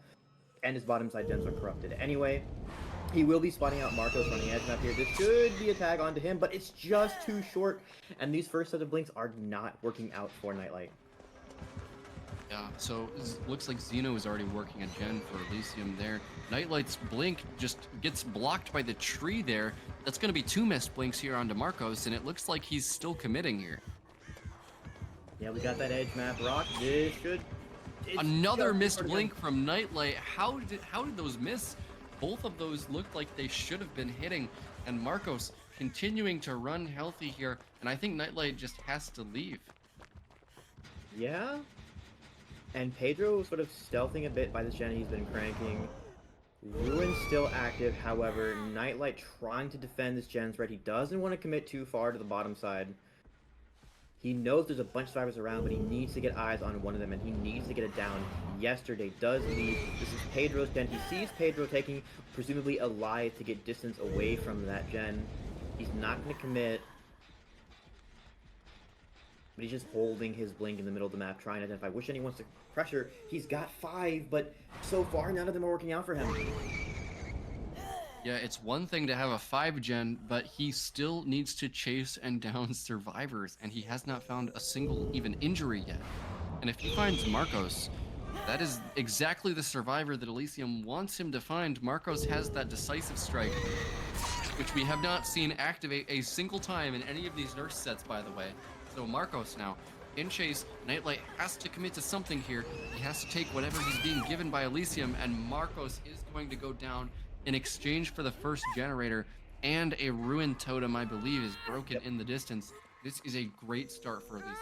and his bottom side gens are corrupted anyway. He will be spotting out Marcos on the edge map here. This should be a tag onto him, but it's just too short, and these first set of blinks are not working out for Nightlight. Yeah, so looks like Xeno is already working a gen for Elysium there. Nightlight's blink just gets blocked by the tree there. That's going to be 2 missed blinks here onto Marcos, and it looks like he's still committing here. Yeah, we got that edge map rock. This should... Another missed blink from Nightlight. How did those miss? Both of those looked like they should have been hitting, and Marcos continuing to run healthy here, and I think Nightlight just has to leave. Yeah, and Pedro sort of stealthing a bit by the gen he's been cranking. Ruin's still active, however, Nightlight trying to defend this gen spread. He doesn't want to commit too far to the bottom side. He knows there's a bunch of survivors around, but he needs to get eyes on one of them, and he needs to get it down. Yesterday does leave. This is Pedro's gen. He sees Pedro taking, presumably, ELY to get distance away from that gen. He's not going to commit. But he's just holding his blink in the middle of the map, trying to identify which end he wants to pressure. He's got 5, but so far, none of them are working out for him. Yeah, it's one thing to have a 5 gen, but he still needs to chase and down survivors, and he has not found a single even injury yet. And if he finds Marcos, that is exactly the survivor that Elysium wants him to find. Marcos has that decisive strike, which we have not seen activate a single time in any of these Nurse sets, by the way. So Marcos now in chase. Nightlight has to commit to something here. He has to take whatever he's being given by Elysium, and Marcos is going to go down in exchange for the first generator, and a ruined totem, I believe, is broken in the distance. This is a great start for Elysium.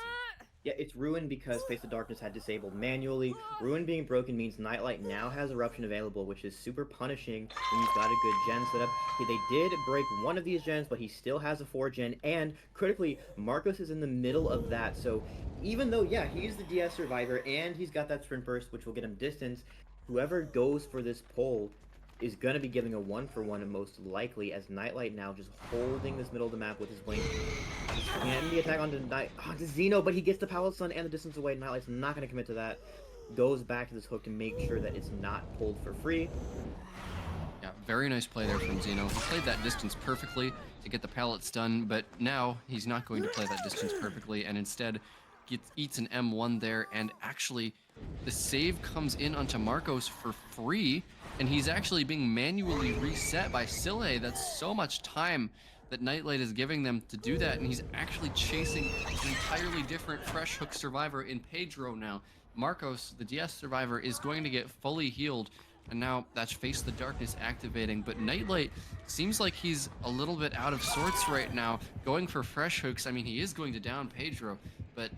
Yeah, it's Ruin because Face of Darkness had disabled manually. Ruin being broken means Nightlight now has Eruption available, which is super punishing when you've got a good gen set up. They did break one of these gens, but he still has a 4 gen, and critically, Marcos is in the middle of that, so even though, yeah, he's the DS survivor, and he's got that sprint burst, which will get him distance, whoever goes for this pull is going to be giving a 1-for-1 most likely, as Nightlight now just holding this middle of the map with his blink. And the attack onto Xeno, but he gets the Pallet Sun and the distance away. Nightlight's not going to commit to that. Goes back to this hook to make sure that it's not pulled for free. Yeah, very nice play there from Xeno. He played that distance perfectly to get the Pallet Stun, but now he's not going to play that distance perfectly, and instead eats an M1 there, and actually the save comes in onto Marcos for free, and he's actually being manually reset by Sille. That's so much time that Nightlight is giving them to do that, and he's actually chasing an entirely different fresh hook survivor in Pedro now. Marcos, the DS survivor, is going to get fully healed, and now that's Face the Darkness activating, but Nightlight seems like he's a little bit out of sorts right now, going for fresh hooks. I mean, he is going to down Pedro, but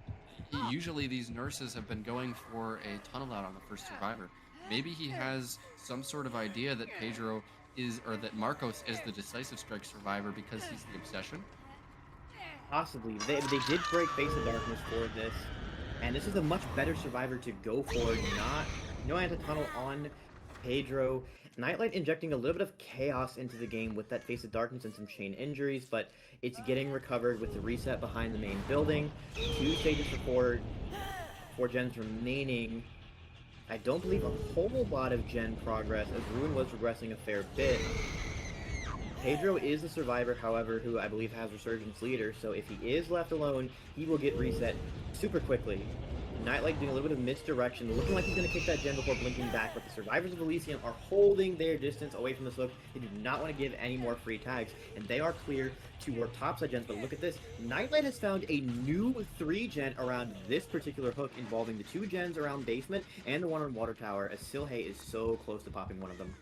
usually these nurses have been going for a tunnel out on the first survivor. Maybe he has some sort of idea that Pedro is, or that Marcos is the decisive strike survivor because he's the obsession. Possibly. They did break Face of Darkness for this, and this is a much better survivor to go for. No anti-tunnel on Pedro. Nightlight injecting a little bit of chaos into the game with that Face of Darkness and some chain injuries, but it's getting recovered with the reset behind the main building. 2 stages for 4 gens remaining. I don't believe a whole lot of gen progress, as Ruin was regressing a fair bit. Pedro is the survivor, however, who I believe has Resurgence leader, so if he is left alone, he will get reset super quickly. Nightlight doing a little bit of misdirection, looking like he's going to kick that gen before blinking back, but the survivors of Elysium are holding their distance away from the hook. They do not want to give any more free tags, and they are clear to work topside gens, but look at this. Nightlight has found a new 3 gen around this particular hook, involving the 2 gens around basement and the one on water tower, as Silhey is so close to popping one of them.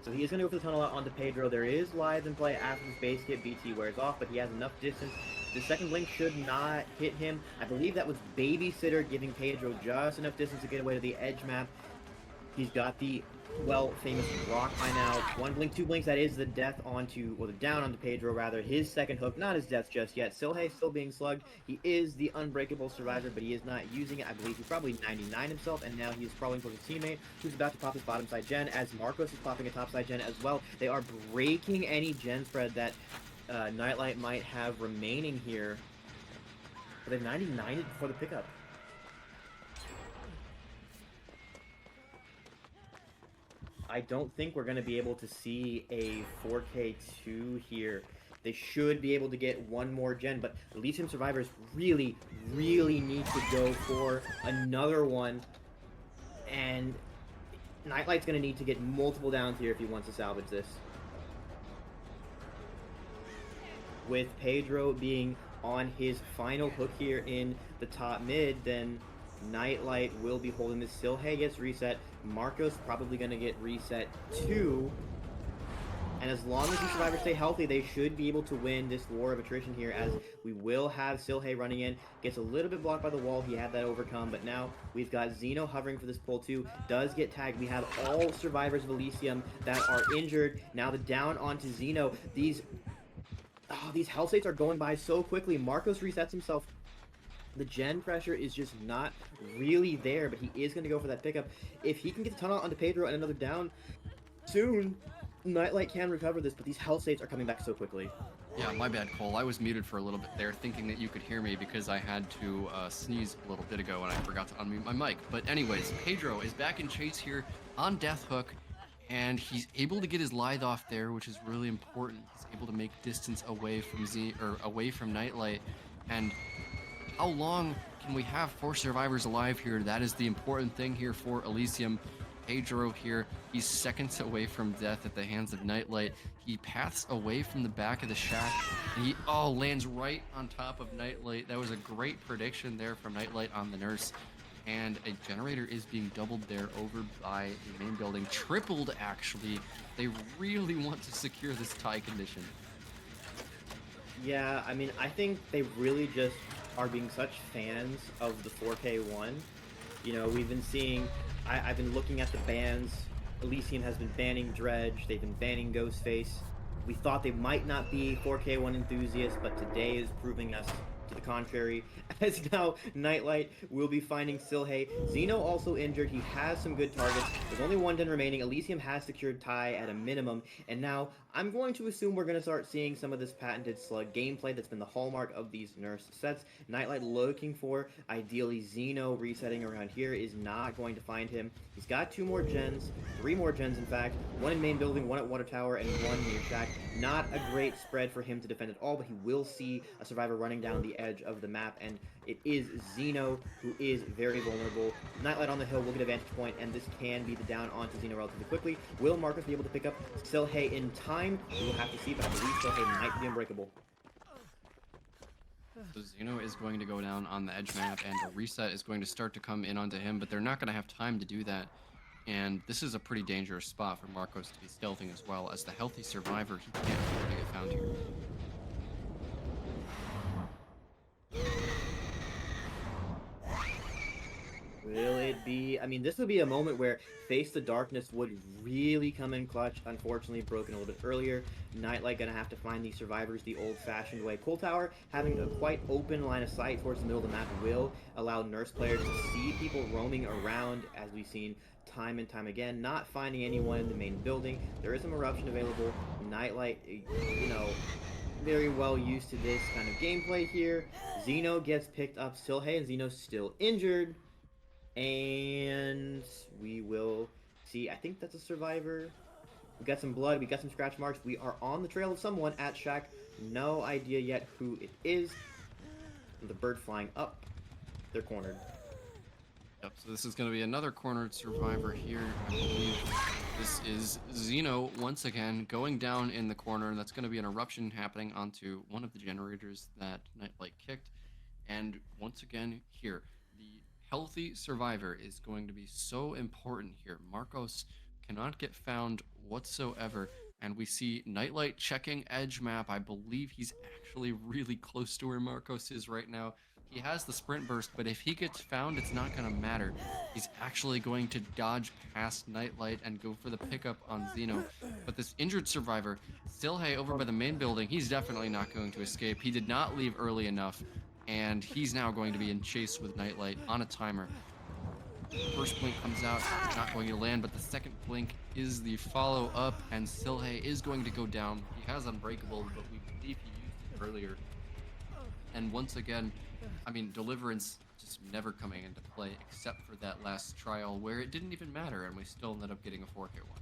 So he is going to go for the tunnel out onto Pedro. There is live in play after this base hit. BT wears off, but he has enough distance. The second blink should not hit him. I believe that was Babysitter giving Pedro just enough distance to get away to the edge map. He's got the, well, famous rock by now. 1 blink, 2 blinks, that is the death onto, or the down onto Pedro, rather. His second hook, not his death just yet. Silhey still being slugged. He is the unbreakable survivor, but he is not using it. I believe he's probably 99 himself, and now he is crawling for his teammate, who's about to pop his bottom side gen, as Marcos is popping a top side gen as well. They are breaking any gen spread that Nightlight might have remaining here. But they've 99'd before the pickup. I don't think we're going to be able to see a 4K2 here. They should be able to get one more gen, but Elysium survivors really, really need to go for another one. And Nightlight's going to need to get multiple downs here if he wants to salvage this. With Pedro being on his final hook here in the top mid, then Nightlight will be holding this. Silhey gets reset. Marcos probably going to get reset too. And as long as these survivors stay healthy, they should be able to win this war of attrition here, as we will have Silhey running in. Gets a little bit blocked by the wall. He had that overcome, but now we've got Zeno hovering for this pull too. Does get tagged. We have all survivors of Elysium that are injured. Now the down onto Zeno. These health states are going by so quickly. Marcos resets himself. The gen pressure is just not really there, but he is going to go for that pickup. If he can get the tunnel onto Pedro and another down soon, Nightlight can recover this, but these health states are coming back so quickly. Yeah, my bad, Cole. I was muted for a little bit there, thinking that you could hear me because I had to sneeze a little bit ago and I forgot to unmute my mic. But anyways, Pedro is back in chase here on Death Hook, and he's able to get his lithe off there, which is really important. He's able to make distance away from Nightlight. And how long can we have 4 survivors alive here? That is the important thing here for Elysium. Pedro here, he's seconds away from death at the hands of Nightlight. He paths away from the back of the shack, and he lands right on top of Nightlight. That was a great prediction there from Nightlight on the nurse. And a generator is being doubled there over by the main building. Tripled, actually. They really want to secure this tie condition. Yeah, I mean, I think they really just are being such fans of the 4K1. You know, we've been seeing, I've been looking at the bans. Elysium has been banning Dredge, they've been banning Ghostface. We thought they might not be 4K1 enthusiasts, but today is proving us to the contrary, as now Nightlight will be finding Silhey. Zeno also injured. He has some good targets. There's only one den remaining. Elysium has secured tie at a minimum, and now I'm going to assume we're going to start seeing some of this patented slug gameplay that's been the hallmark of these Nurse sets. Nightlight looking for, ideally, Zeno resetting around here is not going to find him. He's got 2 more gens, 3 more gens in fact, 1 in main building, 1 at water tower, and 1 near shack. Not a great spread for him to defend at all, but he will see a survivor running down the edge of the map, and it is Zeno who is very vulnerable. Nightlight on the hill will get a vantage point, and this can be the down onto Zeno relatively quickly. Will Marcus be able to pick up Silhey in time? We will have to see, but I believe Silhey might be unbreakable. So Zeno is going to go down on the edge map, and a reset is going to start to come in onto him, but they're not going to have time to do that. And this is a pretty dangerous spot for Marcos to be stealthing as well. As the healthy survivor, he can't afford to get found here. Will it be? I mean, this would be a moment where Face the Darkness would really come in clutch. Unfortunately, broken a little bit earlier. Nightlight gonna have to find these survivors the old-fashioned way. Cool Tower, having a quite open line of sight towards the middle of the map, will allow Nurse players to see people roaming around, as we've seen time and time again. Not finding anyone in the main building. There is some eruption available. Nightlight, you know, very well used to this kind of gameplay here. Zeno gets picked up. Silhey, and Zeno's still injured. And we will see. I think that's a survivor. We got some blood. We got some scratch marks. We are on the trail of someone at shack. No idea yet who it is. The bird flying up. They're cornered. Yep, so this is going to be another cornered survivor here. I believe this is Zeno once again going down in the corner. That's going to be an eruption happening onto one of the generators that Nightlight kicked. And once again here, the healthy survivor is going to be so important here. Marcos cannot get found whatsoever, and we see Nightlight checking edge map. I believe he's actually really close to where Marcos is right now. He has the sprint burst, but if he gets found, it's not going to matter. He's actually going to dodge past Nightlight and go for the pickup on Zeno. But this injured survivor, Silhey over by the main building, he's definitely not going to escape. He did not leave early enough, and he's now going to be in chase with Nightlight on a timer. First blink comes out, it's not going to land, but the second blink is the follow-up, and Silhey is going to go down. He has Unbreakable, but we believe he used it earlier. And once again, I mean, Deliverance just never coming into play, except for that last trial where it didn't even matter, and we still ended up getting a 4-hit one.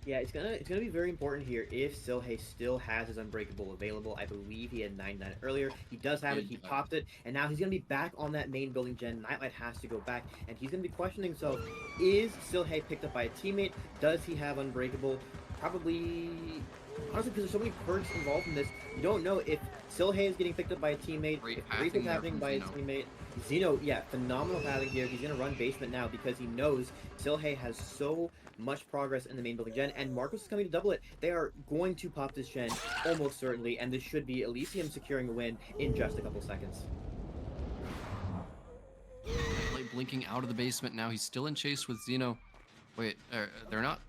Yeah, it's gonna be very important here if Silhey still has his Unbreakable available. I believe he had 99 earlier. He does have it. He popped it, and now he's gonna be back on that main building gen. Nightlight has to go back, and he's gonna be questioning himself: is Silhey picked up by a teammate? Does he have Unbreakable? Probably. Honestly, because there's so many perks involved in this, you don't know if Silhey is getting picked up by a teammate, if Reef is happening by a teammate. Zeno, yeah, phenomenal pathing here. He's going to run basement now because he knows Silhey has so much progress in the main building gen, and Marcos is coming to double it. They are going to pop this gen almost certainly, and this should be Elysium securing a win in just a couple seconds. Like blinking out of the basement now. He's still in chase with Zeno. Wait, they're not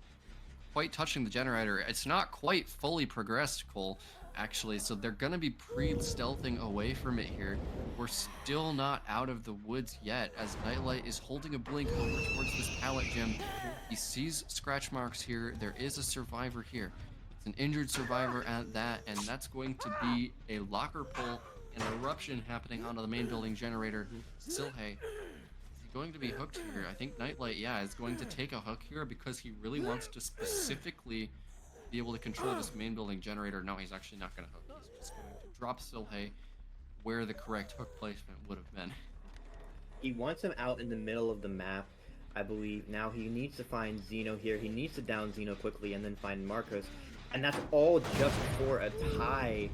quite touching the generator. It's not quite fully progressed, Cole, actually, so they're gonna be pre-stealthing away from it here. We're still not out of the woods yet, as Nightlight is holding a blink over towards this pallet gem. He sees scratch marks here. There is a survivor here. It's an injured survivor at that, and that's going to be a locker pull, an eruption happening onto the main building generator. Silhey, going to be hooked here. I think Nightlight, yeah, is going to take a hook here because he really wants to specifically be able to control this main building generator. No, he's actually not going to hook. He's just going to drop Silhey where the correct hook placement would have been. He wants him out in the middle of the map, I believe. Now he needs to find Zeno here. He needs to down Zeno quickly and then find Marcos. And that's all just for a tie.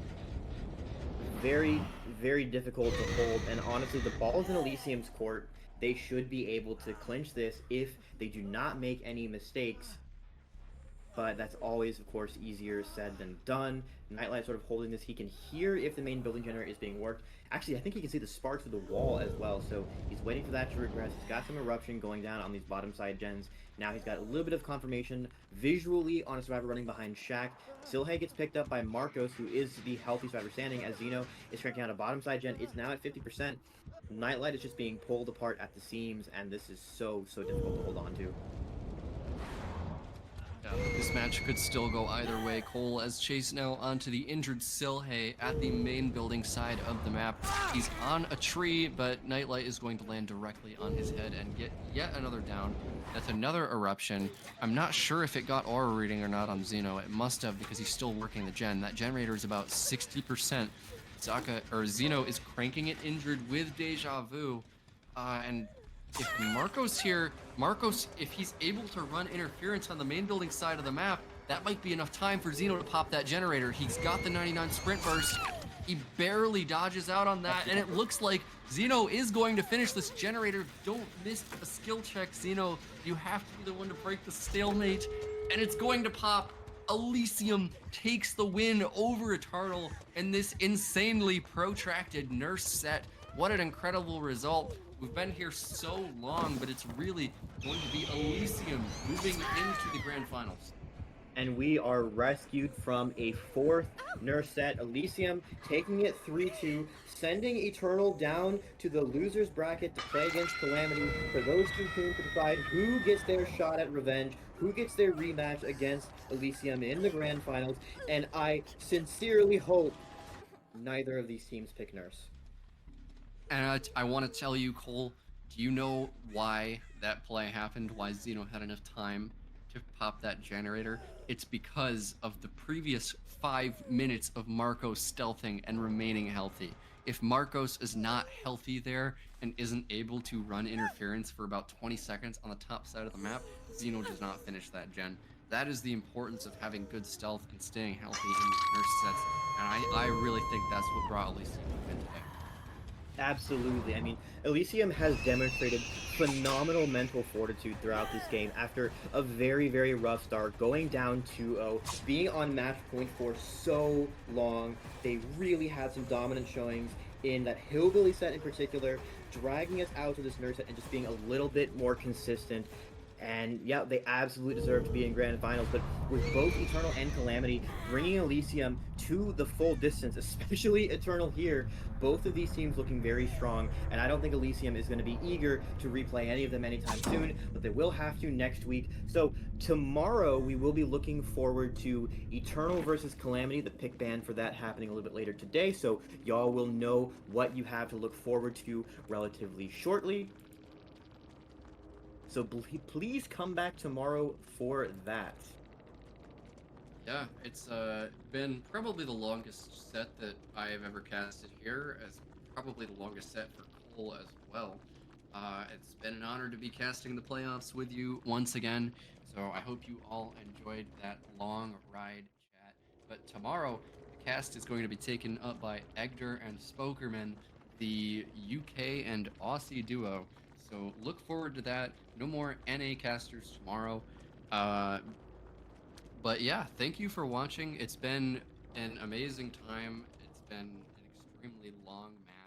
Very, very difficult to hold. And honestly, the ball's in Elysium's court. They should be able to clinch this if they do not make any mistakes. but that's always, of course, easier said than done. Nightlight sort of holding this. He can hear if the main building generator is being worked. Actually, I think he can see the sparks of the wall as well, so he's waiting for that to regress. He's got some eruption going down on these bottom side gens. Now he's got a little bit of confirmation visually on a survivor running behind Shaq. Silhe gets picked up by Marcos, who is the healthy survivor standing, as Zeno is cranking out a bottom side gen. It's now at 50%. Nightlight is just being pulled apart at the seams, and this is so difficult to hold on to. Yeah, this match could still go either way. Cole as Chase now onto the injured Silhe at the main building side of the map. He's on a tree, but Nightlight is going to land directly on his head and get yet another down. That's another eruption. I'm not sure if it got aura reading or not on Zeno. It must have, because he's still working the gen. That generator is about 60%. Zeno is cranking it injured with Deja Vu. And if Marcos here, if he's able to run interference on the main building side of the map, that might be enough time for Zeno to pop that generator. He's got the 99 sprint burst. He barely dodges out on that, and it looks like Zeno is going to finish this generator. Don't miss a skill check, Zeno. You have to be the one to break the stalemate, and it's going to pop. Elysium takes the win over Eternal in this insanely protracted Nurse set. What an incredible result. We've been here so long, but it's really going to be Elysium moving into the grand finals. And we are rescued from a fourth Nurse set. Elysium taking it 3-2, sending Eternal down to the losers bracket to play against Calamity for those two teams to decide who gets their shot at revenge, who gets their rematch against Elysium in the grand finals. And I sincerely hope neither of these teams pick Nurse. And I want to tell you, Cole, do you know why that play happened? Why Zeno had enough time to pop that generator? It's because of the previous 5 minutes of Marcos stealthing and remaining healthy. If Marcos is not healthy there and isn't able to run interference for about 20 seconds on the top side of the map, Zeno does not finish that gen. That is the importance of having good stealth and staying healthy in these Nurse sets. And I really think that's what brought Elysium to win today. Absolutely. I mean, Elysium has demonstrated phenomenal mental fortitude throughout this game after a very rough start, going down 2-0, being on match point for so long. They really had some dominant showings in that Hillbilly set in particular, dragging us out to this Nurse set and just being a little bit more consistent. And yeah, they absolutely deserve to be in grand finals, but with both Eternal and Calamity bringing Elysium to the full distance, especially Eternal here, both of these teams looking very strong, and I don't think Elysium is going to be eager to replay any of them anytime soon, but they will have to next week. So tomorrow we will be looking forward to Eternal versus Calamity, the pick ban for that happening a little bit later today, so y'all will know what you have to look forward to relatively shortly. So please come back tomorrow for that. Yeah, it's been probably the longest set that I have ever casted here, as probably the longest set for Cole as well. It's been an honor to be casting the playoffs with you once again, so I hope you all enjoyed that long ride chat. But tomorrow, the cast is going to be taken up by Egder and Spokerman, the UK and Aussie duo. So look forward to that. No more NA casters tomorrow. But yeah, thank you for watching. It's been an amazing time. It's been an extremely long match.